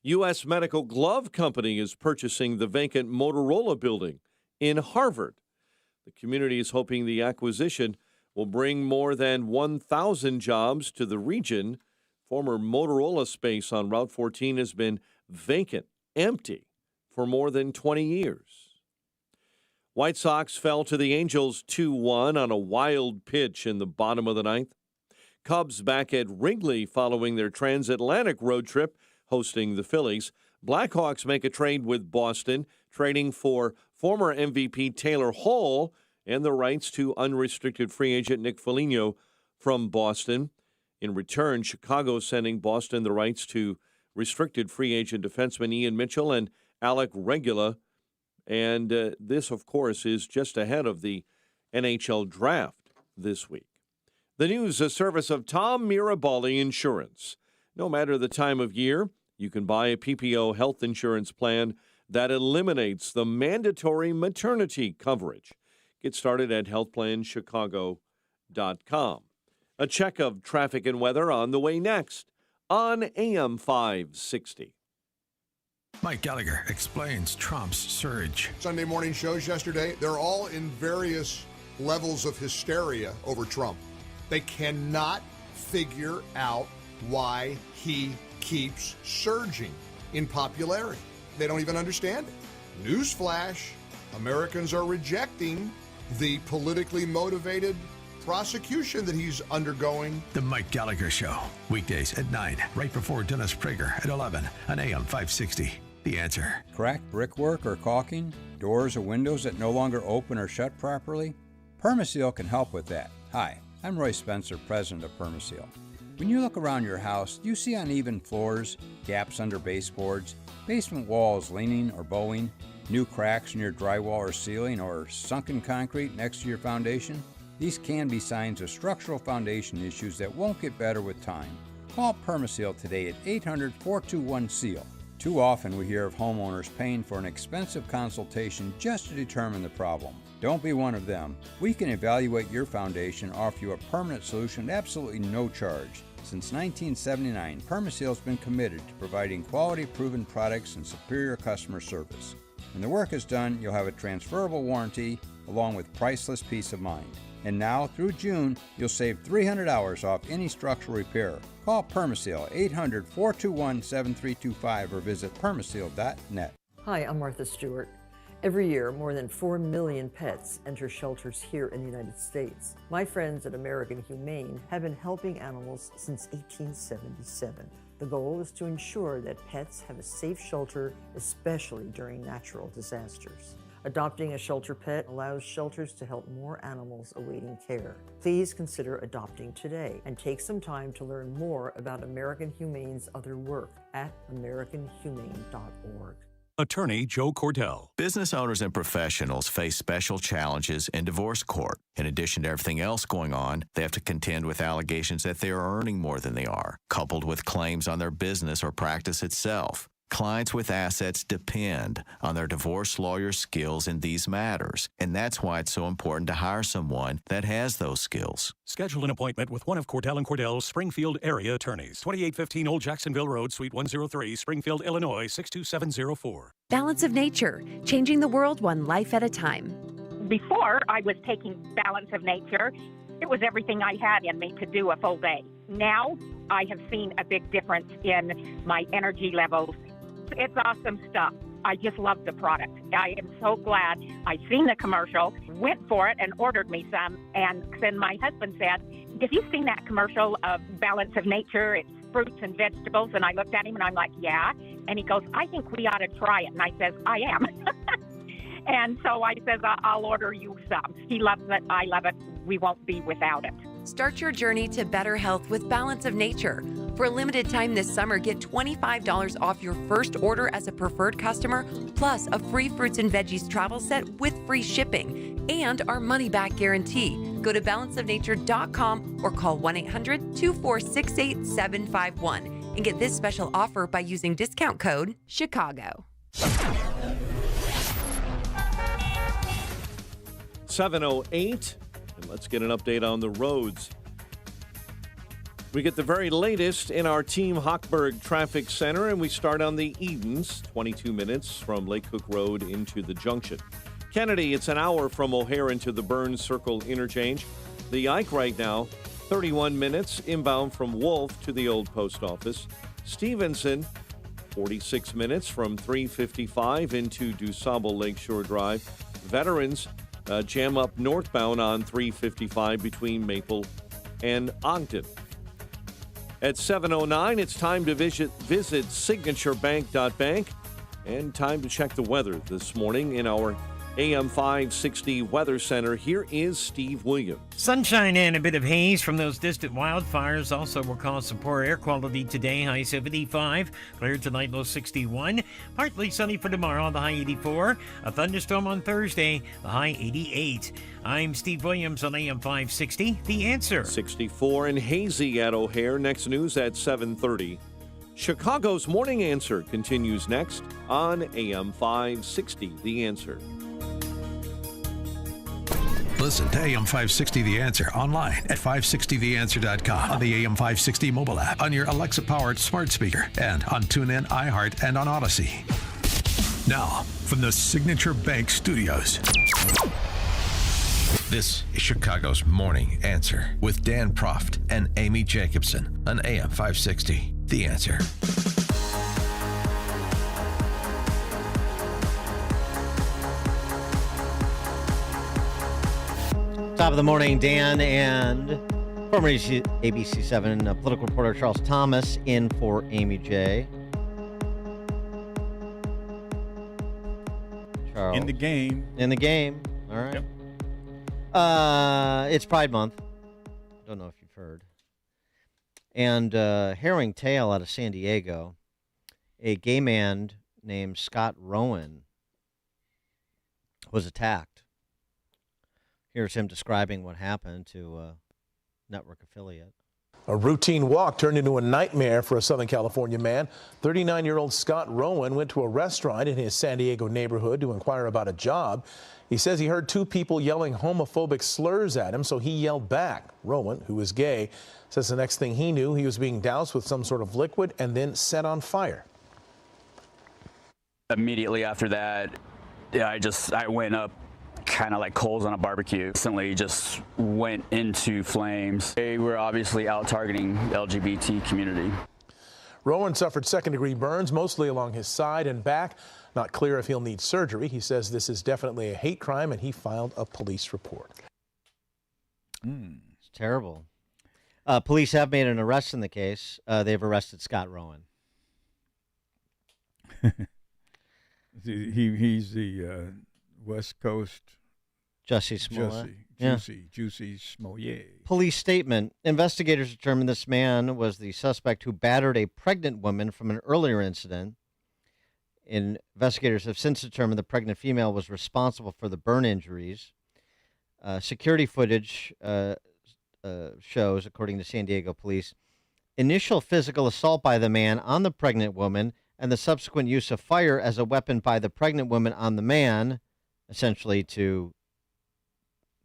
U.S. Medical Glove Company is purchasing the vacant Motorola building in Harvard. The community is hoping the acquisition will bring more than 1,000 jobs to the region. Former Motorola space on Route 14 has been vacant, empty, for more than 20 years. White Sox fell to the Angels 2-1 on a wild pitch in the bottom of the ninth. Cubs back at Wrigley following their transatlantic road trip hosting the Phillies. Blackhawks make a trade with Boston, trading for former MVP Taylor Hall and the rights to unrestricted free agent Nick Foligno from Boston. In return, Chicago sending Boston the rights to restricted free agent defenseman Ian Mitchell and Alec Regula. And this, of course, is just ahead of the NHL draft this week. The news, a service of Tom Mirabali Insurance. No matter the time of year, you can buy a PPO health insurance plan that eliminates the mandatory maternity coverage. Get started at healthplanchicago.com. A check of traffic and weather on the way next on AM 560. Mike Gallagher explains Trump's surge. Sunday morning shows yesterday, they're all in various levels of hysteria over Trump. They cannot figure out why he keeps surging in popularity. They don't even understand it. Newsflash, Americans are rejecting the politically motivated prosecution that he's undergoing. The Mike Gallagher Show, weekdays at 9, right before Dennis Prager at 11 on AM 560. The Answer. Cracked brickwork or caulking? Doors or windows that no longer open or shut properly? Permaseal can help with that. Hi, I'm Roy Spencer, president of Permaseal. When you look around your house, do you see uneven floors, gaps under baseboards, basement walls leaning or bowing, new cracks in your drywall or ceiling, or sunken concrete next to your foundation? These can be signs of structural foundation issues that won't get better with time. Call Permaseal today at 800-421-SEAL. Too often we hear of homeowners paying for an expensive consultation just to determine the problem. Don't be one of them. We can evaluate your foundation and offer you a permanent solution at absolutely no charge. Since 1979, Permaseal has been committed to providing quality proven products and superior customer service. When the work is done, you'll have a transferable warranty along with priceless peace of mind. And now, through June, you'll save $300 off any structural repair. Call Permaseal 800-421-7325 or visit permaseal.net. Hi, I'm Martha Stewart. Every year, more than 4 million pets enter shelters here in the United States. My friends at American Humane have been helping animals since 1877. The goal is to ensure that pets have a safe shelter, especially during natural disasters. Adopting a shelter pet allows shelters to help more animals awaiting care. Please consider adopting today and take some time to learn more about American Humane's other work at americanhumane.org. Attorney Joe Cordell. Business owners and professionals face special challenges in divorce court. In addition to everything else going on, they have to contend with allegations that they are earning more than they are, coupled with claims on their business or practice itself. Clients with assets depend on their divorce lawyer's skills in these matters, and that's why it's so important to hire someone that has those skills. Schedule an appointment with one of Cordell & Cordell's Springfield area attorneys. 2815 Old Jacksonville Road, Suite 103, Springfield, Illinois, 62704. Balance of Nature, changing the world one life at a time. Before I was taking Balance of Nature, it was everything I had in me to do a full day. Now I have seen a big difference in my energy levels. It's awesome stuff. I just love the product. I am so glad I seen the commercial, went for it, and ordered me some. And then my husband said, "Have you seen that commercial of Balance of Nature? It's fruits and vegetables." And I looked at him and I'm like, "Yeah." And he goes, "I think we ought to try it." And I says, "I am." And so I says, "I'll order you some." He loves it. I love it. We won't be without it. Start your journey to better health with Balance of Nature. For a limited time this summer, get $25 off your first order as a preferred customer, plus a free fruits and veggies travel set with free shipping and our money-back guarantee. Go to balanceofnature.com or call 1-800-246-8751 and get this special offer by using discount code CHICAGO. 7:08, and let's get an update on the roads. We get the very latest in our Team Hochberg Traffic Center, and we start on the Edens, 22 minutes from Lake Cook Road into the junction. Kennedy, it's an hour from O'Hare into the Burns Circle interchange. The Ike right now, 31 minutes inbound from Wolf to the old post office. Stevenson, 46 minutes from 355 into DuSable Lakeshore Drive. Veterans jam up northbound on 355 between Maple and Ogden. At 7:09, it's time to visit signaturebank.bank and time to check the weather this morning in our AM 560 Weather Center. Here is Steve Williams. Sunshine and a bit of haze from those distant wildfires also will cause some poor air quality today. High 75, clear tonight, low 61. Partly sunny for tomorrow, the high 84. A thunderstorm on Thursday, the high 88. I'm Steve Williams on AM 560, The Answer. 64 and hazy at O'Hare. Next news at 7:30. Chicago's Morning Answer continues next on AM 560, The Answer. Listen to AM 560 The Answer online at 560theanswer.com, on the AM 560 mobile app, on your Alexa-powered smart speaker, and on TuneIn, iHeart, and on Odyssey. Now, from the Signature Bank Studios, this is Chicago's Morning Answer with Dan Proft and Amy Jacobson on AM 560 The Answer. Top of the morning, Dan, and former ABC7 political reporter Charles Thomas in for Amy J. Charles. In the game. In the game. All right. Yep. It's Pride Month. Don't know if you've heard. And harrowing tale out of San Diego. A gay man named Scott Rowan was attacked. Here's him describing what happened to a network affiliate. A routine walk turned into a nightmare for a Southern California man. 39-year-old Scott Rowan went to a restaurant in his San Diego neighborhood to inquire about a job. He says he heard two people yelling homophobic slurs at him, so he yelled back. Rowan, who is gay, says the next thing he knew, he was being doused with some sort of liquid and then set on fire. Immediately after that, I went up kind of like coals on a barbecue. Instantly just went into flames. They were obviously out targeting the LGBT community. Rowan suffered second-degree burns, mostly along his side and back. Not clear if he'll need surgery. He says this is definitely a hate crime, and he filed a police report. It's terrible. Police have made an arrest in the case. They've arrested Scott Rowan. He's the West Coast Jussie Smollett. Juicy Smollett. Police statement. Investigators determined this man was the suspect who battered a pregnant woman from an earlier incident. Investigators have since determined the pregnant female was responsible for the burn injuries. Security footage shows, according to San Diego police, initial physical assault by the man on the pregnant woman and the subsequent use of fire as a weapon by the pregnant woman on the man, essentially to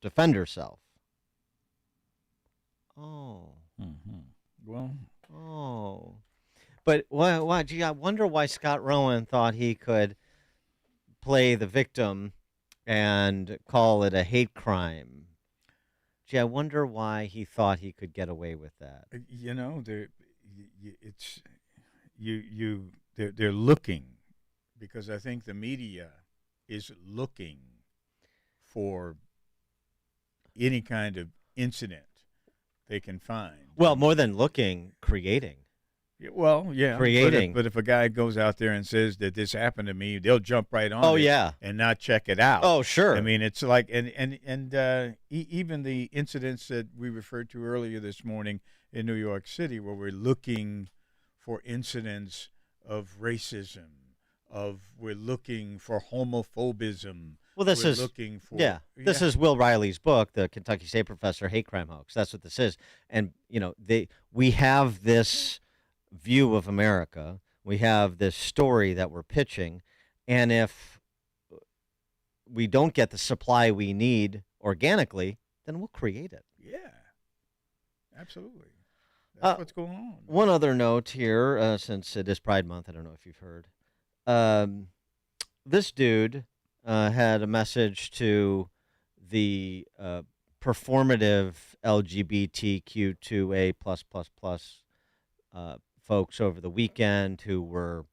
defend herself. Oh. Mm-hmm. Well. Oh. But why? Gee, I wonder why Scott Rowan thought he could play the victim and call it a hate crime. Gee, I wonder why he thought he could get away with that. You know, they're looking, because I think the media is looking for any kind of incident they can find. Well, more than looking, creating. Well, yeah. Creating. But if a guy goes out there and says that this happened to me, they'll jump right on Oh, it yeah. and not check it out. Oh, sure. I mean, it's like, and even the incidents that we referred to earlier this morning in New York City, where we're looking for incidents of racism, we're looking for homophobism. Well, this is looking for, This is Will Riley's book, the Kentucky State Professor Hate Crime Hoax. That's what this is. And we have this view of America. We have this story that we're pitching, and if we don't get the supply we need organically, then we'll create it. Yeah, absolutely. That's what's going on. One other note here, since it is Pride Month, I don't know if you've heard. This dude had a message to the performative LGBTQ2A+++ folks over the weekend who were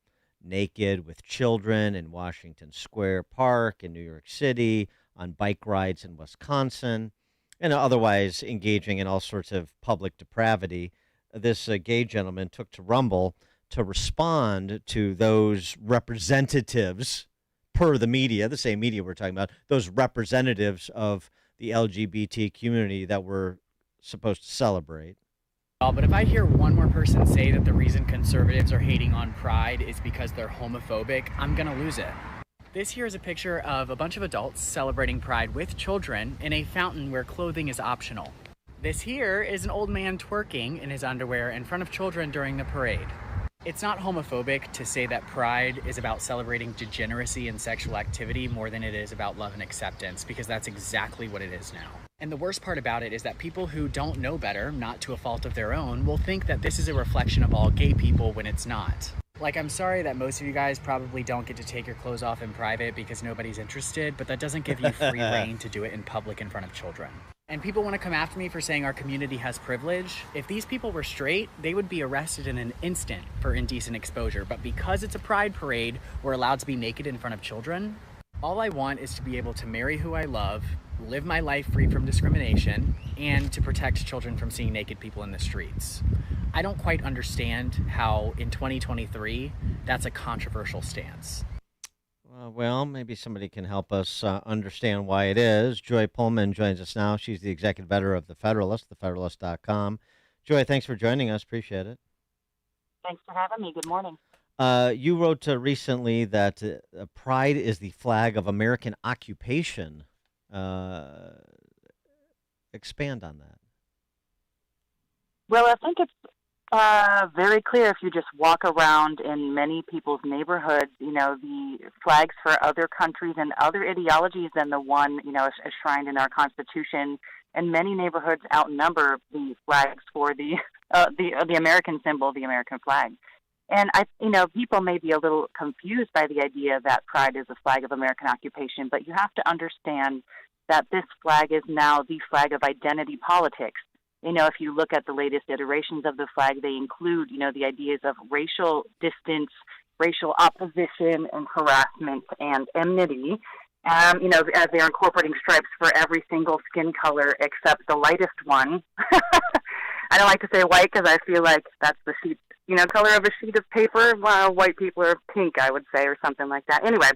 naked with children in Washington Square Park in New York City, on bike rides in Wisconsin, and otherwise engaging in all sorts of public depravity. This gay gentleman took to Rumble to respond to those representatives, per the media, the same media we're talking about, those representatives of the LGBT community that we're supposed to celebrate. But if I hear one more person say that the reason conservatives are hating on Pride is because they're homophobic, I'm gonna lose it. This here is a picture of a bunch of adults celebrating Pride with children in a fountain where clothing is optional. This here is an old man twerking in his underwear in front of children during the parade. It's not homophobic to say that Pride is about celebrating degeneracy and sexual activity more than it is about love and acceptance, because that's exactly what it is now. And the worst part about it is that people who don't know better, not to a fault of their own, will think that this is a reflection of all gay people when it's not. Like, I'm sorry that most of you guys probably don't get to take your clothes off in private because nobody's interested, but that doesn't give you free reign to do it in public in front of children. And people want to come after me for saying our community has privilege. If these people were straight, they would be arrested in an instant for indecent exposure. But because it's a pride parade, we're allowed to be naked in front of children. All I want is to be able to marry who I love, live my life free from discrimination, and to protect children from seeing naked people in the streets. I don't quite understand how in 2023 that's a controversial stance. Well, maybe somebody can help us understand why it is. Joy Pullman joins us now. She's the executive editor of The Federalist, thefederalist.com. Joy, thanks for joining us. Appreciate it. Thanks for having me. Good morning. You wrote recently that pride is the flag of American occupation. Expand on that. Well, I think it's very clear if you just walk around in many people's neighborhoods, the flags for other countries and other ideologies than the one, enshrined in our Constitution. And many neighborhoods outnumber the flags for the American symbol, the American flag. And people may be a little confused by the idea that pride is a flag of American occupation, but you have to understand that this flag is now the flag of identity politics. If you look at the latest iterations of the flag, they include, the ideas of racial distance, racial opposition, and harassment and enmity. As they're incorporating stripes for every single skin color except the lightest one. I don't like to say white because I feel like that's the sheet, color of a sheet of paper. While white people are pink, I would say, or something like that. Anyway,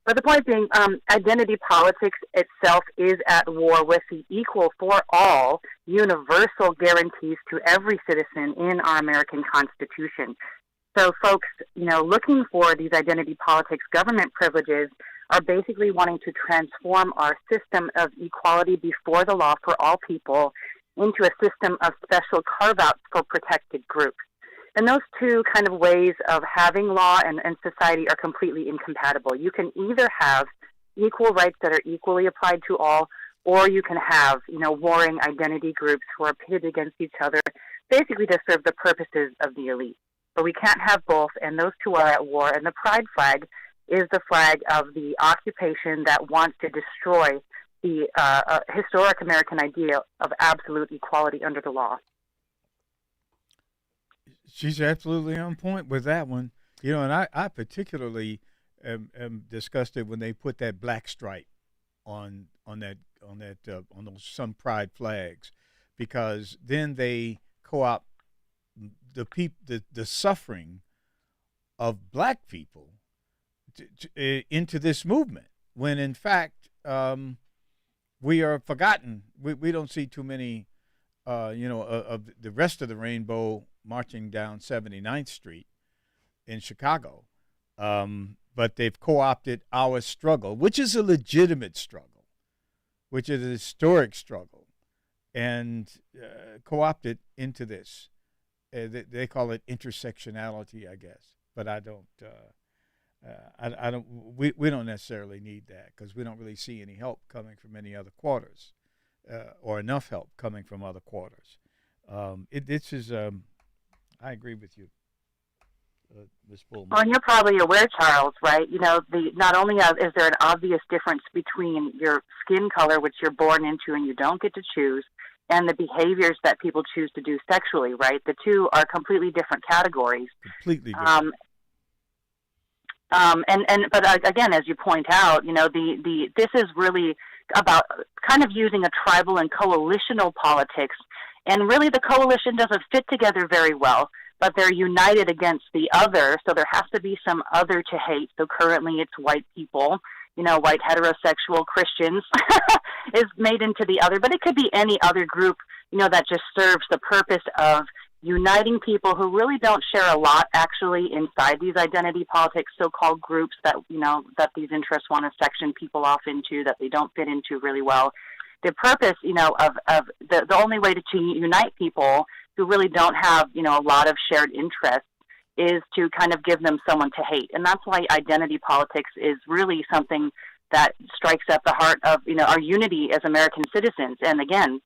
but the point being, identity politics itself is at war with the equal for all universal guarantees to every citizen in our American Constitution. So folks, looking for these identity politics government privileges are basically wanting to transform our system of equality before the law for all people into a system of special carve-outs for protected groups. And those two kind of ways of having law and society are completely incompatible. You can either have equal rights that are equally applied to all, or you can have, warring identity groups who are pitted against each other, basically to serve the purposes of the elite. But we can't have both, and those two are at war. And the pride flag is the flag of the occupation that wants to destroy the historic American idea of absolute equality under the law. She's absolutely on point with that one. And I particularly am disgusted when they put that black stripe on those some pride flags, because then they co-opt the suffering of black people into this movement, when in fact we are forgotten. We don't see too many of the rest of the rainbow marching down 79th Street in Chicago. But they've co-opted our struggle, which is a legitimate struggle, which is a historic struggle, and co-opted into this. They call it intersectionality, I guess, but I don't. I don't. We don't necessarily need that, because we don't really see any help coming from any other quarters, or enough help coming from other quarters. This is. I agree with you, Ms. Pullman. Well, and you're probably aware, Charles, right? Not only is there an obvious difference between your skin color, which you're born into and you don't get to choose, and the behaviors that people choose to do sexually, right? The two are completely different categories. Completely different. But again, as you point out, this is really about kind of using a tribal and coalitional politics. And really, the coalition doesn't fit together very well, but they're united against the other, so there has to be some other to hate. So currently it's white people, white heterosexual Christians is made into the other, but it could be any other group, that just serves the purpose of uniting people who really don't share a lot actually inside these identity politics so-called groups that, that these interests want to section people off into, that they don't fit into really well. The purpose, of the only way to unite people who really don't have, a lot of shared interests is to kind of give them someone to hate. And that's why identity politics is really something that strikes at the heart of, our unity as American citizens. And again,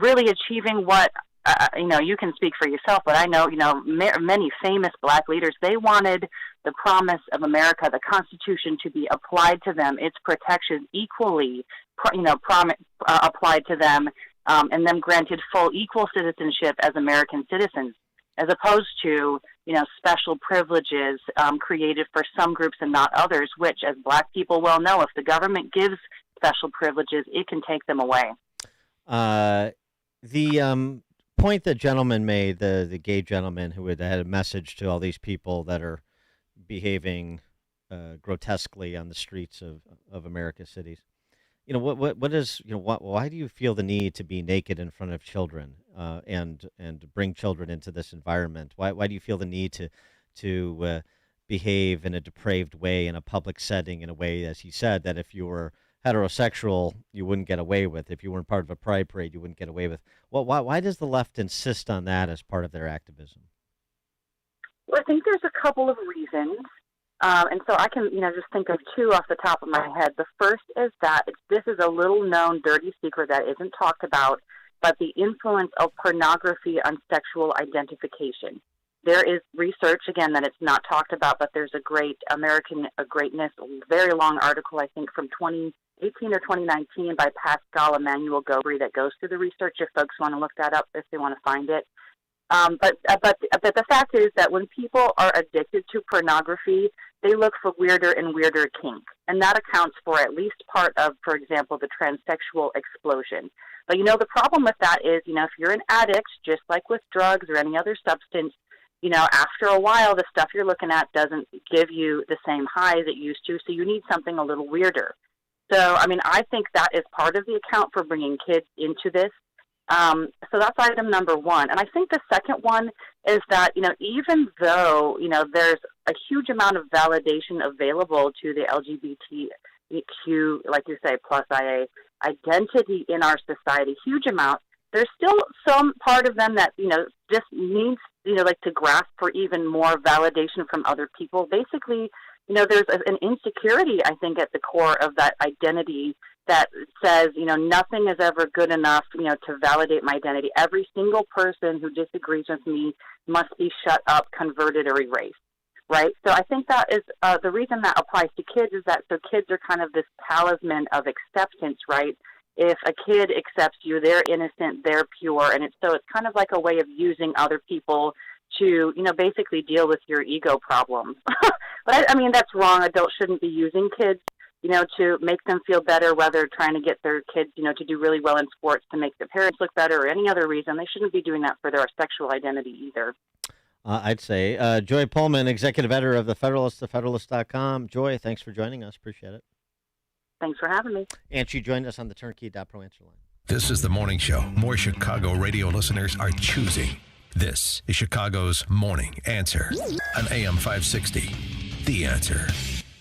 really achieving what, you can speak for yourself, but I know, many famous black leaders, they wanted the promise of America, the Constitution, to be applied to them, its protections equally, applied to them, and them granted full equal citizenship as American citizens, as opposed to, special privileges created for some groups and not others, which, as black people well know, if the government gives special privileges, it can take them away. The point the gentleman made, the gay gentleman who had a message to all these people that are behaving grotesquely on the streets of America's cities. What is, why do you feel the need to be naked in front of children and bring children into this environment? Why do you feel the need to behave in a depraved way in a public setting, in a way, as he said, that if you were heterosexual, you wouldn't get away with? If you weren't part of a pride parade, you wouldn't get away with? Well, why does the left insist on that as part of their activism? Well, I think there's a couple of reasons. And so I can, just think of two off the top of my head. The first is that this is a little-known dirty secret that isn't talked about, but the influence of pornography on sexual identification. There is research, again, that it's not talked about, but there's a great American Greatness, very long article, I think, from 2018 or 2019 by Pascal Emmanuel Gobry that goes through the research if folks want to look that up, if they want to find it. But the fact is that when people are addicted to pornography, they look for weirder and weirder kink. And that accounts for at least part of, for example, the transsexual explosion. But, the problem with that is, if you're an addict, just like with drugs or any other substance, after a while, the stuff you're looking at doesn't give you the same highs it used to, so you need something a little weirder. So, I think that is part of the account for bringing kids into this. So that's item number one. And I think the second one is that, even though, there's a huge amount of validation available to the LGBTQ, like you say, plus IA identity in our society, huge amount, there's still some part of them that, just needs, to grasp for even more validation from other people. Basically, there's an insecurity, I think, at the core of that identity that says, nothing is ever good enough, to validate my identity. Every single person who disagrees with me must be shut up, converted, or erased, right? So I think that is the reason that applies to kids is that so kids are kind of this talisman of acceptance, right? If a kid accepts you, they're innocent, they're pure, and it's kind of like a way of using other people to, basically deal with your ego problems. But that's wrong. Adults shouldn't be using kids, to make them feel better, whether trying to get their kids, to do really well in sports to make their parents look better or any other reason. They shouldn't be doing that for their sexual identity either. I'd say. Joy Pullman, executive editor of The Federalist, thefederalist.com. Joy, thanks for joining us. Appreciate it. Thanks for having me. And she joined us on the Turnkey.pro answer line. This is the morning show more Chicago radio listeners are choosing. This is Chicago's Morning Answer on AM 560. The Answer.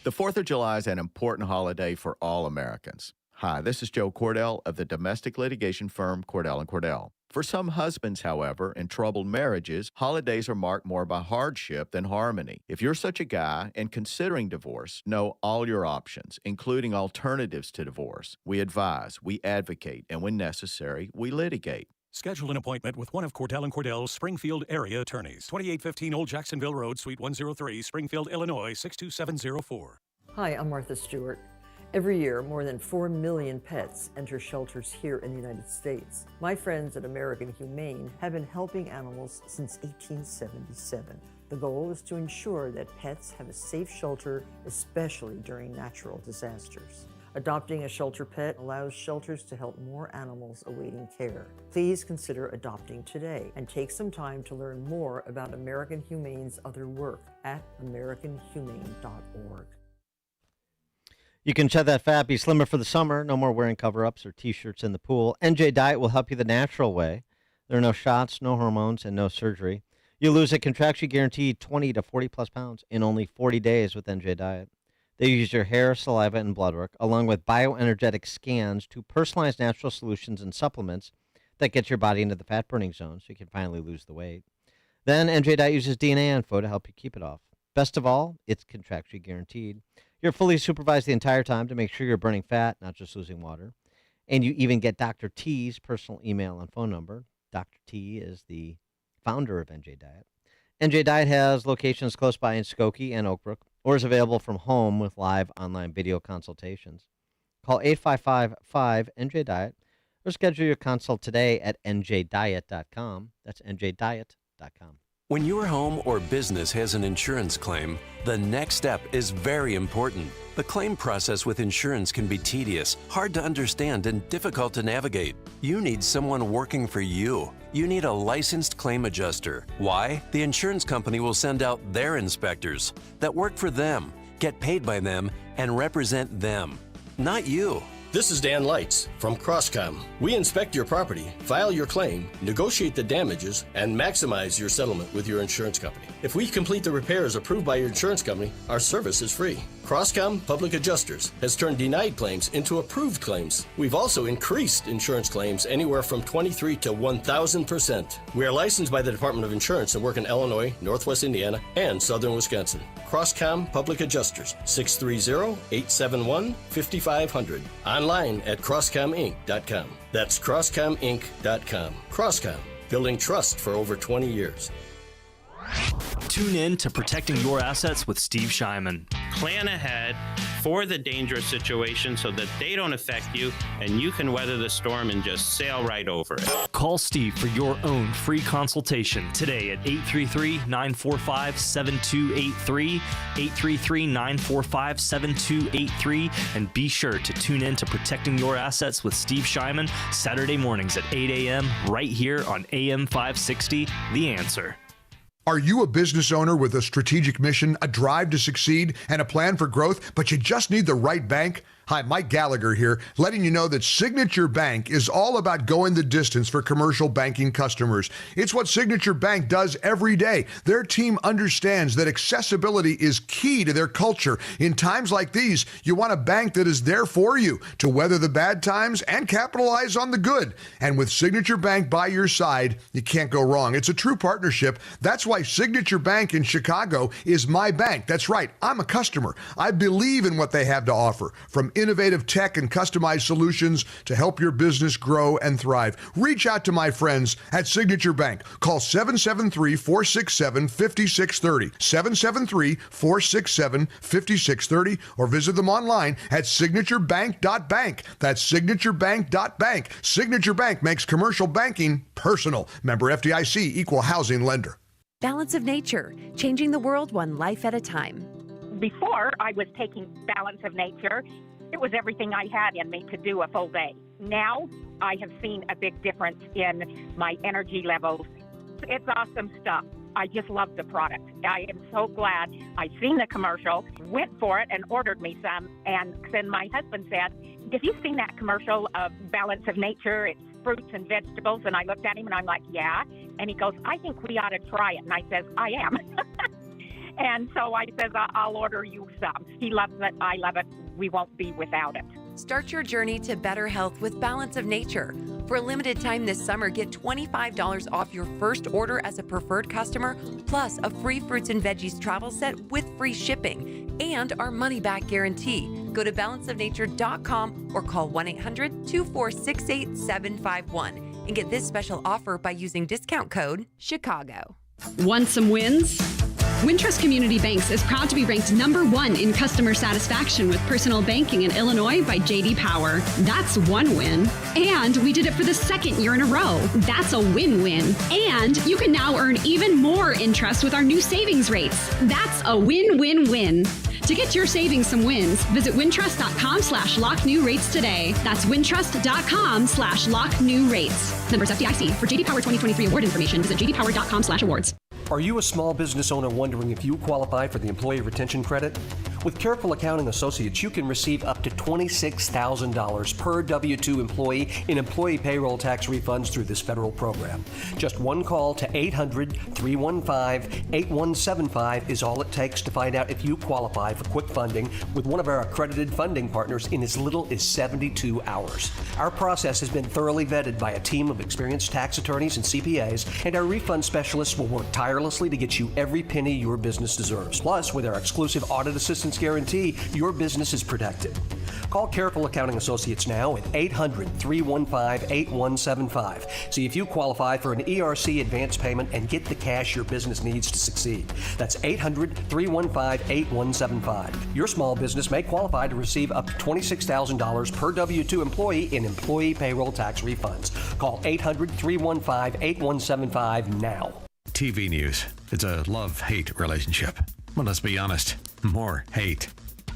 The 4th of July is an important holiday for all Americans. Hi, this is Joe Cordell of the domestic litigation firm Cordell & Cordell. For some husbands, however, in troubled marriages, holidays are marked more by hardship than harmony. If you're such a guy and considering divorce, know all your options, including alternatives to divorce. We advise, we advocate, and when necessary, we litigate. Schedule an appointment with one of Cordell & Cordell's Springfield area attorneys. 2815 Old Jacksonville Road, Suite 103, Springfield, Illinois, 62704. Hi, I'm Martha Stewart. Every year, more than 4 million pets enter shelters here in the United States. My friends at American Humane have been helping animals since 1877. The goal is to ensure that pets have a safe shelter, especially during natural disasters. Adopting a shelter pet allows shelters to help more animals awaiting care. Please consider adopting today and take some time to learn more about American Humane's other work at americanhumane.org. You can shed that fat, be slimmer for the summer. No more wearing cover-ups or T-shirts in the pool. NJ Diet will help you the natural way. There are no shots, no hormones, and no surgery. You'll lose a contractually guaranteed 20 to 40-plus pounds in only 40 days with NJ Diet. They use your hair, saliva, and blood work, along with bioenergetic scans to personalize natural solutions and supplements that get your body into the fat-burning zone so you can finally lose the weight. Then NJ Diet uses DNA info to help you keep it off. Best of all, it's contractually guaranteed. You're fully supervised the entire time to make sure you're burning fat, not just losing water. And you even get Dr. T's personal email and phone number. Dr. T is the founder of NJ Diet. NJ Diet has locations close by in Skokie and Oak Brook, or is available from home with live online video consultations. Call 855-5-NJ-DIET or schedule your consult today at njdiet.com. That's njdiet.com. When your home or business has an insurance claim, the next step is very important. The claim process with insurance can be tedious, hard to understand, and difficult to navigate. You need someone working for you. You need a licensed claim adjuster. Why? The insurance company will send out their inspectors that work for them. get paid by them, and represent them, not you. This is Dan Lights from Crosscom. We inspect your property, file your claim, negotiate the damages, and maximize your settlement with your insurance company. If we complete the repairs approved by your insurance company, our service is free. Crosscom Public Adjusters has turned denied claims into approved claims. We've also increased insurance claims anywhere from 23 to 1,000%. We are licensed by the Department of Insurance and work in Illinois, Northwest Indiana, and Southern Wisconsin. Crosscom Public Adjusters, 630-871-5500. Online at crosscominc.com. That's crosscominc.com. Crosscom, building trust for over 20 years. Tune in to Protecting Your Assets with Steve Shyman. Plan ahead for the dangerous situation so that they don't affect you and you can weather the storm and just sail right over it. Call Steve for your own free consultation today at 833-945-7283, 833-945-7283, and be sure to tune in to Protecting Your Assets with Steve Shyman Saturday mornings at 8 a.m. right here on AM 560, The Answer. Are you a business owner with a strategic mission, a drive to succeed, and a plan for growth, but you just need the right bank? Hi, Mike Gallagher here, letting you know that Signature Bank is all about going the distance for commercial banking customers. It's what Signature Bank does every day. Their team understands that accessibility is key to their culture. In times like these, you want a bank that is there for you to weather the bad times and capitalize on the good. And with Signature Bank by your side, you can't go wrong. It's a true partnership. That's why Signature Bank in Chicago is my bank. That's right, I'm a customer. I believe in what they have to offer, from innovative tech and customized solutions to help your business grow and thrive. Reach out to my friends at Signature Bank. Call 773-467-5630, 773-467-5630, or visit them online at signaturebank.bank. That's signaturebank.bank. Signature Bank makes commercial banking personal. Member FDIC, equal housing lender. Balance of Nature, changing the world one life at a time. Before, I was taking Balance of Nature. It was everything I had in me to do a full day. Now, I have seen a big difference in my energy levels. It's awesome stuff. I just love the product. I am so glad I seen the commercial, went for it, and ordered me some. And then my husband said, have you seen that commercial of Balance of Nature? It's fruits and vegetables. And I looked at him and I'm like, yeah. And he goes, I think we ought to try it. And I says, I am. And so I says, I'll order you some. He loves it. I love it. We won't be without it. Start your journey to better health with Balance of Nature. For a limited time this summer, get $25 off your first order as a preferred customer, plus a free fruits and veggies travel set with free shipping and our money-back guarantee. Go to balanceofnature.com or call 1-800-246-8751 and get this special offer by using discount code CHICAGO. Want some wins? Wintrust Community Banks is proud to be ranked #1 in customer satisfaction with personal banking in Illinois by J.D. Power. That's one win. And we did it for the second year in a row. That's a win-win. And you can now earn even more interest with our new savings rates. That's a win-win-win. To get your savings some wins, visit wintrust.com/locknewrates today. That's wintrust.com/locknewrates. Members FDIC. For J.D. Power 2023 award information, visit jdpower.com/awards. Are you a small business owner wondering if you qualify for the Employee Retention Credit? With Careful Accounting Associates, you can receive up to $26,000 per W-2 employee in employee payroll tax refunds through this federal program. Just one call to 800-315-8175 is all it takes to find out if you qualify for quick funding with one of our accredited funding partners in as little as 72 hours. Our process has been thoroughly vetted by a team of experienced tax attorneys and CPAs, and our refund specialists will work tirelessly to get you every penny your business deserves. Plus, with our exclusive audit assistance guarantee, your business is protected. Call Careful Accounting Associates now at 800-315-8175. See if you qualify for an ERC advance payment and get the cash your business needs to succeed. That's 800-315-8175. Your small business may qualify to receive up to $26,000 per W-2 employee in employee payroll tax refunds. Call 800-315-8175 now. TV news. It's a love-hate relationship. Well, let's be honest. More hate.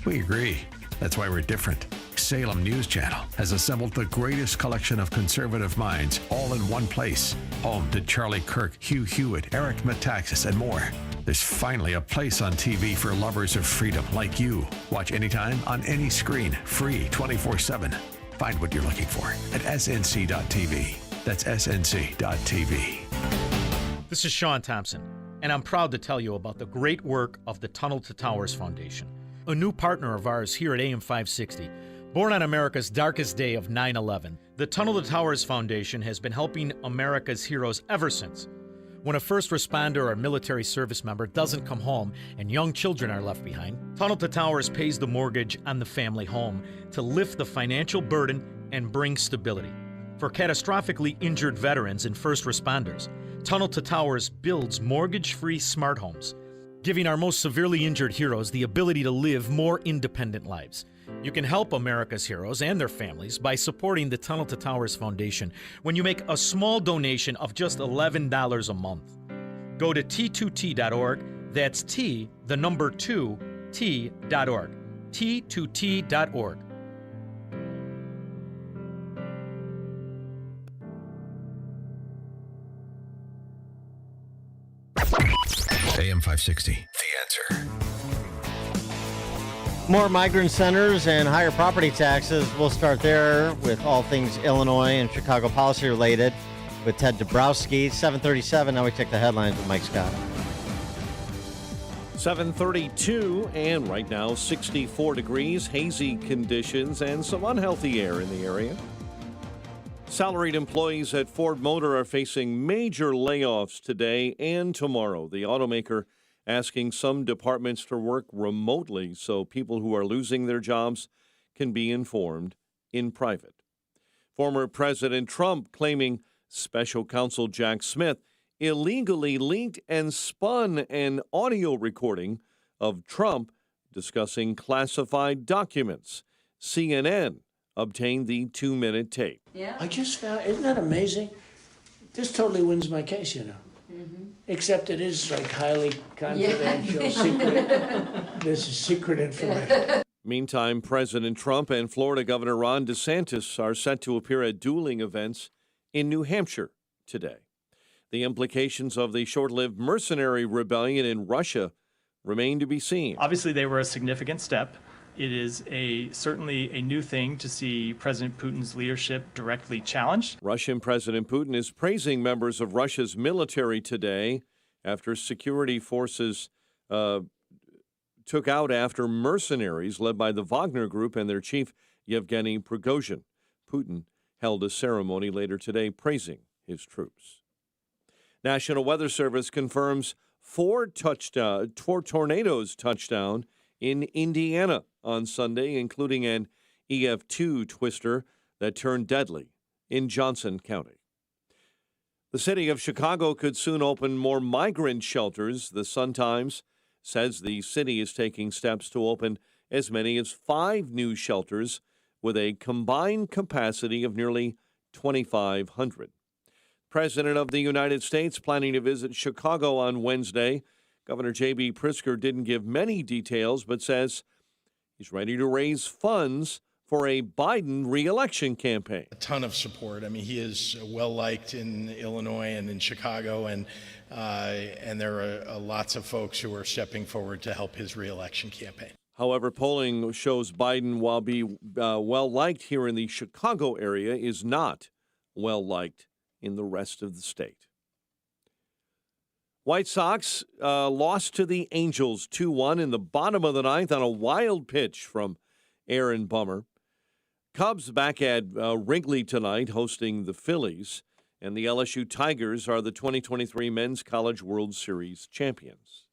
We agree. That's why we're different. Salem News Channel has assembled the greatest collection of conservative minds all in one place. Home to Charlie Kirk, Hugh Hewitt, Eric Metaxas, and more. There's finally a place on TV for lovers of freedom like you. Watch anytime, on any screen, free 24/7. Find what you're looking for at snc.tv. That's snc.tv. This is Sean Thompson, and I'm proud to tell you about the great work of the Tunnel to Towers Foundation, a new partner of ours here at AM 560. Born on America's darkest day of 9/11, the Tunnel to Towers Foundation has been helping America's heroes ever since. When a first responder or military service member doesn't come home and young children are left behind, Tunnel to Towers pays the mortgage on the family home to lift the financial burden and bring stability. For catastrophically injured veterans and first responders, Tunnel to Towers builds mortgage-free smart homes, giving our most severely injured heroes the ability to live more independent lives. You can help America's heroes and their families by supporting the Tunnel to Towers Foundation when you make a small donation of just $11 a month. Go to t2t.org. That's T, the number 2, T.org. T2T.org. AM 560, The Answer. More migrant centers and higher property taxes. We'll start there with all things Illinois and Chicago policy related with Ted Dabrowski. 7:37. Now we check the headlines with Mike Scott. 7:32, and right now 64 degrees, hazy conditions, and some unhealthy air in the area. Salaried employees at Ford Motor are facing major layoffs today and tomorrow. The automaker asking some departments to work remotely so people who are losing their jobs can be informed in private. Former President Trump claiming special counsel Jack Smith illegally leaked and spun an audio recording of Trump discussing classified documents. CNN obtained the 2-minute tape. Yeah. I just found, isn't that amazing? This totally wins my case, you know. Mm-hmm. Except it is like highly confidential, secret. This is secret information. Meantime, President Trump and Florida Governor Ron DeSantis are set to appear at dueling events in New Hampshire today. The implications of the short-lived mercenary rebellion in Russia remain to be seen. Obviously, they were a significant step. It is certainly a new thing to see President Putin's leadership directly challenged. Russian President Putin is praising members of Russia's military today after security forces took out after mercenaries led by the Wagner Group and their chief Yevgeny Prigozhin. Putin held a ceremony later today praising his troops. National Weather Service confirms 4 tornadoes touchdown in Indiana on Sunday, including an EF2 twister that turned deadly in Johnson County. The city of Chicago could soon open more migrant shelters. The Sun-Times says the city is taking steps to open as many as 5 new shelters with a combined capacity of nearly 2,500. President of the United States planning to visit Chicago on Wednesday. Governor J.B. Pritzker didn't give many details, but says he's ready to raise funds for a Biden re-election campaign. A ton of support. I mean, he is well-liked in Illinois and in Chicago, and there are lots of folks who are stepping forward to help his re-election campaign. However, polling shows Biden, while well-liked here in the Chicago area, is not well-liked in the rest of the state. White Sox lost to the Angels 2-1 in the bottom of the ninth on a wild pitch from Aaron Bummer. Cubs back at Wrigley tonight hosting the Phillies, and the LSU Tigers are the 2023 Men's College World Series champions.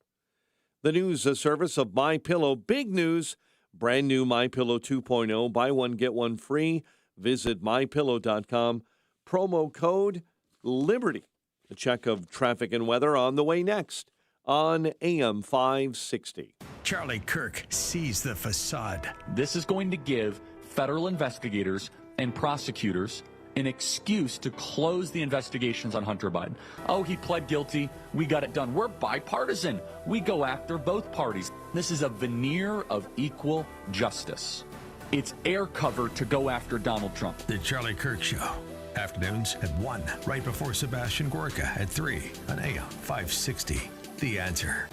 The news service of MyPillow. Big news, brand new MyPillow 2.0. Buy one, get one free. Visit MyPillow.com. Promo code LIBERTY. A check of traffic and weather on the way next on AM 560. Charlie Kirk sees the facade. This is going to give federal investigators and prosecutors an excuse to close the investigations on Hunter Biden. Oh, he pled guilty. We got it done. We're bipartisan. We go after both parties. This is a veneer of equal justice. It's air cover to go after Donald Trump. The Charlie Kirk Show. Afternoons at 1, right before Sebastian Gorka at 3 on AM 560. The Answer.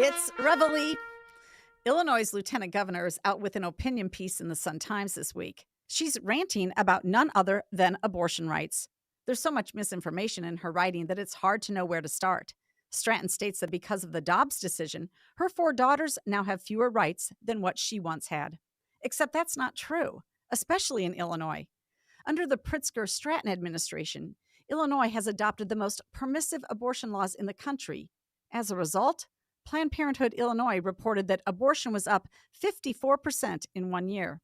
It's Reveille. Illinois' lieutenant governor is out with an opinion piece in the Sun-Times this week. She's ranting about none other than abortion rights. There's so much misinformation in her writing that it's hard to know where to start. Stratton states that because of the Dobbs decision, her 4 daughters now have fewer rights than what she once had. Except that's not true, especially in Illinois. Under the Pritzker-Stratton administration, Illinois has adopted the most permissive abortion laws in the country. As a result, Planned Parenthood Illinois reported that abortion was up 54% in 1 year.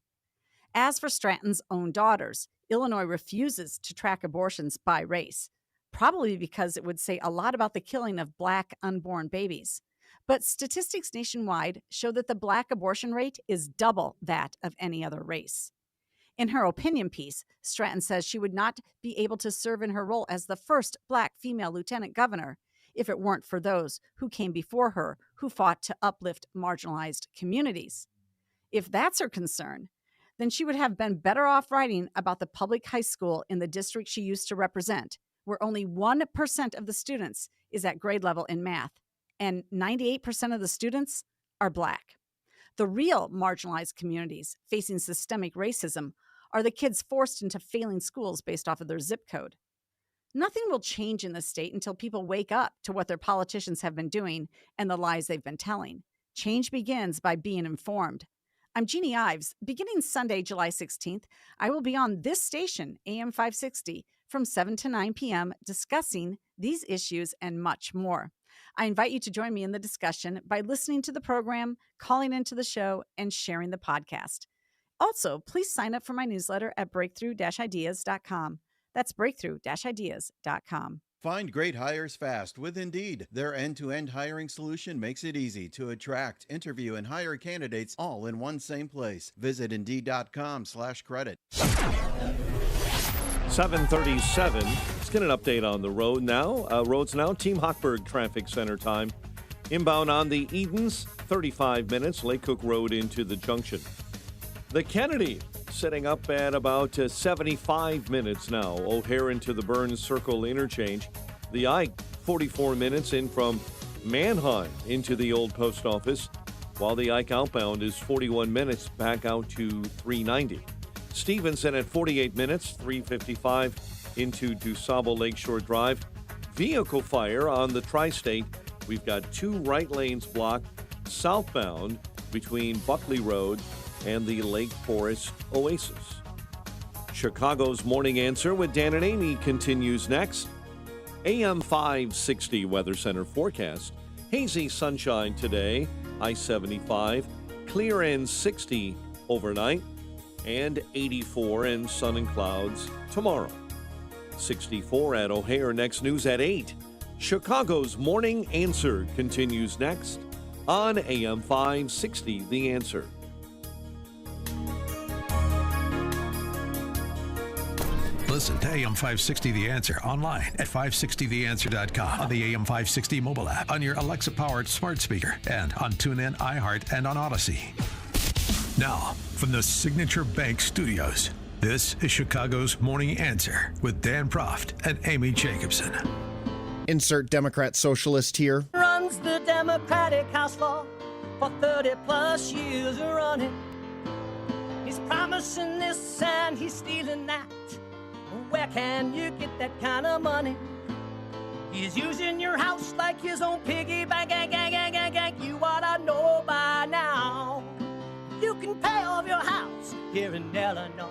As for Stratton's own daughters, Illinois refuses to track abortions by race, probably because it would say a lot about the killing of Black unborn babies. But statistics nationwide show that the Black abortion rate is double that of any other race. In her opinion piece, Stratton says she would not be able to serve in her role as the first Black female lieutenant governor if it weren't for those who came before her who fought to uplift marginalized communities. If that's her concern, then she would have been better off writing about the public high school in the district she used to represent, where only 1% of the students is at grade level in math, and 98% of the students are Black. The real marginalized communities facing systemic racism are the kids forced into failing schools based off of their zip code. Nothing will change in the state until people wake up to what their politicians have been doing and the lies they've been telling. Change begins by being informed. I'm Jeannie Ives. Beginning Sunday, July 16th, I will be on this station, AM 560, from 7 to 9 p.m., discussing these issues and much more. I invite you to join me in the discussion by listening to the program, calling into the show, and sharing the podcast. Also, please sign up for my newsletter at breakthrough-ideas.com. That's breakthrough-ideas.com. Find great hires fast with Indeed. Their end-to-end hiring solution makes it easy to attract, interview, and hire candidates all in one same place. Visit Indeed.com/credit. 7:37. Let's get an update on the road now. Roads now. Team Hochberg Traffic Center time. Inbound on the Edens, 35 minutes. Lake Cook Road into the junction. The Kennedy setting up at about 75 minutes now. O'Hare into the Burns Circle interchange. The Ike, 44 minutes in from Manheim into the old post office, while the Ike outbound is 41 minutes back out to 390. Stevenson at 48 minutes, 355 into DuSable Lakeshore Drive. Vehicle fire on the Tri-State. We've got 2 right lanes blocked southbound between Buckley Road and the Lake Forest Oasis. Chicago's Morning Answer with Dan and Amy continues next. AM 560 Weather Center forecast. Hazy sunshine today, high 75, clear and 60 overnight, and 84 and sun and clouds tomorrow. 64 at O'Hare. Next news at 8. Chicago's Morning Answer continues next on AM 560 The Answer. Listen to AM 560 The Answer online at 560theanswer.com, on the AM 560 mobile app, on your Alexa-powered smart speaker, and on TuneIn, iHeart, and on Odyssey. Now, from the Signature Bank Studios, this is Chicago's Morning Answer with Dan Proft and Amy Jacobson. Insert Democrat socialist here. Runs the Democratic House floor for 30 plus years running. He's promising this and he's stealing that. Where can you get that kind of money? He's using your house like his own piggy bank. You ought to know by now. You can pay off your house here in Illinois,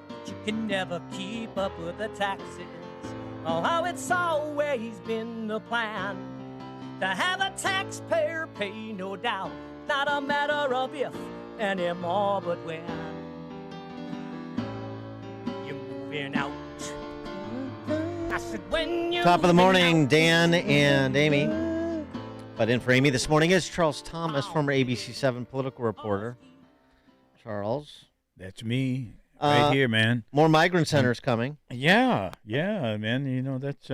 but you can never keep up with the taxes. Oh, how it's always been the plan to have a taxpayer pay, no doubt. Not a matter of if anymore, but when. You're moving out. I said, when you're Top of the morning, Dan and Amy. But in for Amy this morning is Charles Thomas, former ABC7 political reporter. Charles. That's me. Right here, man. More migrant centers coming. Yeah, man. You know, that's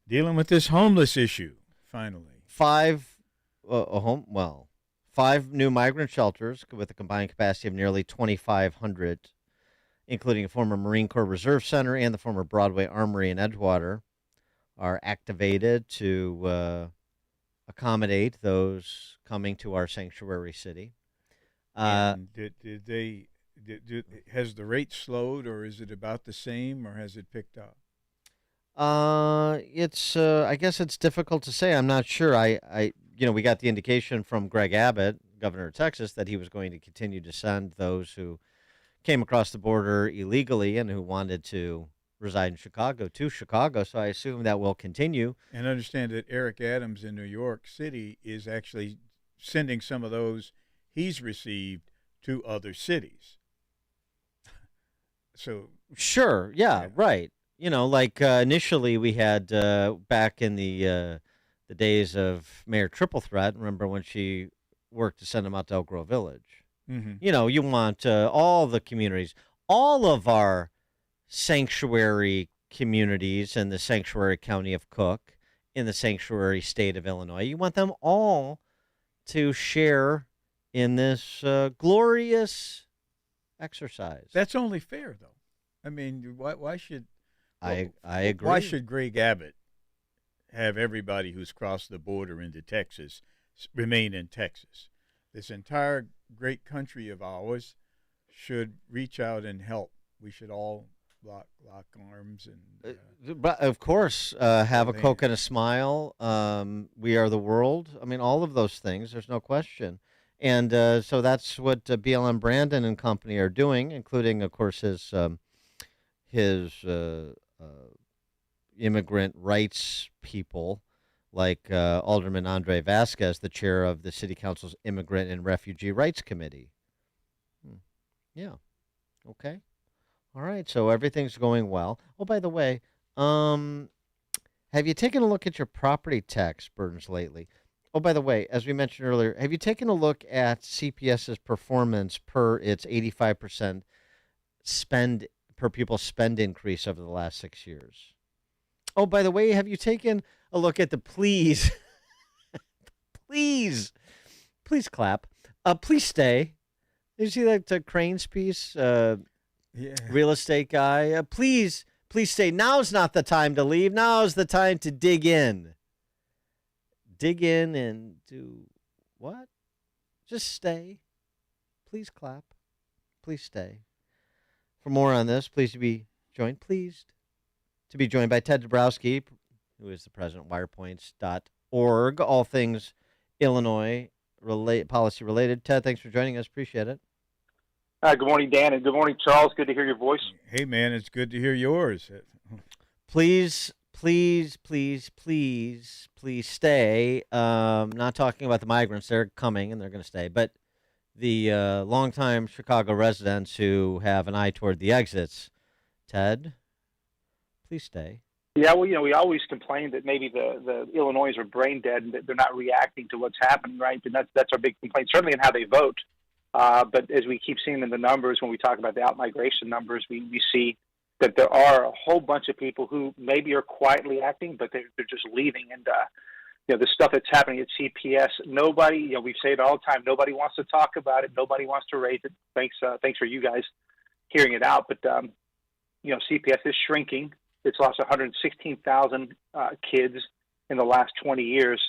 dealing with this homeless issue, finally. 5 new migrant shelters with a combined capacity of nearly 2,500, including a former Marine Corps Reserve Center and the former Broadway Armory in Edgewater, are activated to accommodate those coming to our sanctuary city. And has the rate slowed, or is it about the same, or has it picked up? It's I guess it's difficult to say. I'm not sure. We got the indication from Greg Abbott, governor of Texas, that he was going to continue to send those who came across the border illegally and who wanted to reside in Chicago to Chicago. So I assume that will continue. And understand that Eric Adams in New York City is actually sending some of those he's received to other cities. So sure, yeah, right. Initially we had back in the days of Mayor Triple Threat. Remember when she worked to send them out to Elk Grove Village? Mm-hmm. You want all the communities, all of our sanctuary communities in the sanctuary county of Cook, in the sanctuary state of Illinois. You want them all to share in this glorious exercise. That's only fair, though. I mean, why should I agree? Why should Greg Abbott have everybody who's crossed the border into Texas remain in Texas? This entire great country of ours should reach out and help. We should all lock arms and but of course have a Coke and a smile. We are the world. I mean, all of those things. There's no question. And so that's what BLM Brandon and company are doing, including, of course, his immigrant rights people, like Alderman Andre Vasquez, the chair of the City Council's Immigrant and Refugee Rights Committee. Yeah. Okay. All right. So everything's going well. Oh, by the way, have you taken a look at your property tax burdens lately? Oh, by the way, as we mentioned earlier, have you taken a look at CPS's performance per its 85% spend per pupil spend increase over the last 6 years? Oh, by the way, have you taken a look at the please clap, please stay? Did you see that Crane's piece? Yeah. Real estate guy. Please stay. Now's not the time to leave. Now's the time to dig in. Dig in and do what? Just stay. Please clap. Please stay. For more on this, pleased to be joined by Ted Dabrowski, who is the president of wirepoints.org, all things Illinois policy related. Ted, thanks for joining us. Appreciate it. Good morning, Dan, and good morning, Charles. Good to hear your voice. Hey, man, it's good to hear yours. Please stay. Not talking about the migrants. They're coming and they're going to stay. But the longtime Chicago residents who have an eye toward the exits. Ted, please stay. Yeah, well, we always complain that maybe the Illinois are brain dead and that they're not reacting to what's happening, right? And that's our big complaint, certainly in how they vote. But as we keep seeing in the numbers, when we talk about the out-migration numbers, we see that there are a whole bunch of people who maybe are quietly acting, but they're just leaving. And, the stuff that's happening at CPS, nobody, we say it all the time, nobody wants to talk about it. Nobody wants to raise it. Thanks for you guys hearing it out. But, CPS is shrinking. It's lost 116,000 kids in the last 20 years.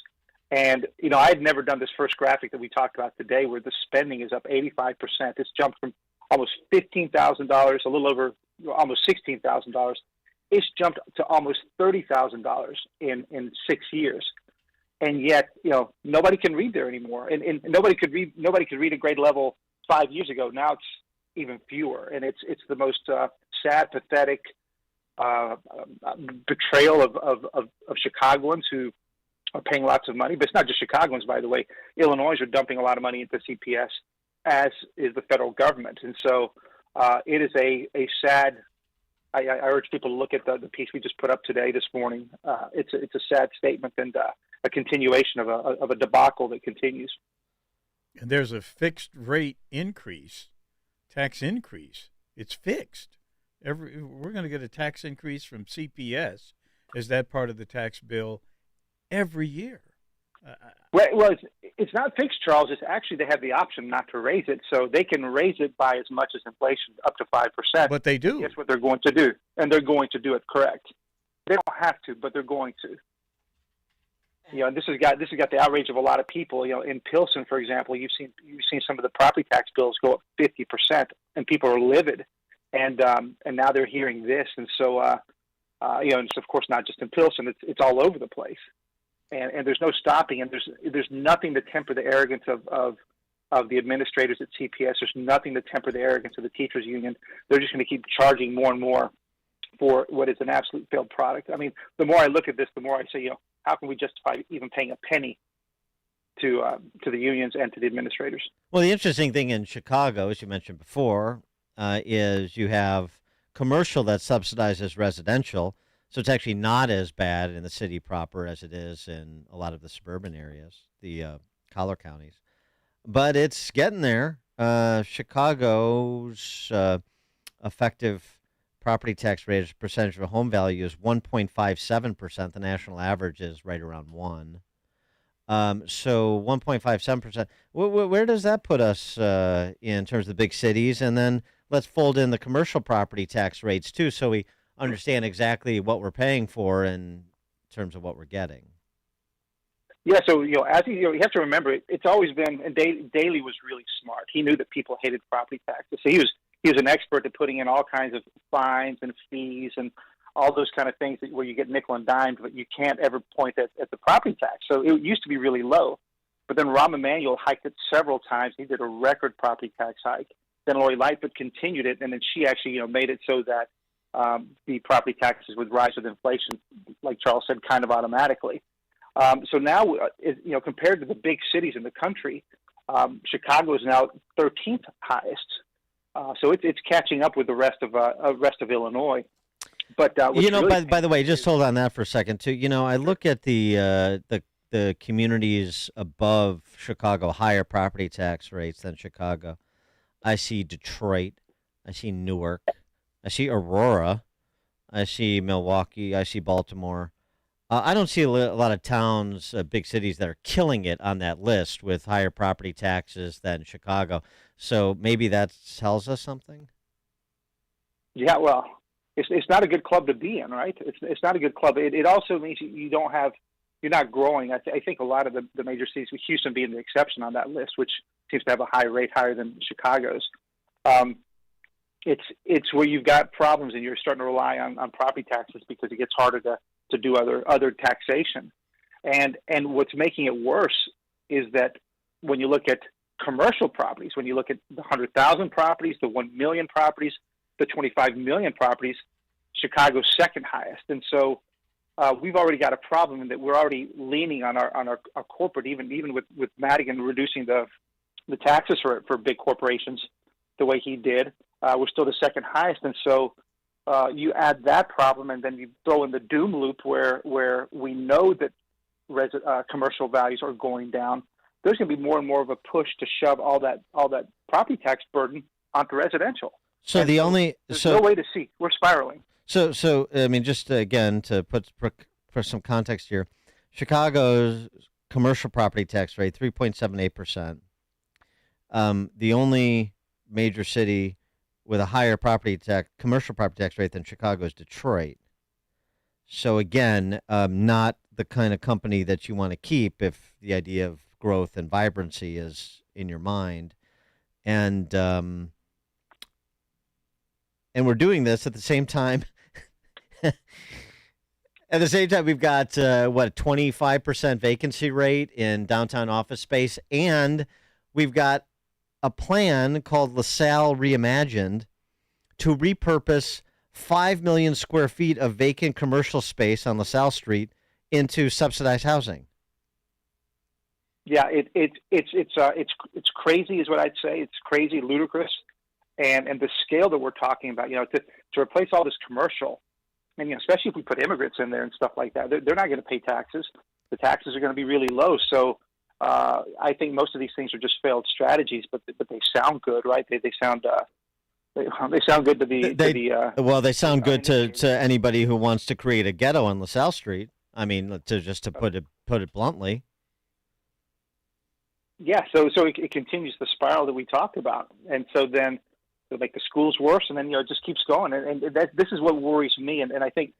And, I had never done this first graphic that we talked about today where the spending is up 85%. It's jumped from almost $15,000, a little over almost $16,000. It's jumped to almost $30,000 in 6 years. And yet, nobody can read there anymore. And nobody could read at grade level 5 years ago. Now it's even fewer. And it's the most sad, pathetic betrayal of Chicagoans who are paying lots of money. But it's not just Chicagoans, by the way. Illinois are dumping a lot of money into CPS, as is the federal government. And so it is a sad. I urge people to look at the piece we just put up this morning. It's a sad statement and a continuation of a debacle that continues. And there's a fixed rate tax increase. It's fixed. We're going to get a tax increase from CPS as that part of the tax bill every year. Well, it's not fixed, Charles. It's actually they have the option not to raise it, so they can raise it by as much as inflation, up to 5%. But they do. That's what they're going to do, and they're going to do it correct. They don't have to, but they're going to. And this has got the outrage of a lot of people. In Pilsen, for example, you've seen some of the property tax bills go up 50%, and people are livid. And now they're hearing this, and so and it's of course not just in Pilsen; it's all over the place. And there's no stopping, and there's nothing to temper the arrogance of the administrators at CPS. There's nothing to temper the arrogance of the teachers union. They're just going to keep charging more and more for what is an absolute failed product. I mean, the more I look at this, the more I say, how can we justify even paying a penny to the unions and to the administrators? Well, the interesting thing in Chicago, as you mentioned before, is you have commercial that subsidizes residential. So it's actually not as bad in the city proper as it is in a lot of the suburban areas, the collar counties. But it's getting there. Chicago's effective property tax rate as a percentage of home value is 1.57%. The national average is right around 1. So 1.57%. Where does that put us in terms of the big cities? And then let's fold in the commercial property tax rates too, so we understand exactly what we're paying for in terms of what we're getting. Yeah, so as you have to remember, it's always been. And Daley was really smart. He knew that people hated property taxes, so he was an expert at putting in all kinds of fines and fees and all those kind of things where you get nickel and dime, but you can't ever point at the property tax. So it used to be really low, but then Rahm Emanuel hiked it several times. He did a record property tax hike. Then Lori Lightfoot continued it, and then she actually made it so that the property taxes would rise with inflation, like Charles said, kind of automatically. So now, compared to the big cities in the country, Chicago is now 13th highest. So it's catching up with the rest of Illinois. But by the way, just hold on that for a second too. I look at the communities above Chicago, higher property tax rates than Chicago. I see Detroit, I see Newark, I see Aurora, I see Milwaukee, I see Baltimore. I don't see a lot of towns, big cities that are killing it on that list with higher property taxes than Chicago. So maybe that tells us something. Yeah, well, it's not a good club to be in, right? It's not a good club. It also means you're not growing. I think a lot of the major cities, with Houston being the exception on that list, which seems to have a high rate, higher than Chicago's. It's where you've got problems and you're starting to rely on property taxes because it gets harder to do other taxation. And what's making it worse is that when you look at commercial properties, when you look at the 100,000 properties, the 1 million properties, the 25 million properties, Chicago's second highest. And so we've already got a problem in that we're already leaning on our corporate, even with Madigan reducing the taxes for big corporations the way he did. We're still the second highest. And so you add that problem, and then you throw in the doom loop where we know that commercial values are going down. There's going to be more and more of a push to shove all that property tax burden onto residential. So there's no way to see. We're spiraling. So I mean, just again to put for some context here, Chicago's commercial property tax rate 3.78%. The only major city with a higher commercial property tax rate than Chicago is Detroit. So again, not the kind of company that you want to keep if the idea of growth and vibrancy is in your mind. And we're doing this at the same time. At the same time, we've got a 25% vacancy rate in downtown office space, and we've got a plan called LaSalle Reimagined to repurpose 5 million square feet of vacant commercial space on LaSalle Street into subsidized housing. Yeah, it's crazy, is what I'd say. It's crazy, ludicrous, and the scale that we're talking about. To replace all this commercial, and especially if we put immigrants in there and stuff like that, they're not going to pay taxes. The taxes are going to be really low. So I think most of these things are just failed strategies, but they sound good, right? They sound they sound good to the. They sound good to anybody who wants to create a ghetto on LaSalle Street. I mean, to put it bluntly. Yeah, so it continues the spiral that we talked about, and so then make the schools worse, and then it just keeps going, and this is what worries me, and I think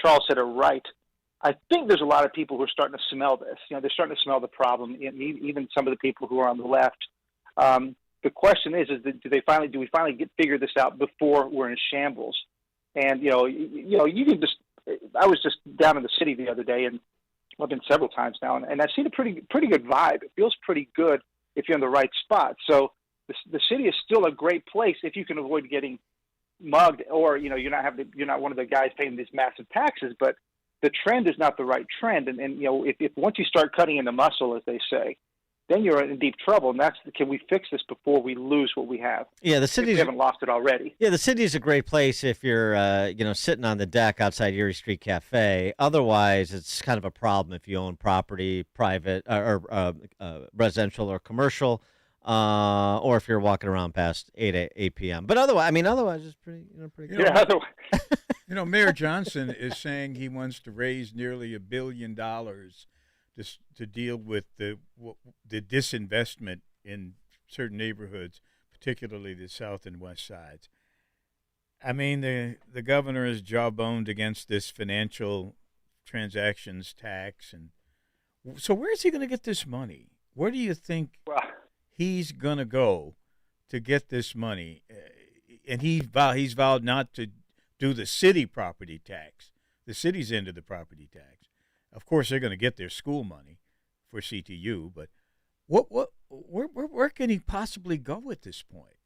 Charles said it right. I think there's a lot of people who are starting to smell this. They're starting to smell the problem. Even some of the people who are on the left. The question is do we finally figure this out before we're in shambles? And you can just. I was just down in the city the other day, and I've been several times now, and I've seen a pretty good vibe. It feels pretty good if you're in the right spot. So the city is still a great place if you can avoid getting mugged, or you're not one of the guys paying these massive taxes. But the trend is not the right trend, and if once you start cutting into muscle, as they say, then you're in deep trouble. And can we fix this before we lose what we have? Yeah, the city. We haven't lost it already. Yeah, the city is a great place if you're sitting on the deck outside Erie Street Cafe. Otherwise, it's kind of a problem if you own property, private or residential or commercial, or if you're walking around past 8 p.m. But otherwise, it's pretty good. Yeah, otherwise. Mayor Johnson is saying he wants to raise nearly $1 billion to deal with the disinvestment in certain neighborhoods, particularly the south and west sides. The governor is jawboned against this financial transactions tax, and so where is he going to get this money? Where do you think he's going to go to get this money? And he's vowed not to do the city property tax, the city's end of the property tax. Of course, they're going to get their school money for CTU, but where can he possibly go at this point?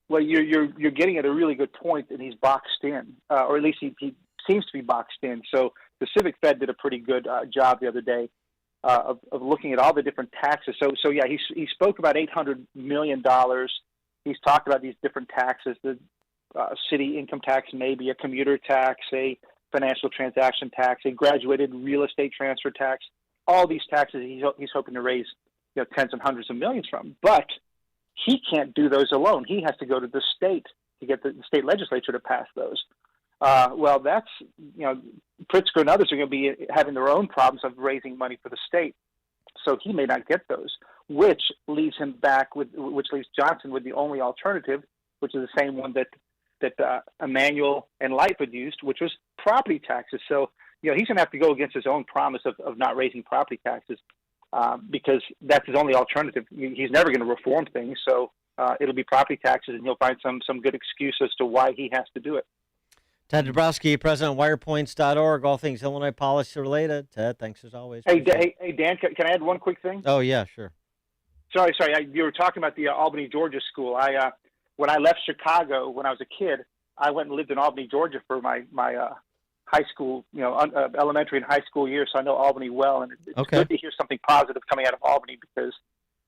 Well, you're getting at a really good point, and he's boxed in, or at least he seems to be boxed in. So the Civic Fed did a pretty good job the other day of looking at all the different taxes. So yeah, he spoke about $800 million. He's talked about these different taxes: the city income tax, maybe a commuter tax, a financial transaction tax, a graduated real estate transfer tax. All these taxes he's hoping to raise tens and hundreds of millions from. But he can't do those alone. He has to go to the state to get the state legislature to pass those. Well, that's, Pritzker and others are going to be having their own problems of raising money for the state. So he may not get those, which leaves Johnson with the only alternative, which is the same one that Emanuel and Lightfoot used, which was property taxes. So, he's going to have to go against his own promise of not raising property taxes because that's his only alternative. He's never going to reform things, so it'll be property taxes, and he'll find some good excuse as to why he has to do it. Ted Dabrowski, president of wirepoints.org, all things Illinois policy related. Ted, thanks as always. Hey, Dan, can I add one quick thing? Oh, yeah, sure. Sorry. You were talking about the Albany, Georgia school. When I left Chicago when I was a kid, I went and lived in Albany, Georgia for my high school, elementary and high school years. So I know Albany well, and it's good to hear something positive coming out of Albany because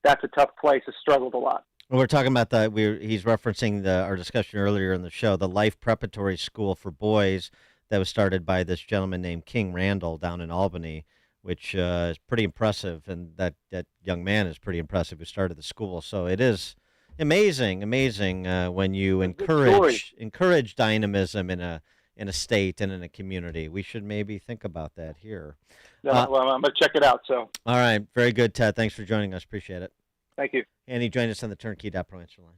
that's a tough place. It's struggled a lot. Well, we're talking about he's referencing our discussion earlier in the show, the Life Preparatory School for Boys that was started by this gentleman named King Randall down in Albany, which is pretty impressive, and that young man is pretty impressive who started the school. So it is amazing when you encourage dynamism in a state and in a community. We should maybe think about that here. Yeah, well, I'm going to check it out. So. All right, very good, Ted. Thanks for joining us. Appreciate it. Thank you. And he joined us on the Turnkey.pro answer line.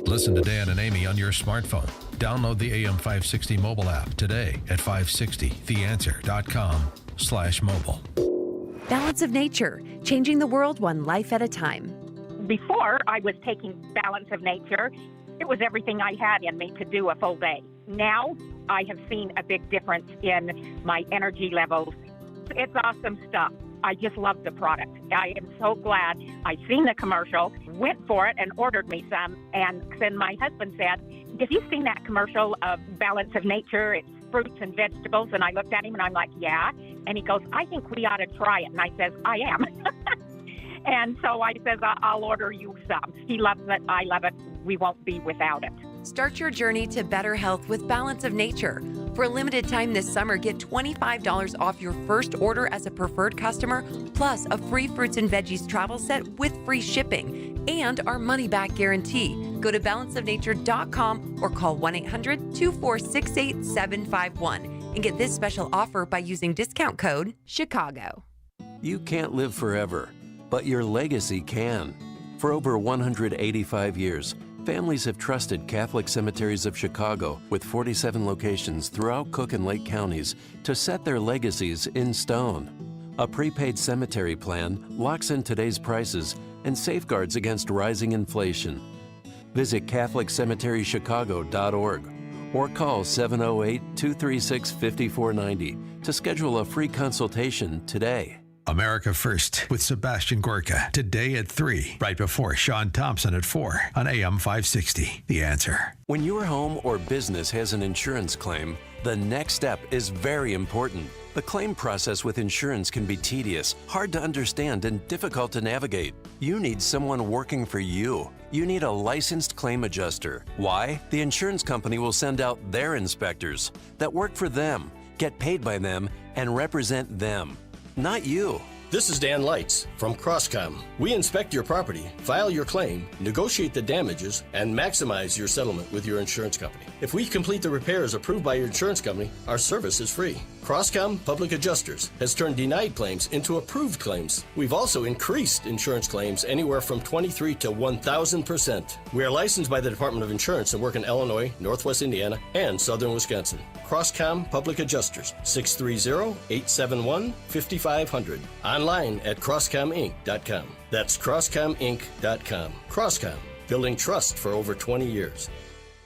Listen to Dan and Amy on your smartphone. Download the AM560 mobile app today at 560theanswer.com/mobile. Balance of Nature, changing the world one life at a time. Before I was taking Balance of Nature, it was everything I had in me to do a full day. Now I have seen a big difference in my energy levels. It's awesome stuff. I just love the product. I am so glad I seen the commercial, went for it, and ordered me some. And then my husband said, "Have you seen that commercial of Balance of Nature? It's fruits and vegetables." And I looked at him and I'm like, "Yeah." And he goes, "I think we ought to try it." And I says, "I am." And so I says, "I'll order you some." He loves it. I love it. We won't be without it. Start your journey to better health with Balance of Nature. For a limited time this summer, get $25 off your first order as a preferred customer, plus a free fruits and veggies travel set with free shipping and our money-back guarantee. Go to balanceofnature.com or call 1-800-246-8751 and get this special offer by using discount code CHICAGO. You can't live forever, but your legacy can. For over 185 years, Families have trusted Catholic Cemeteries of Chicago, with 47 locations throughout Cook and Lake counties, to set their legacies in stone. A prepaid cemetery plan locks in today's prices and safeguards against rising inflation. Visit CatholicCemeteryChicago.org or call 708-236-5490 to schedule a free consultation today. America First with Sebastian Gorka, today at 3, right before Sean Thompson at 4 on AM 560. The Answer. When your home or business has an insurance claim, the next step is very important. The claim process with insurance can be tedious, hard to understand, and difficult to navigate. You need someone working for you. You need a licensed claim adjuster. Why? The insurance company will send out their inspectors that work for them, get paid by them, and represent them. Not you. This is Dan Lights from Crosscom. We inspect your property, file your claim, negotiate the damages, and maximize your settlement with your insurance company. If we complete the repairs approved by your insurance company, our service is free. Crosscom Public Adjusters has turned denied claims into approved claims. We've also increased insurance claims anywhere from 23 to 1,000%. We are licensed by the Department of Insurance and work in Illinois, Northwest Indiana, and Southern Wisconsin. Crosscom Public Adjusters, 630-871-5500. Online at CrosscomInc.com. That's CrosscomInc.com. Crosscom, building trust for over 20 years.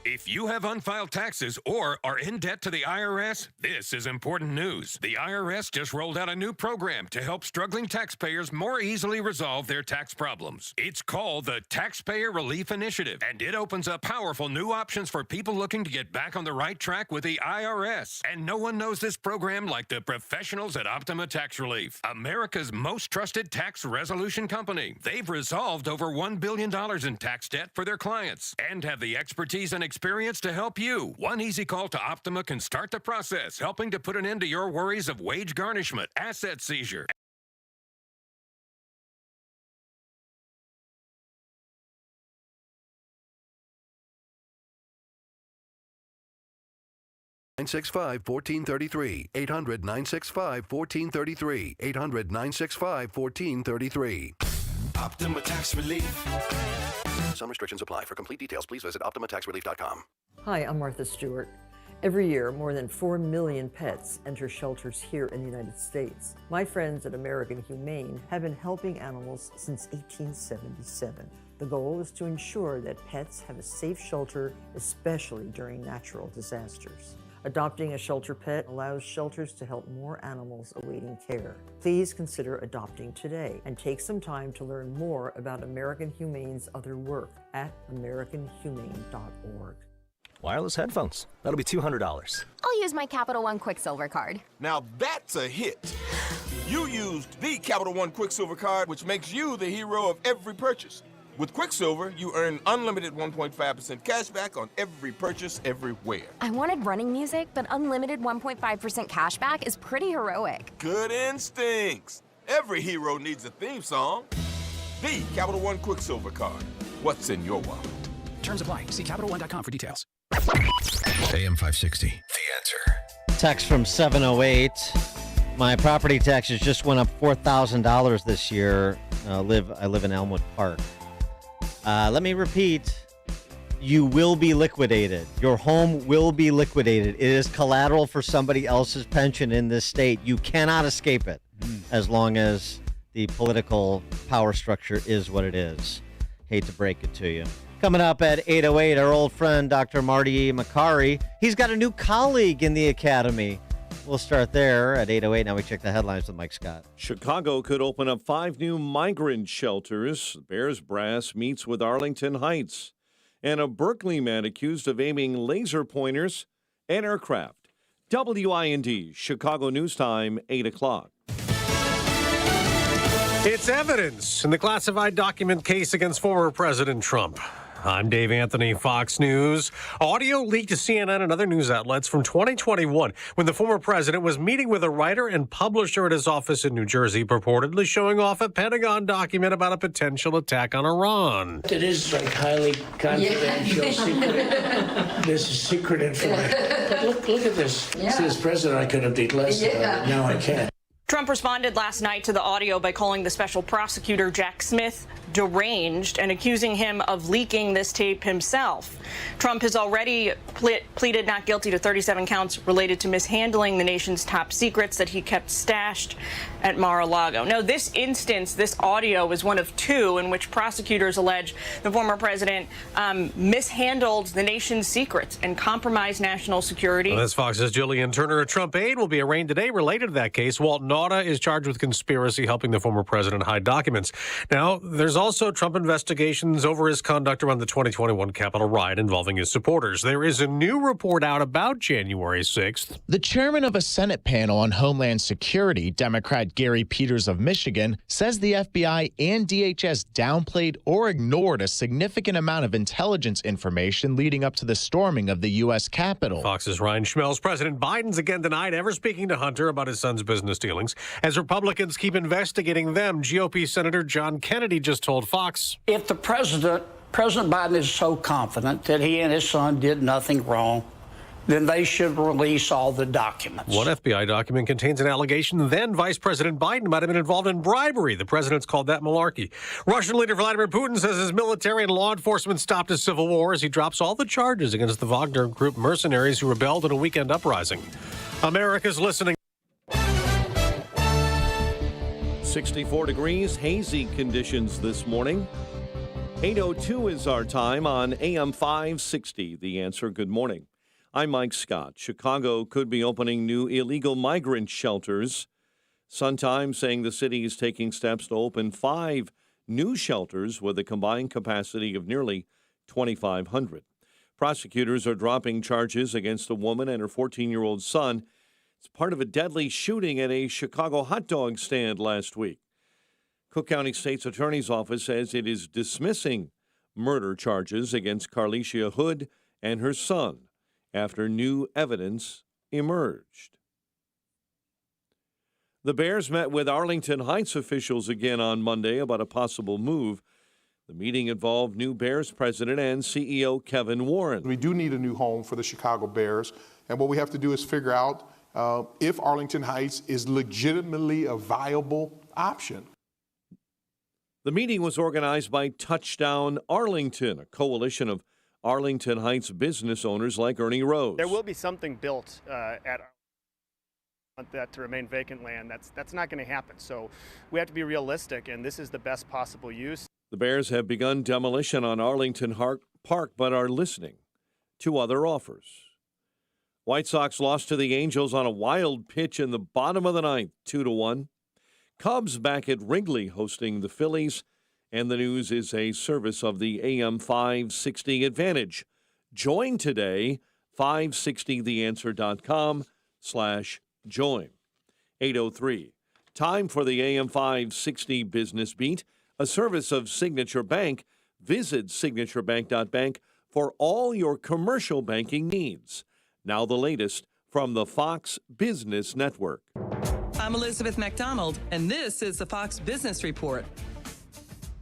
If you have unfiled taxes or are in debt to the IRS, this is important news. The IRS just rolled out a new program to help struggling taxpayers more easily resolve their tax problems. It's called the Taxpayer Relief Initiative, and it opens up powerful new options for people looking to get back on the right track with the IRS. And no one knows this program like the professionals at Optima Tax Relief, America's most trusted tax resolution company. They've resolved over $1 billion in tax debt for their clients and have the expertise and experience to help you. One easy call to Optima can start the process, helping to put an end to your worries of wage garnishment, asset seizure. (800-965-1433). 800-965-1433. 800-965-1433. Optima Tax Relief. Some restrictions apply. For complete details, please visit OptimaTaxRelief.com. Hi, I'm Martha Stewart. Every year, more than 4 million pets enter shelters here in the United States. My friends at American Humane have been helping animals since 1877. The goal is to ensure that pets have a safe shelter, especially during natural disasters. Adopting a shelter pet allows shelters to help more animals awaiting care. Please consider adopting today and take some time to learn more about American Humane's other work at americanhumane.org. Wireless headphones. That'll be $200. I'll use my Capital One Quicksilver card. Now that's a hit. You used the Capital One Quicksilver card, which makes you the hero of every purchase. With Quicksilver, you earn unlimited 1.5% cash back on every purchase everywhere. I wanted running music, but unlimited 1.5% cash back is pretty heroic. Good instincts. Every hero needs a theme song. The Capital One Quicksilver card. What's in your wallet? Terms apply. See CapitalOne.com for details. AM 560. The Answer. Text from 708. My property taxes just went up $4,000 this year. I live in Elmwood Park. Let me repeat. You will be liquidated. Your home will be liquidated. It is collateral for somebody else's pension in this state. You cannot escape it as long as the political power structure is what it is. Hate to break it to you. Coming up at 8:08, our old friend, Dr. Marty Makary. He's got a new colleague in the academy. We'll start there at 8:08. Now we check the headlines with Mike Scott. Chicago could open up 5 new migrant shelters. Bears brass meets with Arlington Heights. And a Berkeley man accused of aiming laser pointers at aircraft. WIND, Chicago News Time, 8 o'clock. It's evidence in the classified document case against former President Trump. I'm Dave Anthony, Fox News. Audio leaked to CNN and other news outlets from 2021 when the former president was meeting with a writer and publisher at his office in New Jersey, purportedly showing off a Pentagon document about a potential attack on Iran. It is like highly confidential, secret. This is secret information. But look at this. Yeah. This president, I could have declared it. Now I can't. Trump responded last night to the audio by calling the special prosecutor, Jack Smith, deranged and accusing him of leaking this tape himself. Trump has already pleaded not guilty to 37 counts related to mishandling the nation's top secrets that he kept stashed at Mar-a-Lago. Now, this instance, this audio is one of two in which prosecutors allege the former president mishandled the nation's secrets and compromised national security. Well, that's Fox's Jillian Turner. A Trump aide will be arraigned today related to that case. Walt Nauta is charged with conspiracy, helping the former president hide documents. Now, there's also Trump investigations over his conduct around the 2021 Capitol riot involving his supporters. There is a new report out about January 6th. The chairman of a Senate panel on Homeland Security, Democrat Gary Peters of Michigan, says the FBI and DHS downplayed or ignored a significant amount of intelligence information leading up to the storming of the U.S. Capitol. Fox's Ryan Schmelz. President Biden's again denied ever speaking to Hunter about his son's business dealings. As Republicans keep investigating them, GOP Senator John Kennedy just told Fox, If the President Biden is so confident that he and his son did nothing wrong, then they should release all the documents. One FBI document contains an allegation then Vice President Biden might have been involved in bribery. The president's called that malarkey. Russian leader Vladimir Putin says his military and law enforcement stopped a civil war as he drops all the charges against the Wagner Group mercenaries who rebelled in a weekend uprising. America's listening. 64 degrees, hazy conditions this morning. 8:02 is our time on AM 560. The Answer. Good morning. I'm Mike Scott. Chicago could be opening new illegal migrant shelters. Sun-Times saying the city is taking steps to open 5 new shelters with a combined capacity of nearly 2,500. Prosecutors are dropping charges against a woman and her 14-year-old son. It's part of a deadly shooting at a Chicago hot dog stand last week. Cook County State's Attorney's Office says it is dismissing murder charges against Carlicia Hood and her son after new evidence emerged. The Bears met with Arlington Heights officials again on Monday about a possible move. The meeting involved new Bears president and CEO Kevin Warren. We do need a new home for the Chicago Bears, and what we have to do is figure out if Arlington Heights is legitimately a viable option. The meeting was organized by Touchdown Arlington, a coalition of Arlington Heights business owners like Ernie Rose. There will be something built at that to remain vacant land. That's not going to happen. So we have to be realistic, and this is the best possible use. The Bears have begun demolition on Arlington Park, but are listening to other offers. White Sox lost to the Angels on a wild pitch in the bottom of the ninth, 2-1. Cubs back at Wrigley hosting the Phillies. And the news is a service of the AM 560 Advantage. Join today, 560theanswer.com/join. 8:03. Time for the AM 560 Business Beat, a service of Signature Bank. Visit signaturebank.bank for all your commercial banking needs. Now the latest from the Fox Business Network. I'm Elizabeth McDonald, and this is the Fox Business Report.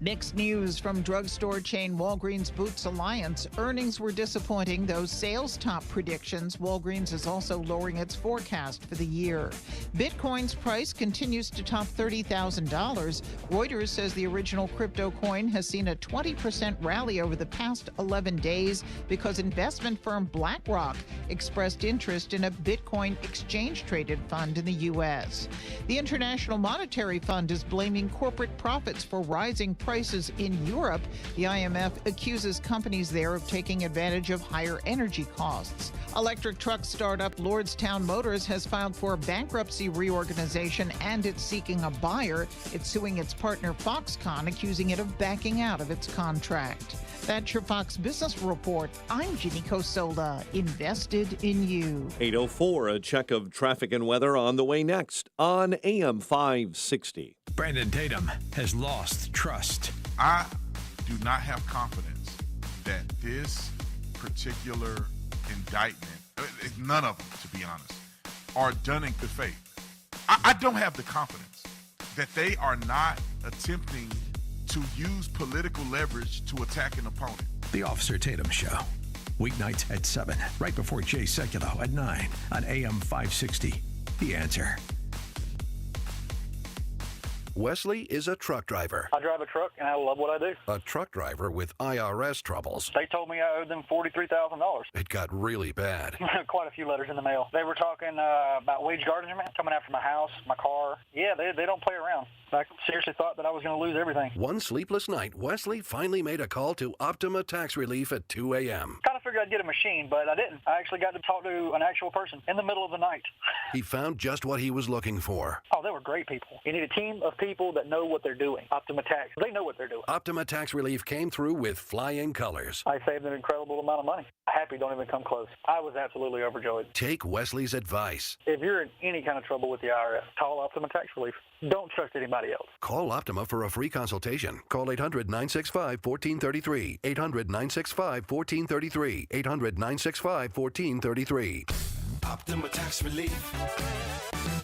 Mixed news from drugstore chain Walgreens Boots Alliance. Earnings were disappointing, though sales top predictions. Walgreens is also lowering its forecast for the year. Bitcoin's price continues to top $30,000. Reuters says the original crypto coin has seen a 20% rally over the past 11 days because investment firm BlackRock expressed interest in a Bitcoin exchange-traded fund in the U.S. The International Monetary Fund is blaming corporate profits for rising prices in Europe. The IMF accuses companies there of taking advantage of higher energy costs. Electric truck startup Lordstown Motors has filed for bankruptcy reorganization and it's seeking a buyer. It's suing its partner Foxconn, accusing it of backing out of its contract. That's your Fox Business Report. I'm Ginny Cosola, invested in you. 8:04, a check of traffic and weather on the way next on AM 560. Brandon Tatum has lost trust. I do not have confidence that this particular indictment, none of them, to be honest, are done in good faith. I don't have the confidence that they are not attempting to use political leverage to attack an opponent. The Officer Tatum Show. Weeknights at 7, right before Jay Sekulow at 9 on AM 560. The Answer. Wesley is a truck driver. I drive a truck, and I love what I do. A truck driver with IRS troubles. They told me I owed them $43,000. It got really bad. Quite a few letters in the mail. They were talking about wage garnishment, coming after my house, my car. Yeah, they don't play around. I seriously thought that I was going to lose everything. One sleepless night, Wesley finally made a call to Optima Tax Relief at 2 a.m. Kind of figured I'd get a machine, but I didn't. I actually got to talk to an actual person in the middle of the night. He found just what he was looking for. Oh, they were great people. You need a team of people that know what they're doing. Optima Tax, they know what they're doing. Optima Tax Relief came through with flying colors. I saved an incredible amount of money. Happy don't even come close. I was absolutely overjoyed. Take Wesley's advice. If you're in any kind of trouble with the IRS, call Optima Tax Relief. Don't trust anybody else. Call Optima for a free consultation. Call 800-965-1433. 800-965-1433. 800-965-1433. Optima Tax Relief.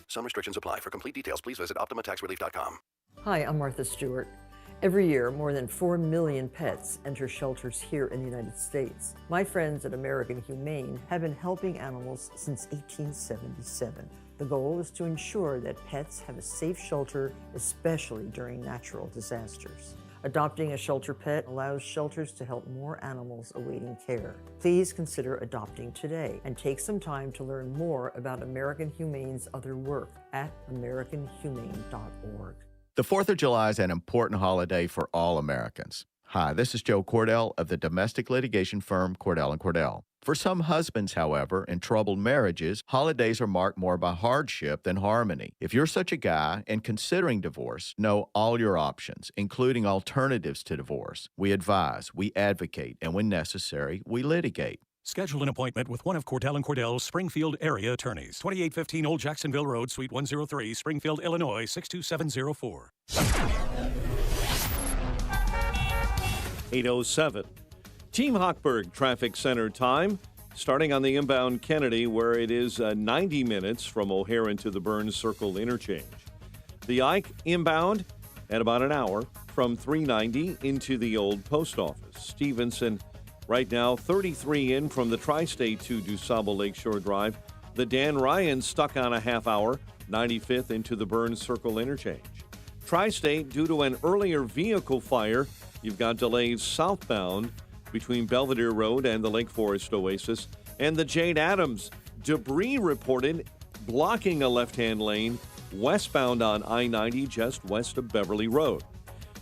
Some restrictions apply. For complete details, please visit OptimaTaxRelief.com. Hi, I'm Martha Stewart. Every year, more than 4 million pets enter shelters here in the United States. My friends at American Humane have been helping animals since 1877. The goal is to ensure that pets have a safe shelter, especially during natural disasters. Adopting a shelter pet allows shelters to help more animals awaiting care. Please consider adopting today and take some time to learn more about American Humane's other work at americanhumane.org. The 4th of July is an important holiday for all Americans. Hi, this is Joe Cordell of the domestic litigation firm Cordell & Cordell. For some husbands, however, in troubled marriages, holidays are marked more by hardship than harmony. If you're such a guy and considering divorce, know all your options, including alternatives to divorce. We advise, we advocate, and when necessary, we litigate. Schedule an appointment with one of Cordell & Cordell's Springfield area attorneys. 2815 Old Jacksonville Road, Suite 103, Springfield, Illinois, 62704. 8:07. Team Hochberg Traffic Center time, starting on the inbound Kennedy, where it is 90 minutes from O'Hare to the Burns Circle interchange. The Ike inbound at about an hour from 390 into the old post office. Stevenson right now 33 in from the Tri-State to DuSable Lakeshore Drive. The Dan Ryan stuck on a half hour, 95th into the Burns Circle interchange. Tri-State, due to an earlier vehicle fire, you've got delays southbound between Belvedere Road and the Lake Forest Oasis. And the Jade Addams, debris reported blocking a left-hand lane westbound on I-90 just west of Beverly Road.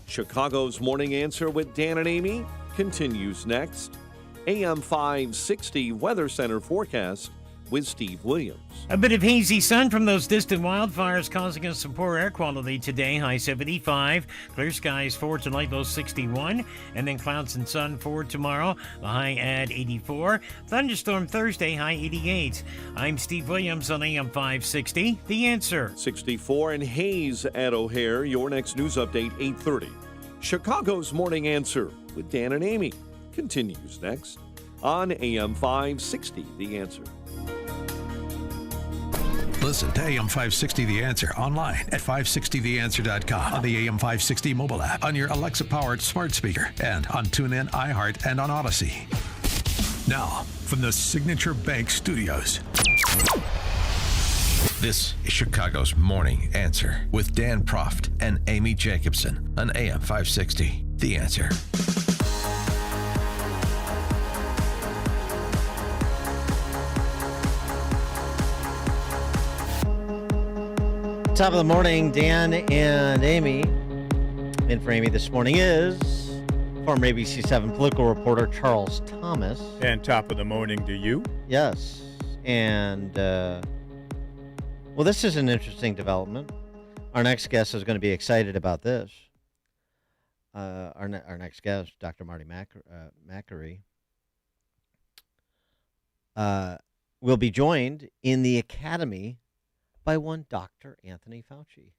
Chicago's Morning Answer with Dan and Amy continues next. AM 560 Weather Center forecast with Steve Williams. A bit of hazy sun from those distant wildfires causing us some poor air quality today. High 75. Clear skies for tonight, low 61. And then clouds and sun for tomorrow, the high at 84. Thunderstorm Thursday, high 88. I'm Steve Williams on AM 560. The Answer. 64 and haze at O'Hare. Your next news update, 8:30. Chicago's Morning Answer with Dan and Amy continues next on AM 560. The Answer. Listen to AM 560 The Answer online at 560theanswer.com, on the AM 560 mobile app, on your Alexa-powered smart speaker, and on TuneIn, iHeart, and on Odyssey. Now, from the Signature Bank Studios, this is Chicago's Morning Answer with Dan Proft and Amy Jacobson on AM 560 The Answer. Top of the morning, Dan and Amy. In for Amy this morning is former ABC7 political reporter Charles Thomas. And top of the morning to you. Yes. And, well, this is an interesting development. Our next guest is going to be excited about this. Our next guest, Dr. Marty Makary, will be joined in the Academy by one Dr. Anthony Fauci,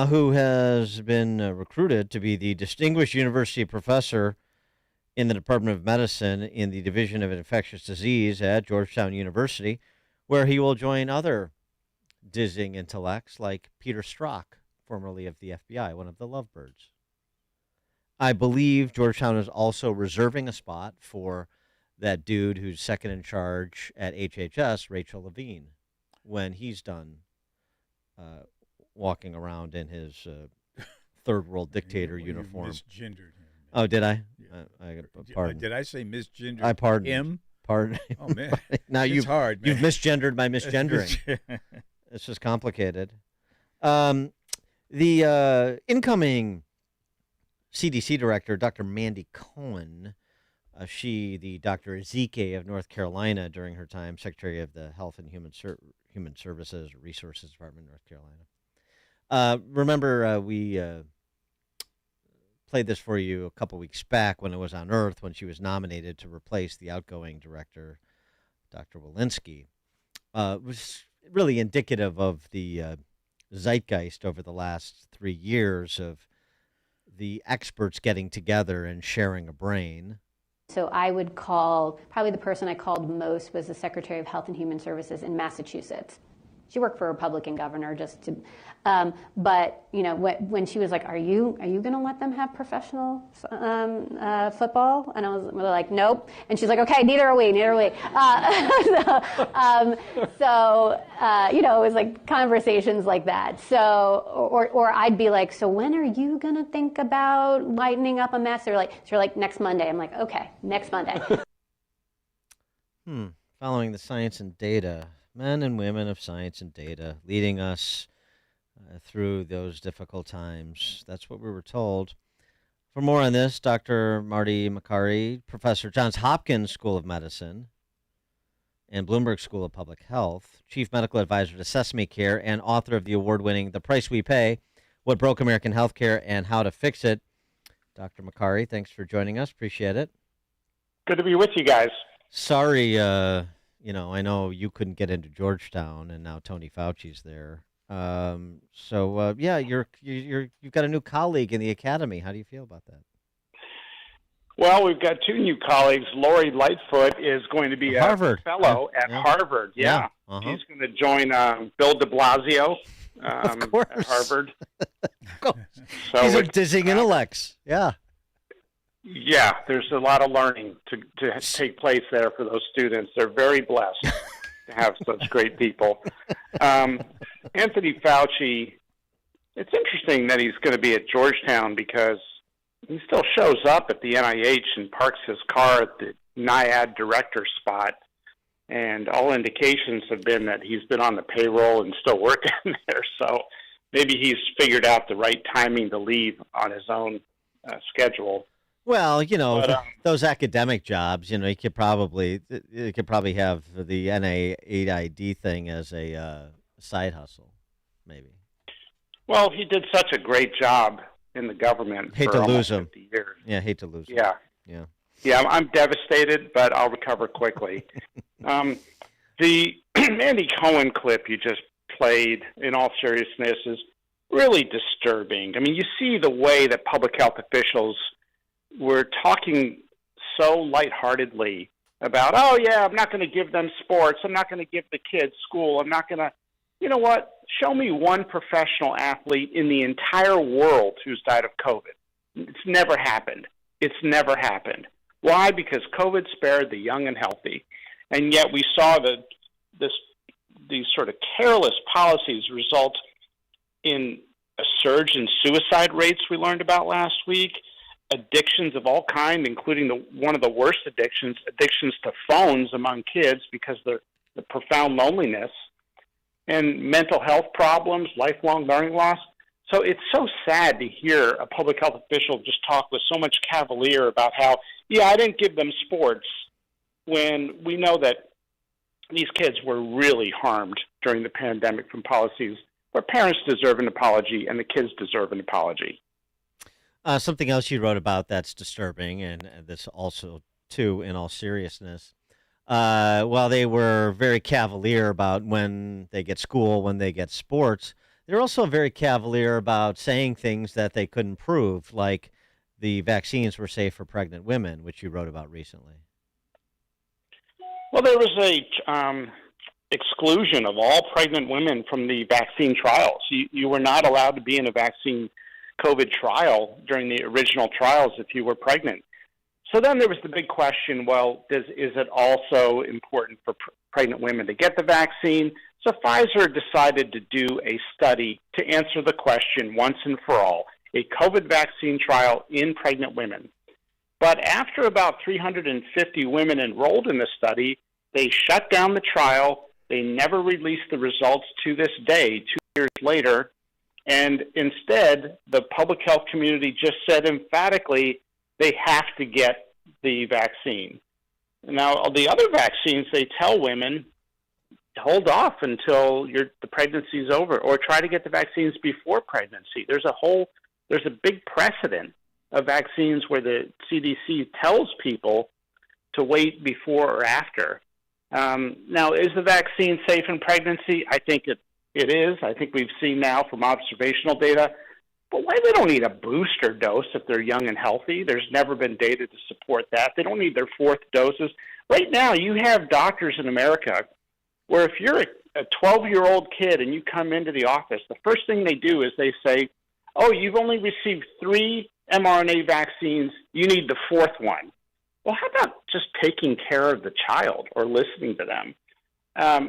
who has been recruited to be the Distinguished University Professor in the Department of Medicine in the Division of Infectious Disease at Georgetown University, where he will join other dizzying intellects like Peter Strzok, formerly of the FBI, one of the lovebirds. I believe Georgetown is also reserving a spot for that dude who's second in charge at HHS, Rachel Levine, when he's done walking around in his third world dictator You uniform. misgendered him. Oh, did I? Pardon. Did I say misgendered I pardon him? Pardon. Oh, man. Now It's hard, man. you've misgendered my misgendering. It's just complicated. The incoming CDC director, Dr. Mandy Cohen, the Dr. Ezike of North Carolina during her time Secretary of the Health and Human Services Resources Department, North Carolina. Remember, we played this for you a couple weeks back when it was on Earth, when she was nominated to replace the outgoing director, Dr. Walensky. It was really indicative of the zeitgeist over the last 3 years of the experts getting together and sharing a brain. So I would call, probably the person I called most was the Secretary of Health and Human Services in Massachusetts. She worked for a Republican governor just to, but you know, when she was like, "Are you going to let them have professional football?" And I was like, "Nope." And she's like, "Okay, neither are we." You know, it was like conversations like that. So, or I'd be like, "So when are you going to think about lightening up a mess?" They're like, "Next Monday." I'm like, "Okay, next Monday." Following the science and data. Men and women of science and data leading us through those difficult times. That's what we were told. For more on this, Dr. Marty Makary, professor, Johns Hopkins School of Medicine and Bloomberg School of Public Health, chief medical advisor to Sesame Care, and author of the award-winning The Price We Pay, What Broke American Healthcare and How to Fix It. Dr. Makary, thanks for joining us. Appreciate it. Good to be with you guys. Sorry, I know you couldn't get into Georgetown, and now Tony Fauci's there. You've got a new colleague in the academy. How do you feel about that? Well, we've got two new colleagues. Lori Lightfoot is going to be a Harvard fellow at Harvard. Yeah. She's going to join Bill de Blasio of course. at Harvard. So these are dizzying intellects. Yeah. Yeah, there's a lot of learning to take place there for those students. They're very blessed to have such great people. Anthony Fauci, it's interesting that he's going to be at Georgetown because he still shows up at the NIH and parks his car at the NIAID director spot. And all indications have been that he's been on the payroll and still working there. So maybe he's figured out the right timing to leave on his own schedule. Well, those academic jobs, you could probably have the NIAID thing as a side hustle, maybe. Well, he did such a great job in the government for almost 50 years. Yeah, hate to lose him. Yeah, I'm devastated, but I'll recover quickly. The Andy Cohen clip you just played, in all seriousness, is really disturbing. I mean, you see the way that public health officials were talking so lightheartedly about, oh, yeah, I'm not going to give them sports. I'm not going to give the kids school. I'm not going to, you know what? Show me one professional athlete in the entire world who's died of COVID. It's never happened. It's never happened. Why? Because COVID spared the young and healthy. And yet we saw these sort of careless policies result in a surge in suicide rates we learned about last week, addictions of all kinds, including one of the worst addictions to phones among kids because of the profound loneliness, and mental health problems, lifelong learning loss. So it's so sad to hear a public health official just talk with so much cavalier about how, yeah, I didn't give them sports, when we know that these kids were really harmed during the pandemic from policies where parents deserve an apology and the kids deserve an apology. Something else you wrote about that's disturbing, and this also, too, in all seriousness, while they were very cavalier about when they get school, when they get sports, they're also very cavalier about saying things that they couldn't prove, like the vaccines were safe for pregnant women, which you wrote about recently. Well, there was a exclusion of all pregnant women from the vaccine trials. You were not allowed to be in a vaccine COVID trial during the original trials if you were pregnant. So then there was the big question, well, is it also important for pregnant women to get the vaccine. So Pfizer decided to do a study to answer the question once and for all, a COVID vaccine trial in pregnant women. But after about 350 women enrolled in the study, they shut down the trial. They never released the results to this day, 2 years later. And instead, the public health community just said emphatically they have to get the vaccine. Now, the other vaccines, they tell women, hold off until the pregnancy is over, or try to get the vaccines before pregnancy. There's a big precedent of vaccines where the CDC tells people to wait before or after. Now, is the vaccine safe in pregnancy? I think it is. I think we've seen now from observational data. But why they don't need a booster dose if they're young and healthy? There's never been data to support that. They don't need their fourth doses. Right now, you have doctors in America where if you're a 12-year-old kid and you come into the office, the first thing they do is they say, oh, you've only received 3 mRNA vaccines. You need the fourth one. Well, how about just taking care of the child or listening to them?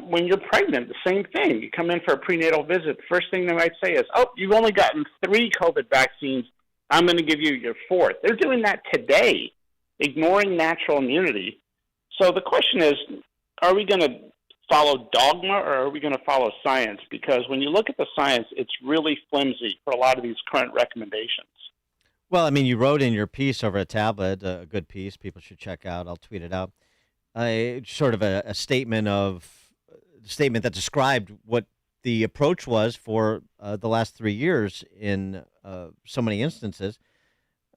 When you're pregnant, the same thing. You come in for a prenatal visit, the first thing they might say is, oh, you've only gotten 3 COVID vaccines. I'm going to give you your fourth. They're doing that today, ignoring natural immunity. So the question is, are we going to follow dogma or are we going to follow science? Because when you look at the science, it's really flimsy for a lot of these current recommendations. Well, I mean, you wrote in your piece over at Tablet, a good piece people should check out. I'll tweet it out. Sort of a statement that described what the approach was for the last 3 years in so many instances.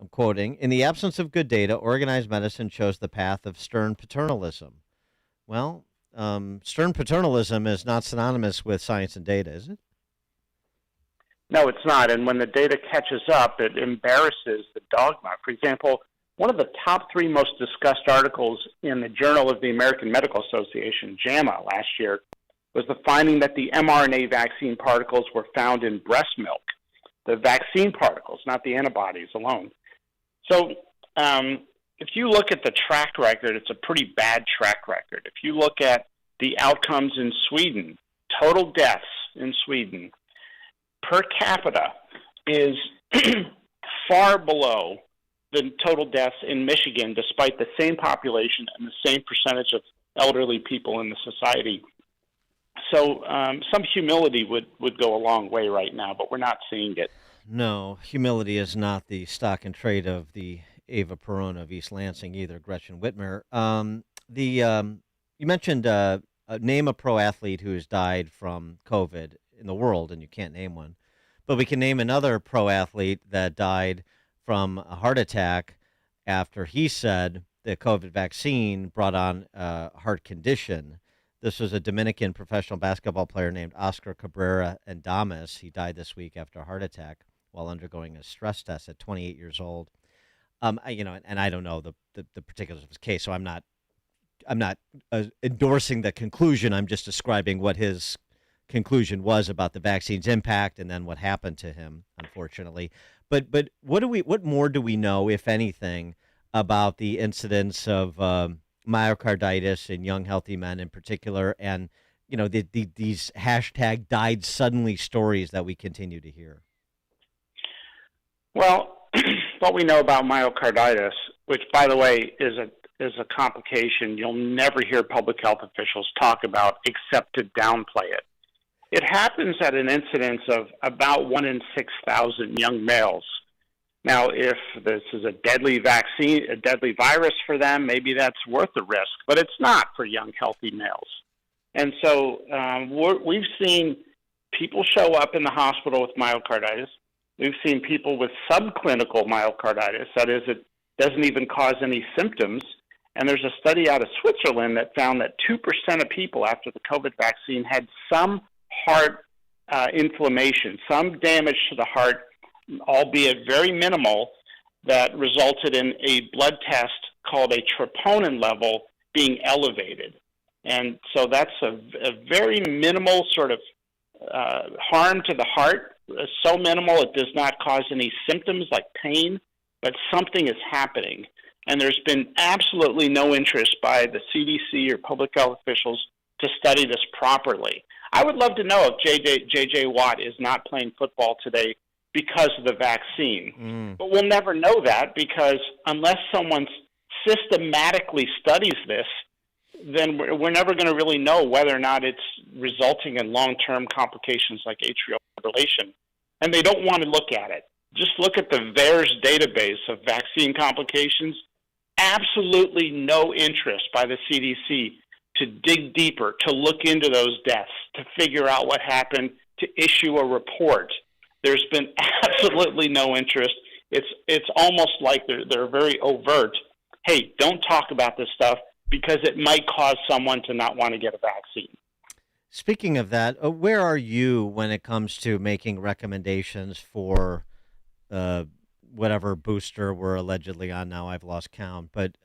I'm quoting, in the absence of good data, organized medicine chose the path of stern paternalism. Well, stern paternalism is not synonymous with science and data, is it? No, it's not. And when the data catches up, it embarrasses the dogma. For example, one of the top 3 most discussed articles in the Journal of the American Medical Association, JAMA, last year, was the finding that the mRNA vaccine particles were found in breast milk. The vaccine particles, not the antibodies alone. So if you look at the track record, it's a pretty bad track record. If you look at the outcomes in Sweden, total deaths in Sweden, per capita is far below the total deaths in Michigan, despite the same population and the same percentage of elderly people in the society. So some humility would go a long way right now, but we're not seeing it. No, humility is not the stock and trade of the Ava Perón of East Lansing either, Gretchen Whitmer. You mentioned name a pro athlete who has died from COVID in the world, and you can't name one. But we can name another pro athlete that died from a heart attack after he said the COVID vaccine brought on a heart condition. This was a Dominican professional basketball player named Oscar Cabrera Adames. He died this week after a heart attack while undergoing a stress test at 28 years old. And I don't know the particulars of his case, so I'm not endorsing the conclusion. I'm just describing what his conclusion was about the vaccine's impact and then what happened to him, unfortunately. But what more do we know, if anything, about the incidence of myocarditis in young healthy men in particular, and these hashtag died suddenly stories that we continue to hear? Well, what we know about myocarditis, which by the way is a complication you'll never hear public health officials talk about except to downplay it. It happens at an incidence of about 1 in 6,000 young males. Now, if this is a deadly vaccine, a deadly virus for them, maybe that's worth the risk, but it's not for young, healthy males. And so we've seen people show up in the hospital with myocarditis. We've seen people with subclinical myocarditis, that is, it doesn't even cause any symptoms. And there's a study out of Switzerland that found that 2% of people after the COVID vaccine had some heart inflammation, some damage to the heart, albeit very minimal, that resulted in a blood test called a troponin level being elevated. And so that's a very minimal sort of harm to the heart, so minimal it does not cause any symptoms like pain, but something is happening. And there's been absolutely no interest by the CDC or public health officials to study this properly. I would love to know if J.J. Watt is not playing football today because of the vaccine. But we'll never know that, because unless someone systematically studies this, then we're never going to really know whether or not it's resulting in long-term complications like atrial fibrillation. And they don't want to look at it. Just look at the VAERS database of vaccine complications. Absolutely no interest by the CDC to dig deeper, to look into those deaths, to figure out what happened, to issue a report. There's been absolutely no interest. It's almost like they're very overt. Hey, don't talk about this stuff because it might cause someone to not want to get a vaccine. Speaking of that, where are you when it comes to making recommendations for whatever booster we're allegedly on now? I've lost count, but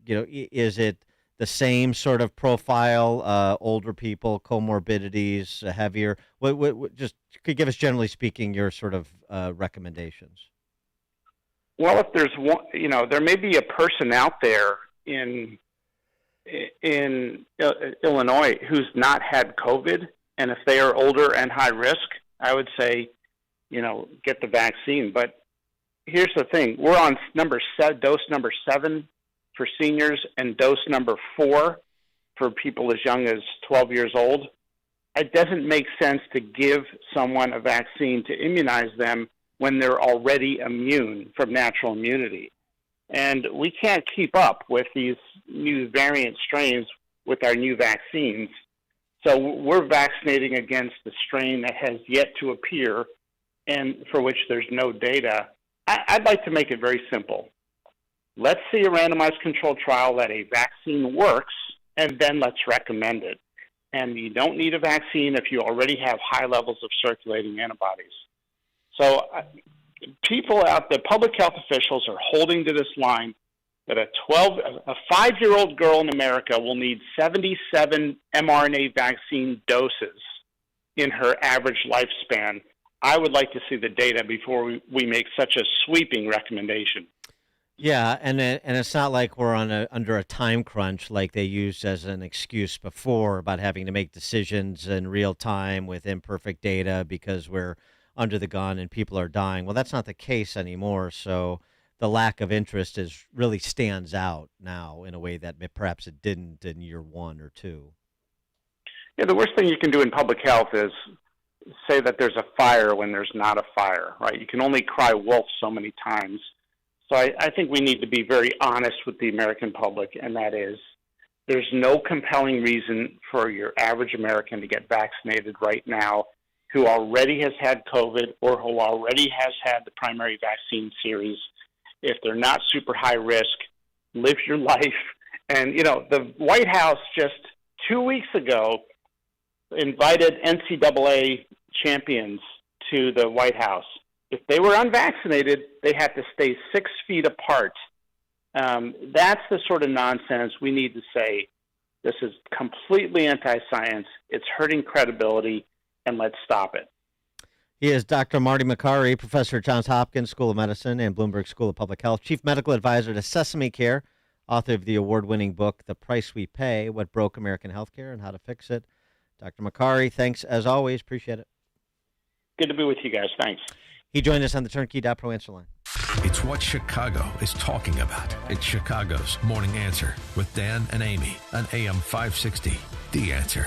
is it the same sort of profile? Older people, comorbidities, heavier. What just could give us, generally speaking, your sort of recommendations? Well, if there's one, there may be a person out there in Illinois who's not had COVID, and if they are older and high risk, I would say, get the vaccine. But here's the thing: we're on dose number 7 for seniors and dose number 4 for people as young as 12 years old. It doesn't make sense to give someone a vaccine to immunize them when they're already immune from natural immunity. And we can't keep up with these new variant strains with our new vaccines. So we're vaccinating against the strain that has yet to appear and for which there's no data. I'd like to make it very simple. Let's see a randomized controlled trial that a vaccine works, and then let's recommend it. And you don't need a vaccine if you already have high levels of circulating antibodies. So the public health officials are holding to this line that a 5-year-old girl in America will need 77 mRNA vaccine doses in her average lifespan. I would like to see the data before we make such a sweeping recommendation. Yeah, and it's not like we're under a time crunch like they used as an excuse before about having to make decisions in real time with imperfect data because we're under the gun and people are dying. Well, that's not the case anymore. So the lack of interest really stands out now in a way that perhaps it didn't in year 1 or 2. Yeah, the worst thing you can do in public health is say that there's a fire when there's not a fire, right? You can only cry wolf so many times. So I think we need to be very honest with the American public, and that is there's no compelling reason for your average American to get vaccinated right now who already has had COVID or who already has had the primary vaccine series. If they're not super high risk, live your life. And, the White House just 2 weeks ago invited NCAA champions to the White House. If they were unvaccinated, they had to stay 6 feet apart. That's the sort of nonsense we need to say. This is completely anti-science. It's hurting credibility, and let's stop it. He is Dr. Marty Makary, professor at Johns Hopkins School of Medicine and Bloomberg School of Public Health, chief medical advisor to Sesame Care, author of the award-winning book, The Price We Pay, What Broke American Healthcare and How to Fix It. Dr. Makary, thanks as always. Appreciate it. Good to be with you guys. Thanks. He joined us on the Turnkey.Pro Answer Line. It's what Chicago is talking about. It's Chicago's Morning Answer with Dan and Amy on AM 560. The Answer.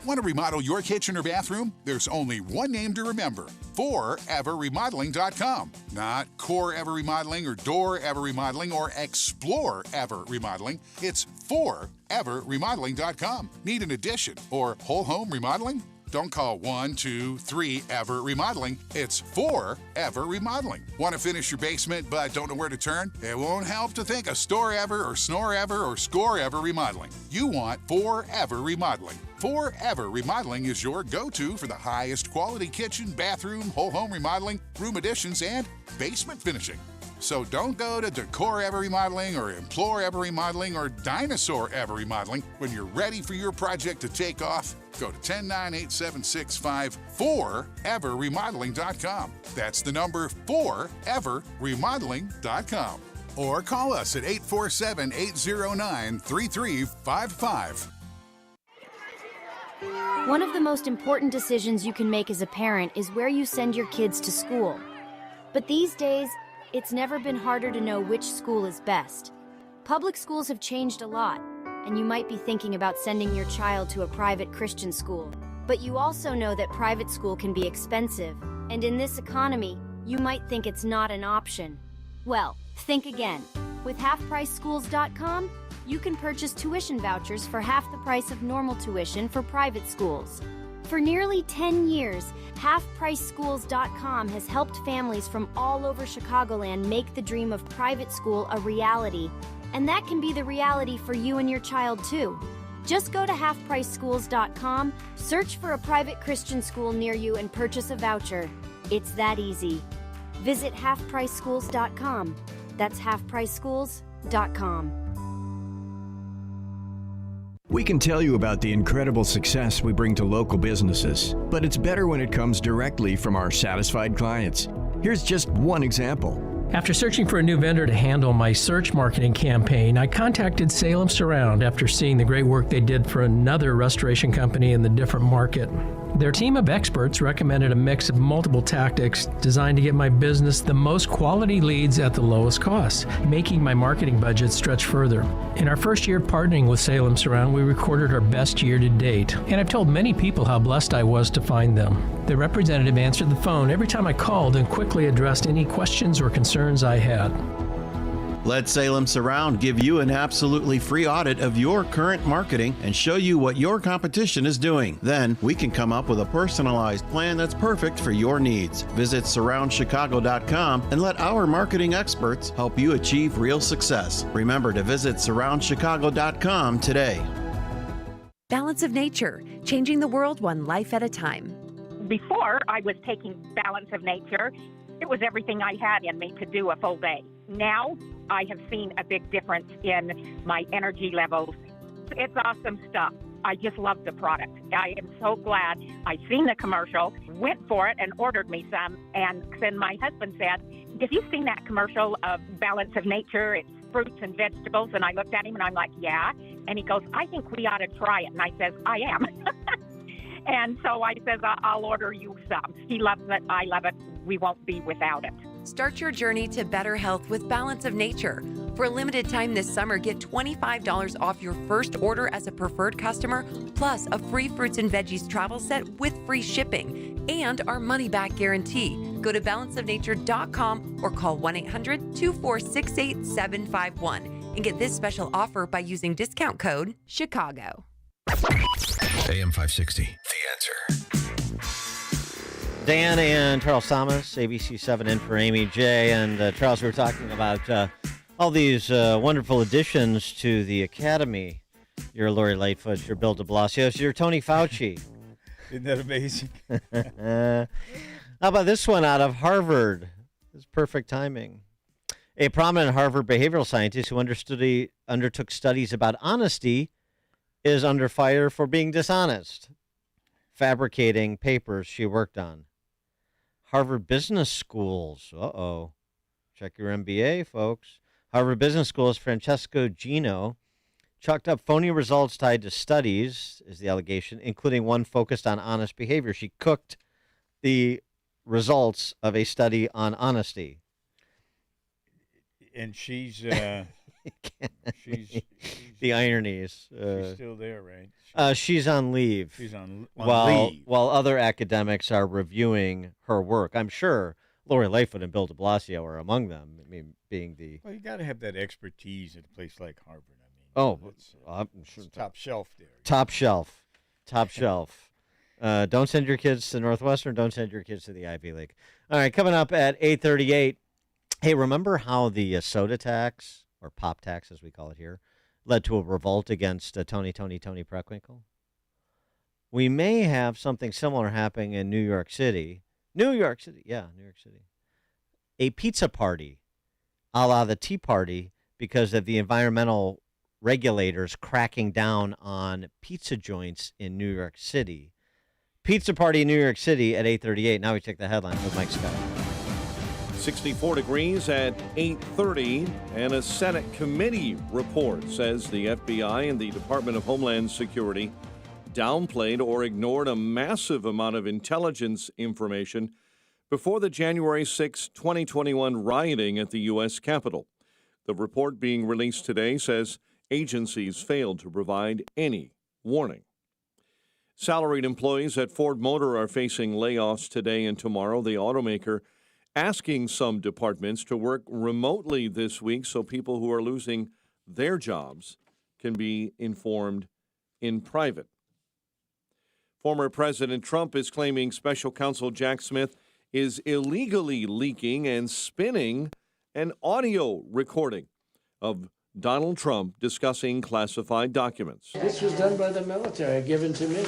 Want to remodel your kitchen or bathroom? There's only one name to remember: ForEverRemodeling.com. Not Core Ever Remodeling or Door Ever Remodeling or Explore Ever Remodeling. It's ForEverRemodeling.com. Need an addition or whole home remodeling? Don't call 1, 2, 3 Ever Remodeling. It's Forever Remodeling. Want to finish your basement but don't know where to turn? It won't help to think of Store Ever or Snore Ever or Score Ever Remodeling. You want Forever Remodeling. Forever Remodeling is your go-to for the highest quality kitchen, bathroom, whole home remodeling, room additions, and basement finishing. So don't go to Decor Ever Remodeling or Implore Ever Remodeling or Dinosaur Ever Remodeling. When you're ready for your project to take off, go to 1098765 ForEverRemodeling.com. That's the number ForEverRemodeling.com. Or call us at 847-809-3355. One of the most important decisions you can make as a parent is where you send your kids to school. But these days, it's never been harder to know which school is best. Public schools have changed a lot, and you might be thinking about sending your child to a private Christian school. But you also know that private school can be expensive, and in this economy, you might think it's not an option. Well, think again. With halfpriceschools.com, you can purchase tuition vouchers for half the price of normal tuition for private schools. For nearly 10 years, halfpriceschools.com has helped families from all over Chicagoland make the dream of private school a reality. And that can be the reality for you and your child too. Just go to halfpriceschools.com, search for a private Christian school near you, and purchase a voucher. It's that easy. Visit halfpriceschools.com. That's halfpriceschools.com. We can tell you about the incredible success we bring to local businesses, but it's better when it comes directly from our satisfied clients. Here's just one example. After searching for a new vendor to handle my search marketing campaign, I contacted Salem Surround after seeing the great work they did for another restoration company in the different market. Their team of experts recommended a mix of multiple tactics designed to get my business the most quality leads at the lowest cost, making my marketing budget stretch further. In our first year partnering with Salem Surround, we recorded our best year to date, and I've told many people how blessed I was to find them. The representative answered the phone every time I called and quickly addressed any questions or concerns I had. Let Salem Surround give you an absolutely free audit of your current marketing and show you what your competition is doing. Then we can come up with a personalized plan that's perfect for your needs. Visit surroundchicago.com and let our marketing experts help you achieve real success. Remember to visit surroundchicago.com today. Balance of Nature, changing the world one life at a time. Before I was taking Balance of Nature, it was everything I had in me to do a full day. Now, I have seen a big difference in my energy levels. It's awesome stuff. I just love the product. I am so glad I seen the commercial, went for it, and ordered me some. And then my husband said, "Have you seen that commercial of Balance of Nature? It's fruits and vegetables." And I looked at him and I'm like, "Yeah." And he goes, "I think we ought to try it." And I says, "I am." And so I says, "I'll order you some." He loves it. I love it. We won't be without it. Start your journey to better health with Balance of Nature. For a limited time this summer, get $25 off your first order as a preferred customer, plus a free fruits and veggies travel set with free shipping and our money-back guarantee. Go to balanceofnature.com or call 1-800-246-8751 and get this special offer by using discount code CHICAGO. AM 560, The Answer. Dan and Charles Thomas, ABC 7 in for Amy J. And Charles, we were talking about all these wonderful additions to the Academy. You're Lori Lightfoot, you're Bill de Blasio, you're Tony Fauci. Isn't that amazing? How about this one out of Harvard? It's perfect timing. A prominent Harvard behavioral scientist who undertook studies about honesty is under fire for being dishonest, fabricating papers she worked on. Harvard Business School's, check your MBA, folks. Harvard Business School's Francesco Gino chalked up phony results tied to studies, is the allegation, including one focused on honest behavior. She cooked the results of a study on honesty. And she's the ironies. She's still there, right? She's on leave. She's on leave. leave. While other academics are reviewing her work. I'm sure Lori Lightfoot and Bill de Blasio are among them. I mean, being the... Well, you got to have that expertise at a place like Harvard. I'm sure. It's top shelf there. Top shelf. Top shelf. Don't send your kids to Northwestern. Don't send your kids to the Ivy League. All right, coming up at 8:38. Hey, remember how the soda tax, or pop tax as we call it here, led to a revolt against Tony Preckwinkle? We may have something similar happening in New York City. New York City. A pizza party, a la the Tea Party, because of the environmental regulators cracking down on pizza joints in New York City. Pizza party in New York City at 8:38. Now we check the headlines with Mike Scott. 64 degrees at 8:30, and a Senate committee report says the FBI and the Department of Homeland Security downplayed or ignored a massive amount of intelligence information before the January 6, 2021 rioting at the U.S. Capitol. The report being released today says agencies failed to provide any warning. Salaried employees at Ford Motor are facing layoffs today and tomorrow. The automaker asking some departments to work remotely this week so people who are losing their jobs can be informed in private. Former President Trump is claiming special counsel Jack Smith is illegally leaking and spinning an audio recording of Donald Trump discussing classified documents. This was done by the military, given to me.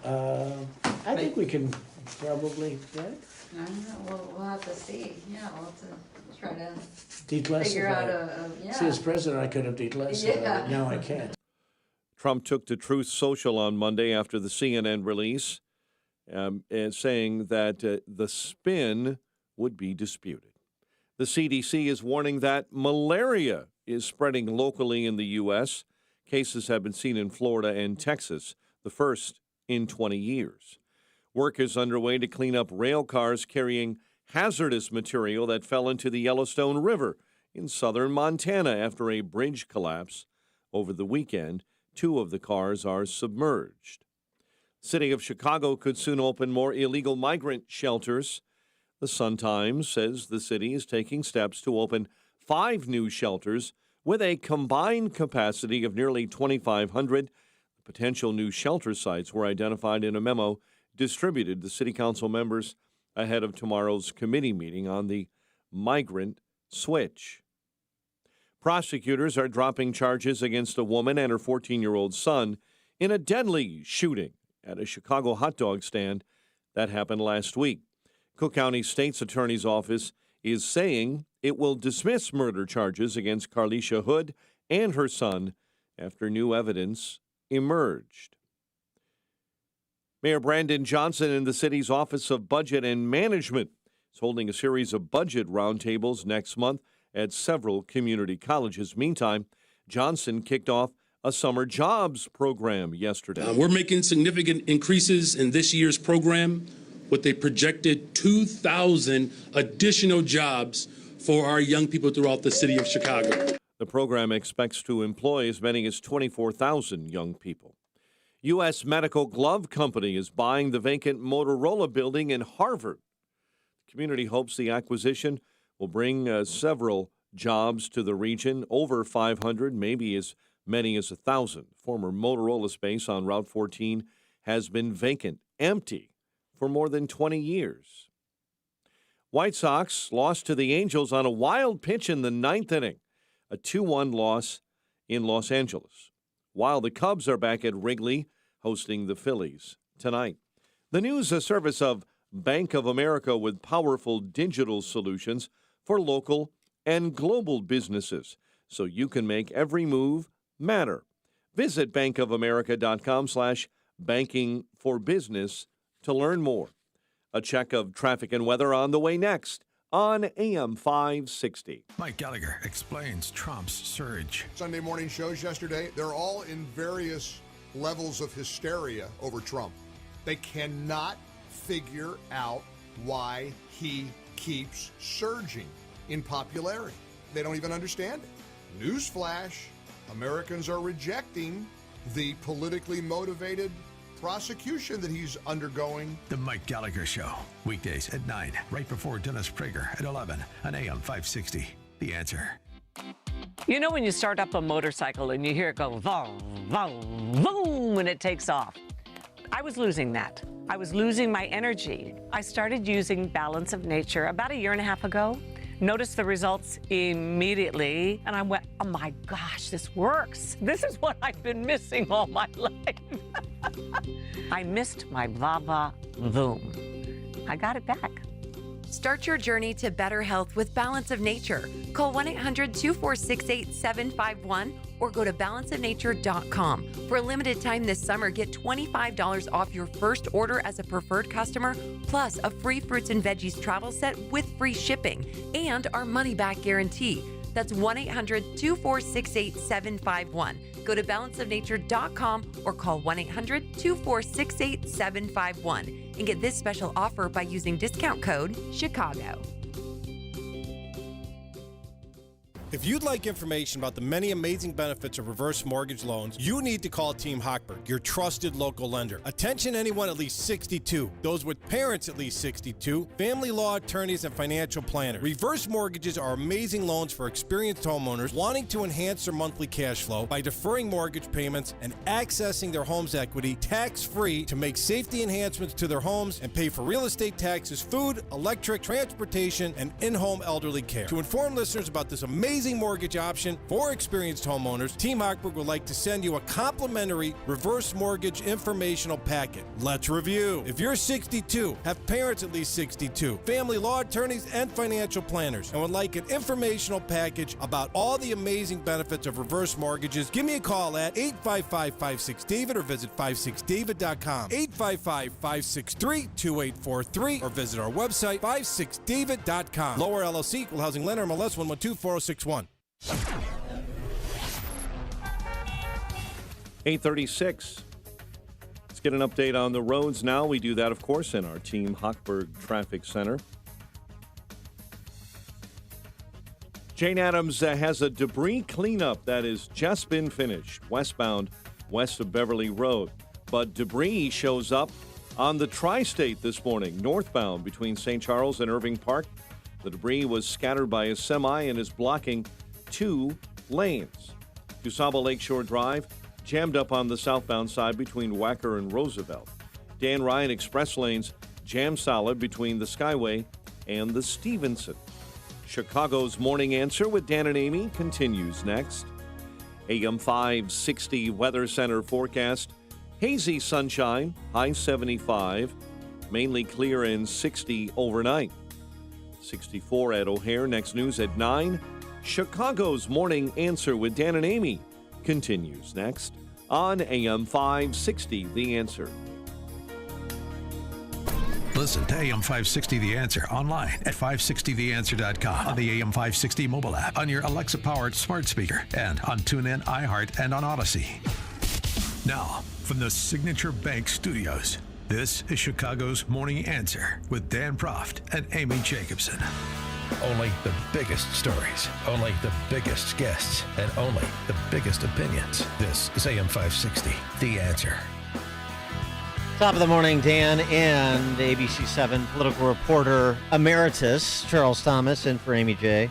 I think we can probably, right? I don't know, we'll have to see. Yeah, we'll have to try to Declassify figure out it. See, as president, I could have declassified it. Now I can't. Trump took to Truth Social on Monday after the CNN release, and saying that the spin would be disputed. The CDC is warning that malaria is spreading locally in the U.S. Cases have been seen in Florida and Texas, the first in 20 years. Work is underway to clean up rail cars carrying hazardous material that fell into the Yellowstone River in southern Montana after a bridge collapse over the weekend. 2 of the cars are submerged. City of Chicago could soon open more illegal migrant shelters. The Sun-Times says the city is taking steps to open 5 new shelters with a combined capacity of nearly 2,500. Potential new shelter sites were identified in a memo distributed to city council members ahead of tomorrow's committee meeting on the migrant switch. Prosecutors are dropping charges against a woman and her 14-year-old son in a deadly shooting at a Chicago hot dog stand that happened last week. Cook County State's Attorney's Office is saying it will dismiss murder charges against Carlisha Hood and her son after new evidence emerged. Mayor Brandon Johnson in the city's Office of Budget and Management is holding a series of budget roundtables next month at several community colleges. Meantime, Johnson kicked off a summer jobs program yesterday. We're making significant increases in this year's program with a projected 2,000 additional jobs for our young people throughout the city of Chicago. The program expects to employ as many as 24,000 young people. U.S. Medical Glove Company is buying the vacant Motorola building in Harvard. The community hopes the acquisition will bring several jobs to the region, over 500, maybe as many as 1,000. Former Motorola space on Route 14 has been vacant, empty, for more than 20 years. White Sox lost to the Angels on a wild pitch in the 9th inning, a 2-1 loss in Los Angeles, while the Cubs are back at Wrigley hosting the Phillies tonight. The news, a service of Bank of America with powerful digital solutions for local and global businesses, so you can make every move matter. Visit bankofamerica.com/banking-for-business to learn more. A check of traffic and weather on the way next on AM 560. Mike Gallagher explains Trump's surge. Sunday morning shows yesterday, they're all in various levels of hysteria over Trump. They cannot figure out why he keeps surging in popularity. They don't even understand it. Newsflash, Americans are rejecting the politically motivated prosecution that he's undergoing. The Mike Gallagher Show, weekdays at 9, right before Dennis Prager at 11 on AM 560. The Answer. You know when you start up a motorcycle and you hear it go vroom, vroom, vroom when it takes off? I was losing that. I was losing my energy. I started using Balance of Nature about 1.5 years ago. Noticed the results immediately, and I went, oh my gosh, this works. This is what I've been missing all my life. I missed my va-va voom. I got it back. Start your journey to better health with Balance of Nature. Call 1-800-246-8751 or go to balanceofnature.com. For a limited time this summer, get $25 off your first order as a preferred customer, plus a free fruits and veggies travel set with free shipping and our money-back guarantee. That's 1-800-246-8751. Go to balanceofnature.com or call 1-800-246-8751 and get this special offer by using discount code CHICAGO. If you'd like information about the many amazing benefits of reverse mortgage loans, you need to call Team Hochberg, your trusted local lender. Attention anyone at least 62, those with parents at least 62, family law attorneys and financial planners. Reverse mortgages are amazing loans for experienced homeowners wanting to enhance their monthly cash flow by deferring mortgage payments and accessing their home's equity tax-free to make safety enhancements to their homes and pay for real estate taxes, food, electric, transportation, and in-home elderly care. To inform listeners about this amazing mortgage option for experienced homeowners, Team Hochberg would like to send you a complimentary reverse mortgage informational packet. Let's review. If you're 62, have parents at least 62, family law attorneys and financial planners, and would like an informational package about all the amazing benefits of reverse mortgages, give me a call at 855-56-DAVID or visit 56david.com, 855-563-2843, or visit our website, 56david.com. Lower LLC, Equal Housing Lender, MLS 1124061. 8:36. Let's get an update on the roads now. We do that, of course, in our Team Hochberg Traffic Center. Jane Addams has a debris cleanup that has just been finished westbound west of Beverly Road. But debris shows up on the tri-state this morning, northbound between St. Charles and Irving Park. The debris was scattered by a semi and is blocking 2 lanes. DuSable Lakeshore Drive jammed up on the southbound side between Wacker and Roosevelt. Dan Ryan Express lanes jammed solid between the Skyway and the Stevenson. Chicago's Morning Answer with Dan and Amy continues next. AM 560 Weather Center forecast. Hazy sunshine, high 75, mainly clear and 60 overnight. 64 at O'Hare. Next news at 9. Chicago's Morning Answer with Dan and Amy continues next on AM 560 The Answer. Listen to AM 560 The Answer online at 560theanswer.com, on the AM 560 mobile app, on your Alexa-powered smart speaker, and on TuneIn, iHeart, and on Odyssey. Now, from the Signature Bank Studios, this is Chicago's Morning Answer with Dan Proft and Amy Jacobson. Only the biggest stories, only the biggest guests, and only the biggest opinions. This is AM 560, The Answer. Top of the morning, Dan, and ABC 7 political reporter emeritus Charles Thomas in for Amy J.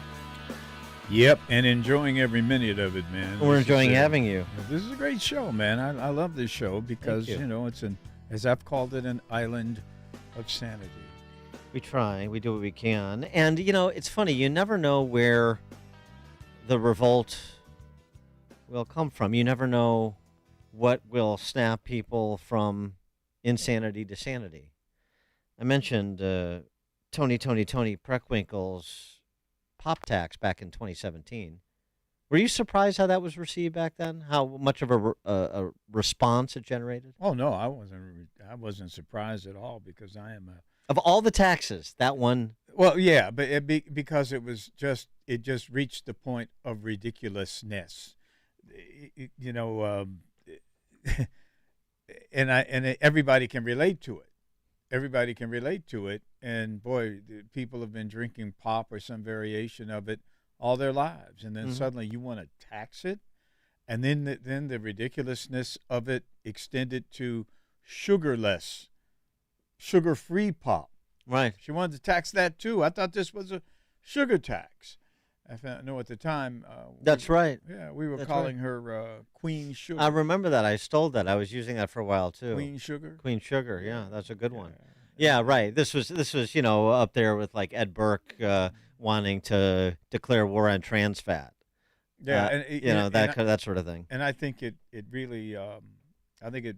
Yep, and enjoying every minute of it, man. We're enjoying having you. This is a great show, man. I love this show because, you know, it's as I've called it, an island of sanity. We try. We do what we can. And, you know, it's funny. You never know where the revolt will come from. You never know what will snap people from insanity to sanity. I mentioned Tony Preckwinkle's pop tax back in 2017. Were you surprised how that was received back then? How much of a response it generated? Oh, no, I wasn't surprised at all because I am a... Of all the taxes, that one... Well, yeah, but because it just reached the point of ridiculousness. You know, and everybody can relate to it. Everybody can relate to it. And, boy, people have been drinking pop or some variation of it all their lives. And then suddenly you want to tax it? And then the ridiculousness of it extended to sugar-free pop. Right. She wanted to tax that, too. I thought this was a sugar tax. I know at the time. That's right. Yeah, we were calling her Queen Sugar. I remember that. I stole that. I was using that for a while, too. Queen Sugar? Queen Sugar, yeah. That's a good one. Yeah, right. This was, you know, up there with, like, Ed Burke wanting to declare war on trans fat. Yeah. That sort of thing. And I think it really, I think it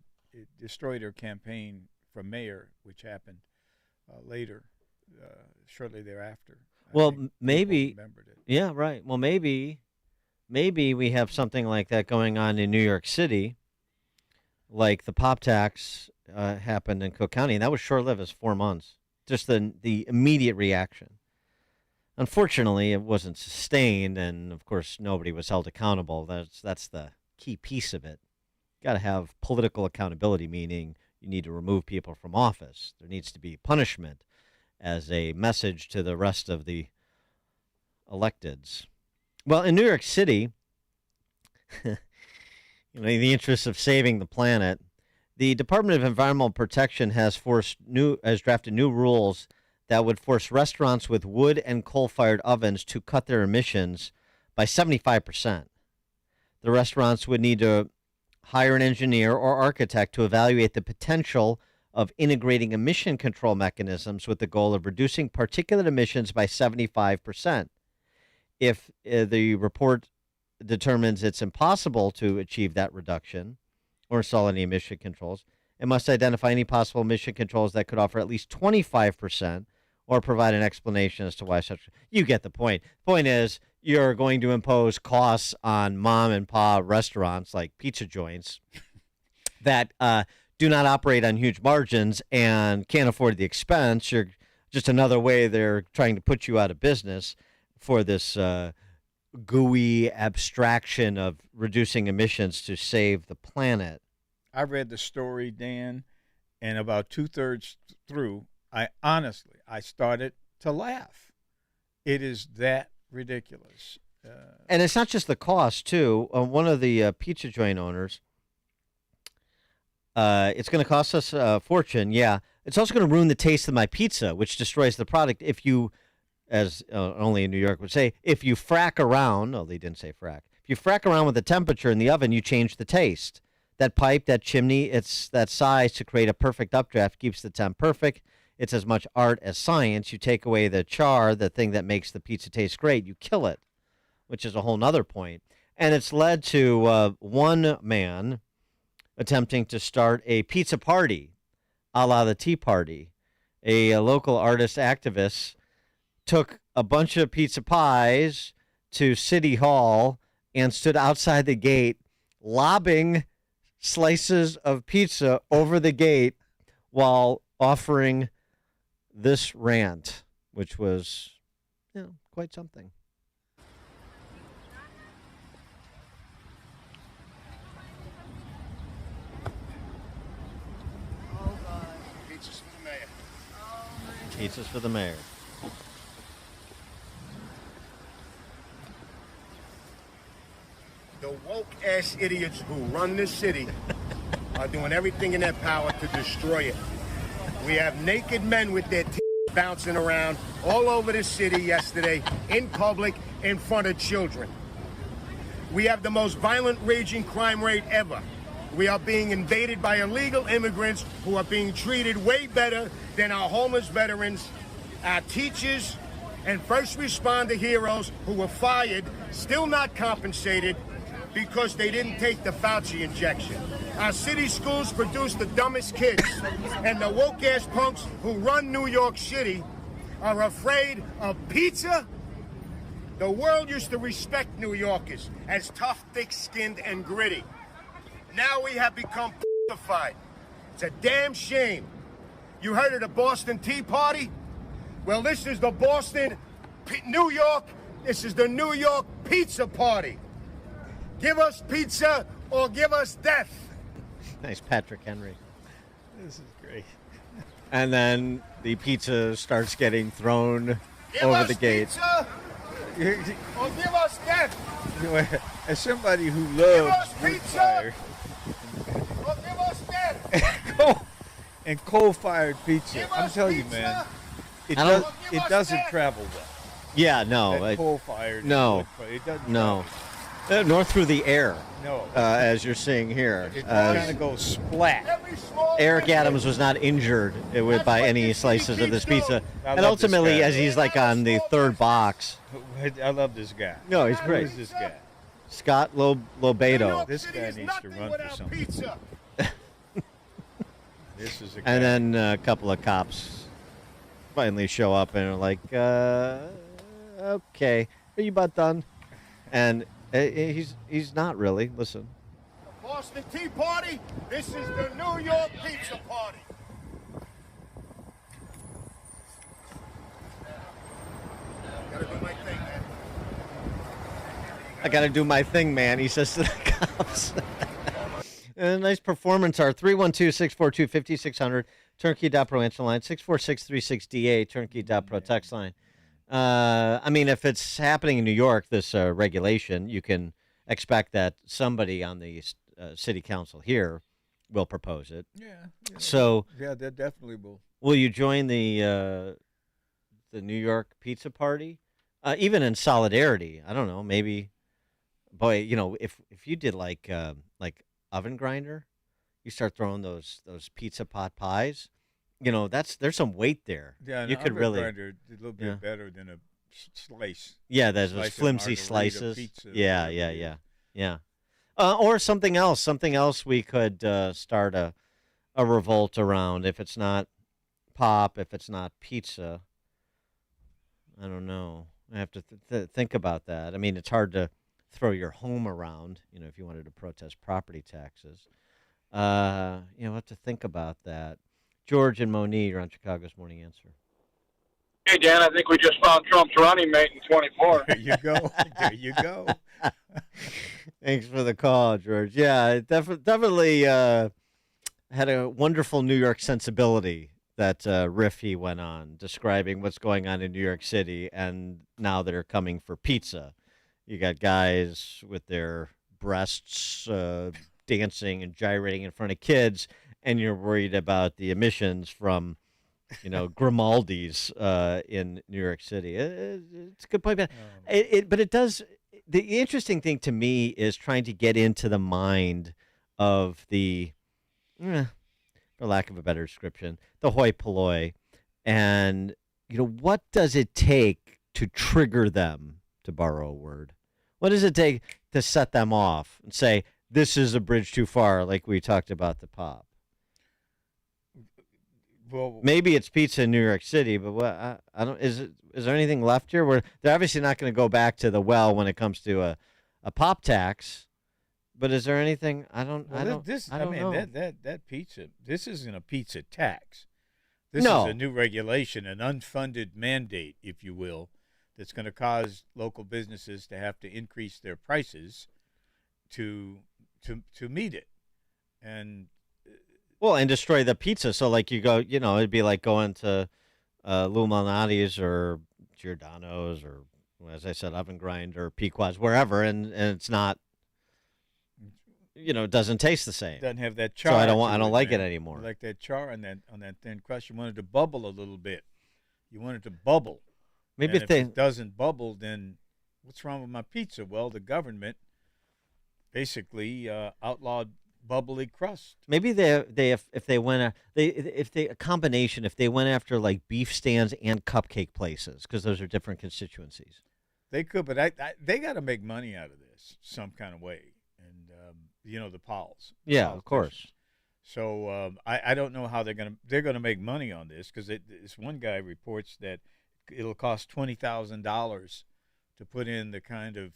destroyed her campaign for mayor, which happened later, shortly thereafter. Well, maybe. Yeah, right. Well, maybe we have something like that going on in New York City, like the pop tax happened in Cook County, and that was short-lived, as 4 months. Just the immediate reaction. Unfortunately, it wasn't sustained, and of course, nobody was held accountable. That's the key piece of it. Got to have political accountability, meaning you need to remove people from office. There needs to be punishment as a message to the rest of the electeds. Well, in New York City, in the interest of saving the planet, the Department of Environmental Protection has drafted new rules that would force restaurants with wood and coal-fired ovens to cut their emissions by 75%. The restaurants would need to hire an engineer or architect to evaluate the potential of integrating emission control mechanisms with the goal of reducing particulate emissions by 75%. If the report determines it's impossible to achieve that reduction or install any emission controls, it must identify any possible emission controls that could offer at least 25% or provide an explanation as to why such. You get the point. The point is, you're going to impose costs on mom and pop restaurants like pizza joints that do not operate on huge margins and can't afford the expense. You're just another way they're trying to put you out of business for this gooey abstraction of reducing emissions to save the planet. I read the story, Dan, and about 2/3 through, I started to laugh. It is that ridiculous. And it's not just the cost, too. One of the pizza joint owners, it's going to cost us a fortune, yeah. It's also going to ruin the taste of my pizza, which destroys the product if you, as only in New York would say, if you frack around. No, they didn't say frack. If you frack around with the temperature in the oven, you change the taste. That pipe, that chimney, it's that size to create a perfect updraft, keeps the temp perfect. It's as much art as science. You take away the char, the thing that makes the pizza taste great, you kill it, which is a whole nother point. And it's led to one man attempting to start a pizza party, a la the Tea Party. A local artist activist took a bunch of pizza pies to City Hall and stood outside the gate lobbing slices of pizza over the gate while offering this rant, which was, quite something. Oh, God. Pizzas for the mayor. Oh, my. Pizzas for the mayor. The woke-ass idiots who run this city are doing everything in their power to destroy it. We have naked men with their bouncing around all over the city yesterday, in public, in front of children. We have the most violent, raging crime rate ever. We are being invaded by illegal immigrants who are being treated way better than our homeless veterans, our teachers, and first responder heroes who were fired, still not compensated, because they didn't take the Fauci injection. Our city schools produce the dumbest kids, and the woke-ass punks who run New York City are afraid of pizza. The world used to respect New Yorkers as tough, thick-skinned, and gritty. Now we have become pizzified. It's a damn shame. You heard of the Boston Tea Party? Well, this is the New York, this is the New York Pizza Party. Give us pizza or give us death. Nice, Patrick Henry. This is great. And then the pizza starts getting thrown Give over us the gate. Pizza or give us death. As somebody who Give loves us wood pizza fire or give us death. and coal-fired pizza, Give I'm us telling you, pizza. man, it I don't- doesn't travel well. Yeah, no. That coal-fired. No. wood fire, it doesn't No. travel. Nor through the air. No. As you're seeing here. It kind of goes splat. Eric Adams was not injured by any slices of this pizza. I And love this ultimately, guy. as he's like on the third box. I love this guy. No, he's great. Who's this guy? Scott Lobedo. This guy needs to run for something. Pizza. This is a guy. And then a couple of cops finally show up and are like, okay, are you about done? And he's not really. Listen. Boston Tea Party, this is the New York Pizza Party. Gotta I got to do my thing, man, he says to the cops. A nice performance art. 312-642-5600. Turnkey.pro answer line. 64636DA. Turnkey.pro text line. I mean, if it's happening in New York, this regulation, you can expect that somebody on the city council here will propose it. Yeah. So yeah, that definitely will. Will you join the New York pizza party? Even in solidarity, I don't know. Maybe, boy, you know, if you did like oven grinder, you start throwing those pizza pot pies. You know, there's some weight there. Yeah, you could really grinder a little bit better than a slice. Yeah, there's those flimsy slices. Yeah. Or something else. Something else we could start a revolt around. If it's not pop, if it's not pizza, I don't know. I have to think about that. I mean, it's hard to throw your home around, you know, if you wanted to protest property taxes. You know, we'll have to think about that. George and Monique, you're on Chicago's Morning Answer. Hey, Dan, I think we just found Trump's running mate in 24. There you go. There you go. Thanks for the call, George. Yeah, definitely had a wonderful New York sensibility, that riff he went on, describing what's going on in New York City, and now they're coming for pizza. You got guys with their breasts dancing and gyrating in front of kids, and you're worried about the emissions from, you know, Grimaldi's in New York City. It's a good point, but it does. The interesting thing to me is trying to get into the mind of the, for lack of a better description, the hoi polloi, and you know, what does it take to trigger them, to borrow a word? What does it take to set them off and say this is a bridge too far, like we talked about the pop? Well, maybe it's pizza in New York City, but what I don't is there anything left here? Where they're obviously not going to go back to the well when it comes to a pop tax. But is there anything? I don't know. That pizza. This isn't a pizza tax. This No. is a new regulation, an unfunded mandate, if you will, that's going to cause local businesses to have to increase their prices to meet it, and destroy the pizza. So like you go, you know, it'd be like going to Lou Malnati's or Giordano's or, as I said, Oven Grind or Pequod's, wherever, and it's not. You know, it doesn't taste the same. Doesn't have that char. So I don't like it anymore. Like that char on that thin crust. You want it to bubble a little bit. You want it to bubble. Maybe if it doesn't bubble, then what's wrong with my pizza? Well, the government basically outlawed bubbly crust. Maybe if they went after like beef stands and cupcake places, because those are different constituencies. They could, but they got to make money out of this some kind of way. You know, the Powells. Yeah, of course. So I don't know how they're gonna make money on this, because this one guy reports that it'll cost $20,000 to put in the kind of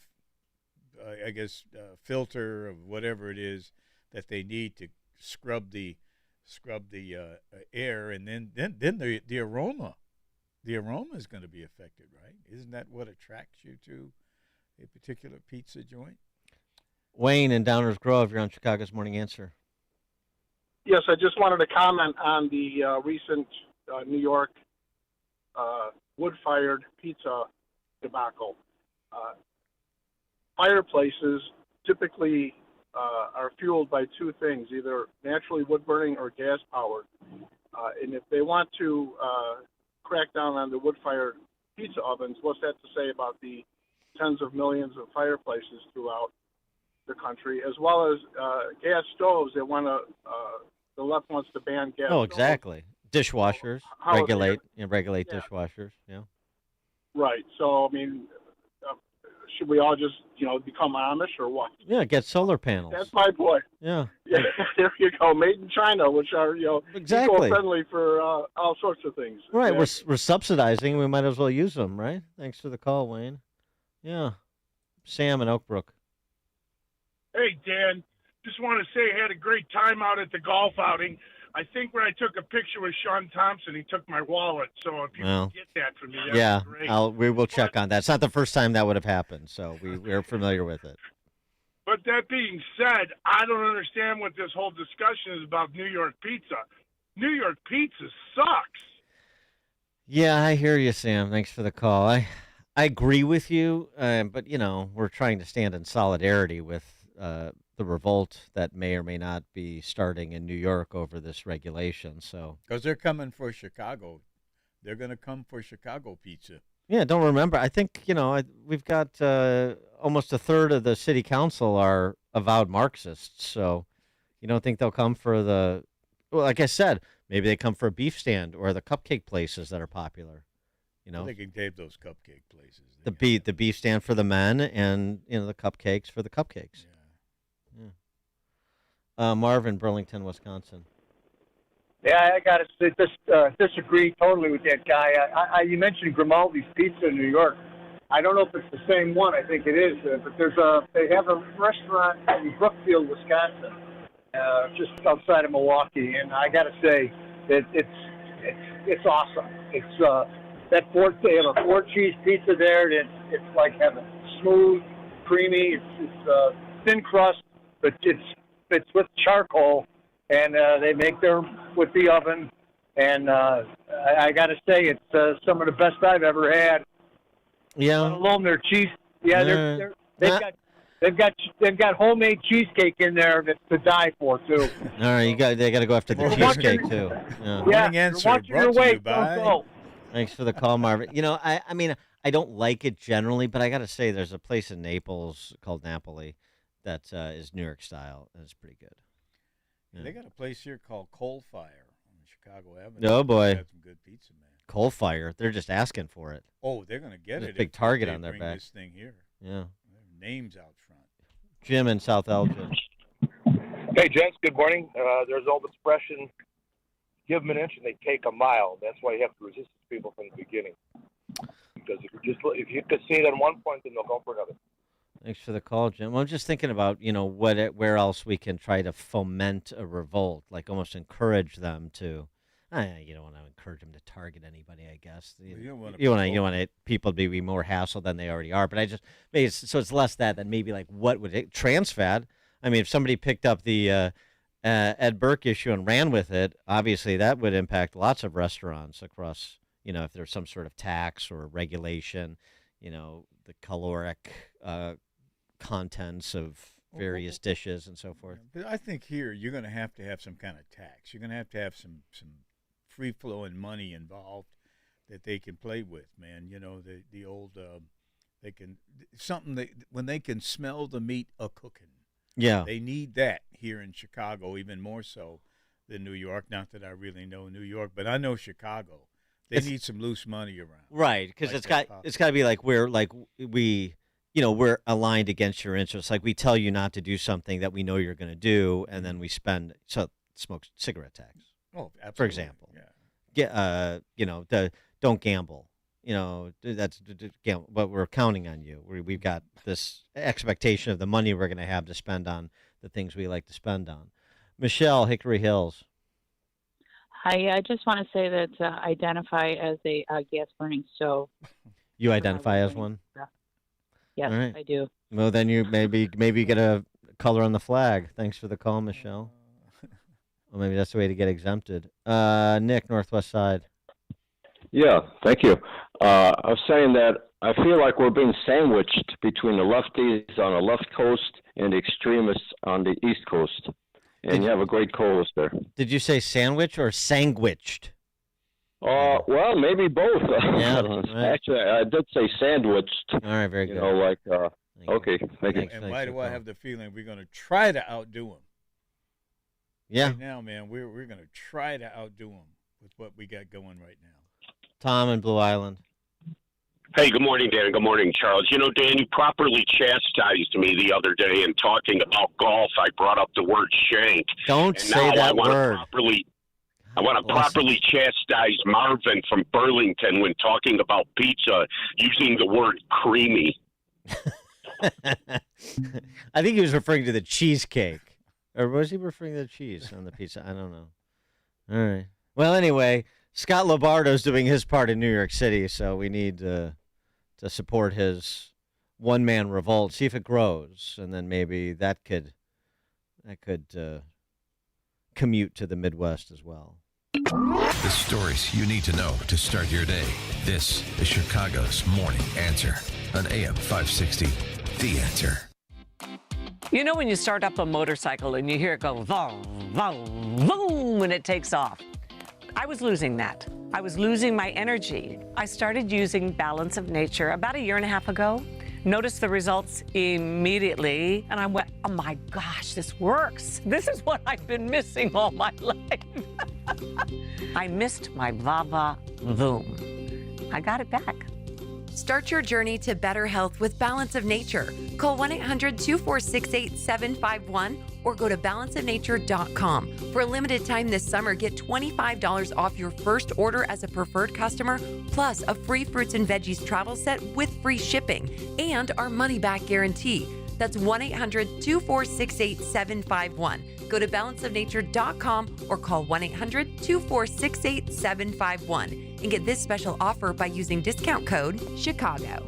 filter of whatever it is that they need to scrub the air, and then the aroma is going to be affected, right? Isn't that what attracts you to a particular pizza joint? Wayne in Downers Grove, you're on Chicago's Morning Answer. Yes, I just wanted to comment on the recent New York wood-fired pizza debacle. Fireplaces typically are fueled by two things, either naturally wood-burning or gas-powered. And if they want to crack down on the wood-fired pizza ovens, what's that to say about the tens of millions of fireplaces throughout the country, as well as gas stoves? They want to, the left wants to ban gas stoves. Exactly. Dishwashers, regulate dishwashers. Yeah. Right. So, I mean, should we all just, become Amish or what? Yeah, get solar panels. That's my point. Yeah. Yeah, there you go. Made in China, which are, exactly eco-friendly for all sorts of things. Right. Yeah. We're subsidizing. We might as well use them, right? Thanks for the call, Wayne. Yeah. Sam in Oak Brook. Hey, Dan, just want to say I had a great time out at the golf outing. I think when I took a picture with Sean Thompson, he took my wallet. So if you Well, can get that from me, that'd be great. we will check on that. It's not the first time that would have happened, so we're familiar with it. But that being said, I don't understand what this whole discussion is about New York pizza. New York pizza sucks. Yeah, I hear you, Sam. Thanks for the call. I agree with you, but, we're trying to stand in solidarity with the revolt that may or may not be starting in New York over this regulation. So because they're coming for Chicago. They're going to come for Chicago pizza. Yeah, don't remember. I think, we've got almost a third of the city council are avowed Marxists. So you don't think they'll come for well, like I said, maybe they come for a beef stand or the cupcake places that are popular. Well, they can tape those cupcake places. The beef stand for the men and, the cupcakes for the cupcakes. Yeah. Marvin, Burlington, Wisconsin. Yeah, I got to disagree totally with that guy. You mentioned Grimaldi's Pizza in New York. I don't know if it's the same one. I think it is, but they have a restaurant in Brookfield, Wisconsin, just outside of Milwaukee, and I got to say that it's awesome. It's they have a 4-cheese pizza there. It's like heaven. Smooth, creamy. It's thin crust, but it's with charcoal. And they make them with the oven, and I got to say it's some of the best I've ever had. Yeah. Let alone their cheese. Yeah, they've got homemade cheesecake in there that's to die for too. All right, they got to go after the cheesecake too. Yeah, you're watching your weight. Don't go. Thanks for the call, Marvin. I mean, I don't like it generally, but I got to say, there's a place in Naples called Napoli that is New York style, and it's pretty good. Yeah. They got a place here called Coal Fire on Chicago Avenue. Oh, boy. Got some good pizza, man. Coal Fire. They're just asking for it. Oh, they're going to get There's it. A big target on their bring back. This thing here. Yeah. Names out front. Jim in South Elgin. Hey, gents. Good morning. There's old expression, give them an inch and they take a mile. That's why you have to resist people from the beginning. Because if you concede on one point, then they'll go for another. Thanks for the call, Jim. Well, I'm just thinking about, where else we can try to foment a revolt, like almost encourage them to. You don't want to encourage them to target anybody, I guess. You want people to be more hassled than they already are. But it's less that than maybe like what would it trans fat. I mean, if somebody picked up the Ed Burke issue and ran with it, obviously that would impact lots of restaurants across. If there's some sort of tax or regulation, the caloric contents of various dishes and so forth. But I think here you're going to have some kind of tax. You're going to have some free flowing money involved that they can play with, man. The old they can when they can smell the meat a cooking. Yeah, they need that here in Chicago even more so than New York. Not that I really know New York, but I know Chicago. They need some loose money around, right? Because it's got to be like we're aligned against your interests. Like we tell you not to do something that we know you're going to do, and then we smoke cigarette tax. Oh, absolutely. For example, yeah. Don't gamble. That's gamble, but we're counting on you. We've got this expectation of the money we're going to have to spend on the things we like to spend on. Michelle, Hickory Hills. Hi, I just want to say that identify as a gas burning stove. You identify as one? Yes, right. I do. Well, then you maybe get a color on the flag. Thanks for the call, Michelle. Well, maybe that's the way to get exempted. Nick, Northwest Side. Yeah, thank you. I was saying that I feel like we're being sandwiched between the lefties on the left coast and the extremists on the east coast. And you have a great co-host there. Did you say sandwich or sandwiched? Well, maybe both. Yeah, right. Actually, I did say sandwiched. All right, very good. Okay, thank you. And why do I have the feeling we're going to try to outdo them? Yeah. Right now, man, we're going to try to outdo them with what we got going right now. Tom in Blue Island. Hey, good morning, Dan. Good morning, Charles. Dan, you properly chastised me the other day in talking about golf. I brought up the word shank. Don't say that word. I want to properly chastise Marvin from Burlington when talking about pizza using the word creamy. I think he was referring to the cheesecake. Or was he referring to the cheese on the pizza? I don't know. All right. Well, anyway, Scott Lombardo's doing his part in New York City, so we need to support his one-man revolt, see if it grows, and then maybe that could commute to the Midwest as well. The stories you need to know to start your day. This is Chicago's Morning Answer on AM 560. The Answer. You know when you start up a motorcycle and you hear it go vroom, vroom, vroom when it takes off? I was losing that. I was losing my energy. I started using Balance of Nature about a year and a half ago. Noticed the results immediately, and I went, oh my gosh, this works. This is what I've been missing all my life. I missed my va-va voom. I got it back. Start your journey to better health with Balance of Nature. Call 1-800-246-8751 or go to balanceofnature.com. For a limited time this summer, get $25 off your first order as a preferred customer, plus a free fruits and veggies travel set with free shipping and our money-back guarantee. That's 1-800-246-8751. Go to balanceofnature.com or call 1-800-246-8751 and get this special offer by using discount code CHICAGO.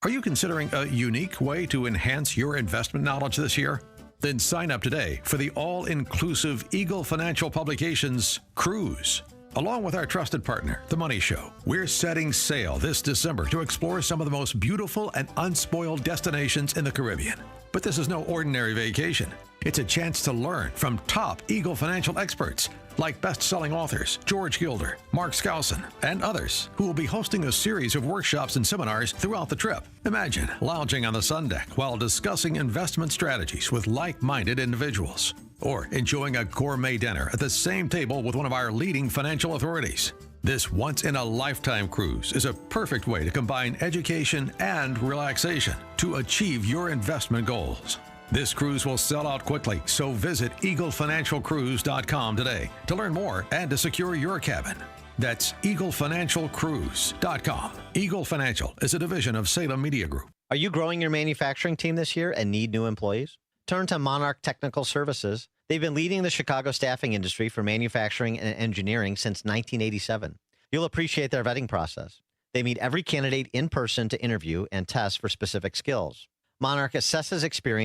Are you considering a unique way to enhance your investment knowledge this year? Then sign up today for the all-inclusive Eagle Financial Publications Cruise. Along with our trusted partner, The Money Show, we're setting sail this December to explore some of the most beautiful and unspoiled destinations in the Caribbean. But this is no ordinary vacation. It's a chance to learn from top Eagle financial experts like best-selling authors George Gilder, Mark Skousen, and others who will be hosting a series of workshops and seminars throughout the trip. Imagine lounging on the sun deck while discussing investment strategies with like-minded individuals, or enjoying a gourmet dinner at the same table with one of our leading financial authorities. This once-in-a-lifetime cruise is a perfect way to combine education and relaxation to achieve your investment goals. This cruise will sell out quickly, so visit EagleFinancialCruise.com today to learn more and to secure your cabin. That's EagleFinancialCruise.com. Eagle Financial is a division of Salem Media Group. Are you growing your manufacturing team this year and need new employees? Turn to Monarch Technical Services. They've been leading the Chicago staffing industry for manufacturing and engineering since 1987. You'll appreciate their vetting process. They meet every candidate in person to interview and test for specific skills. Monarch assesses experience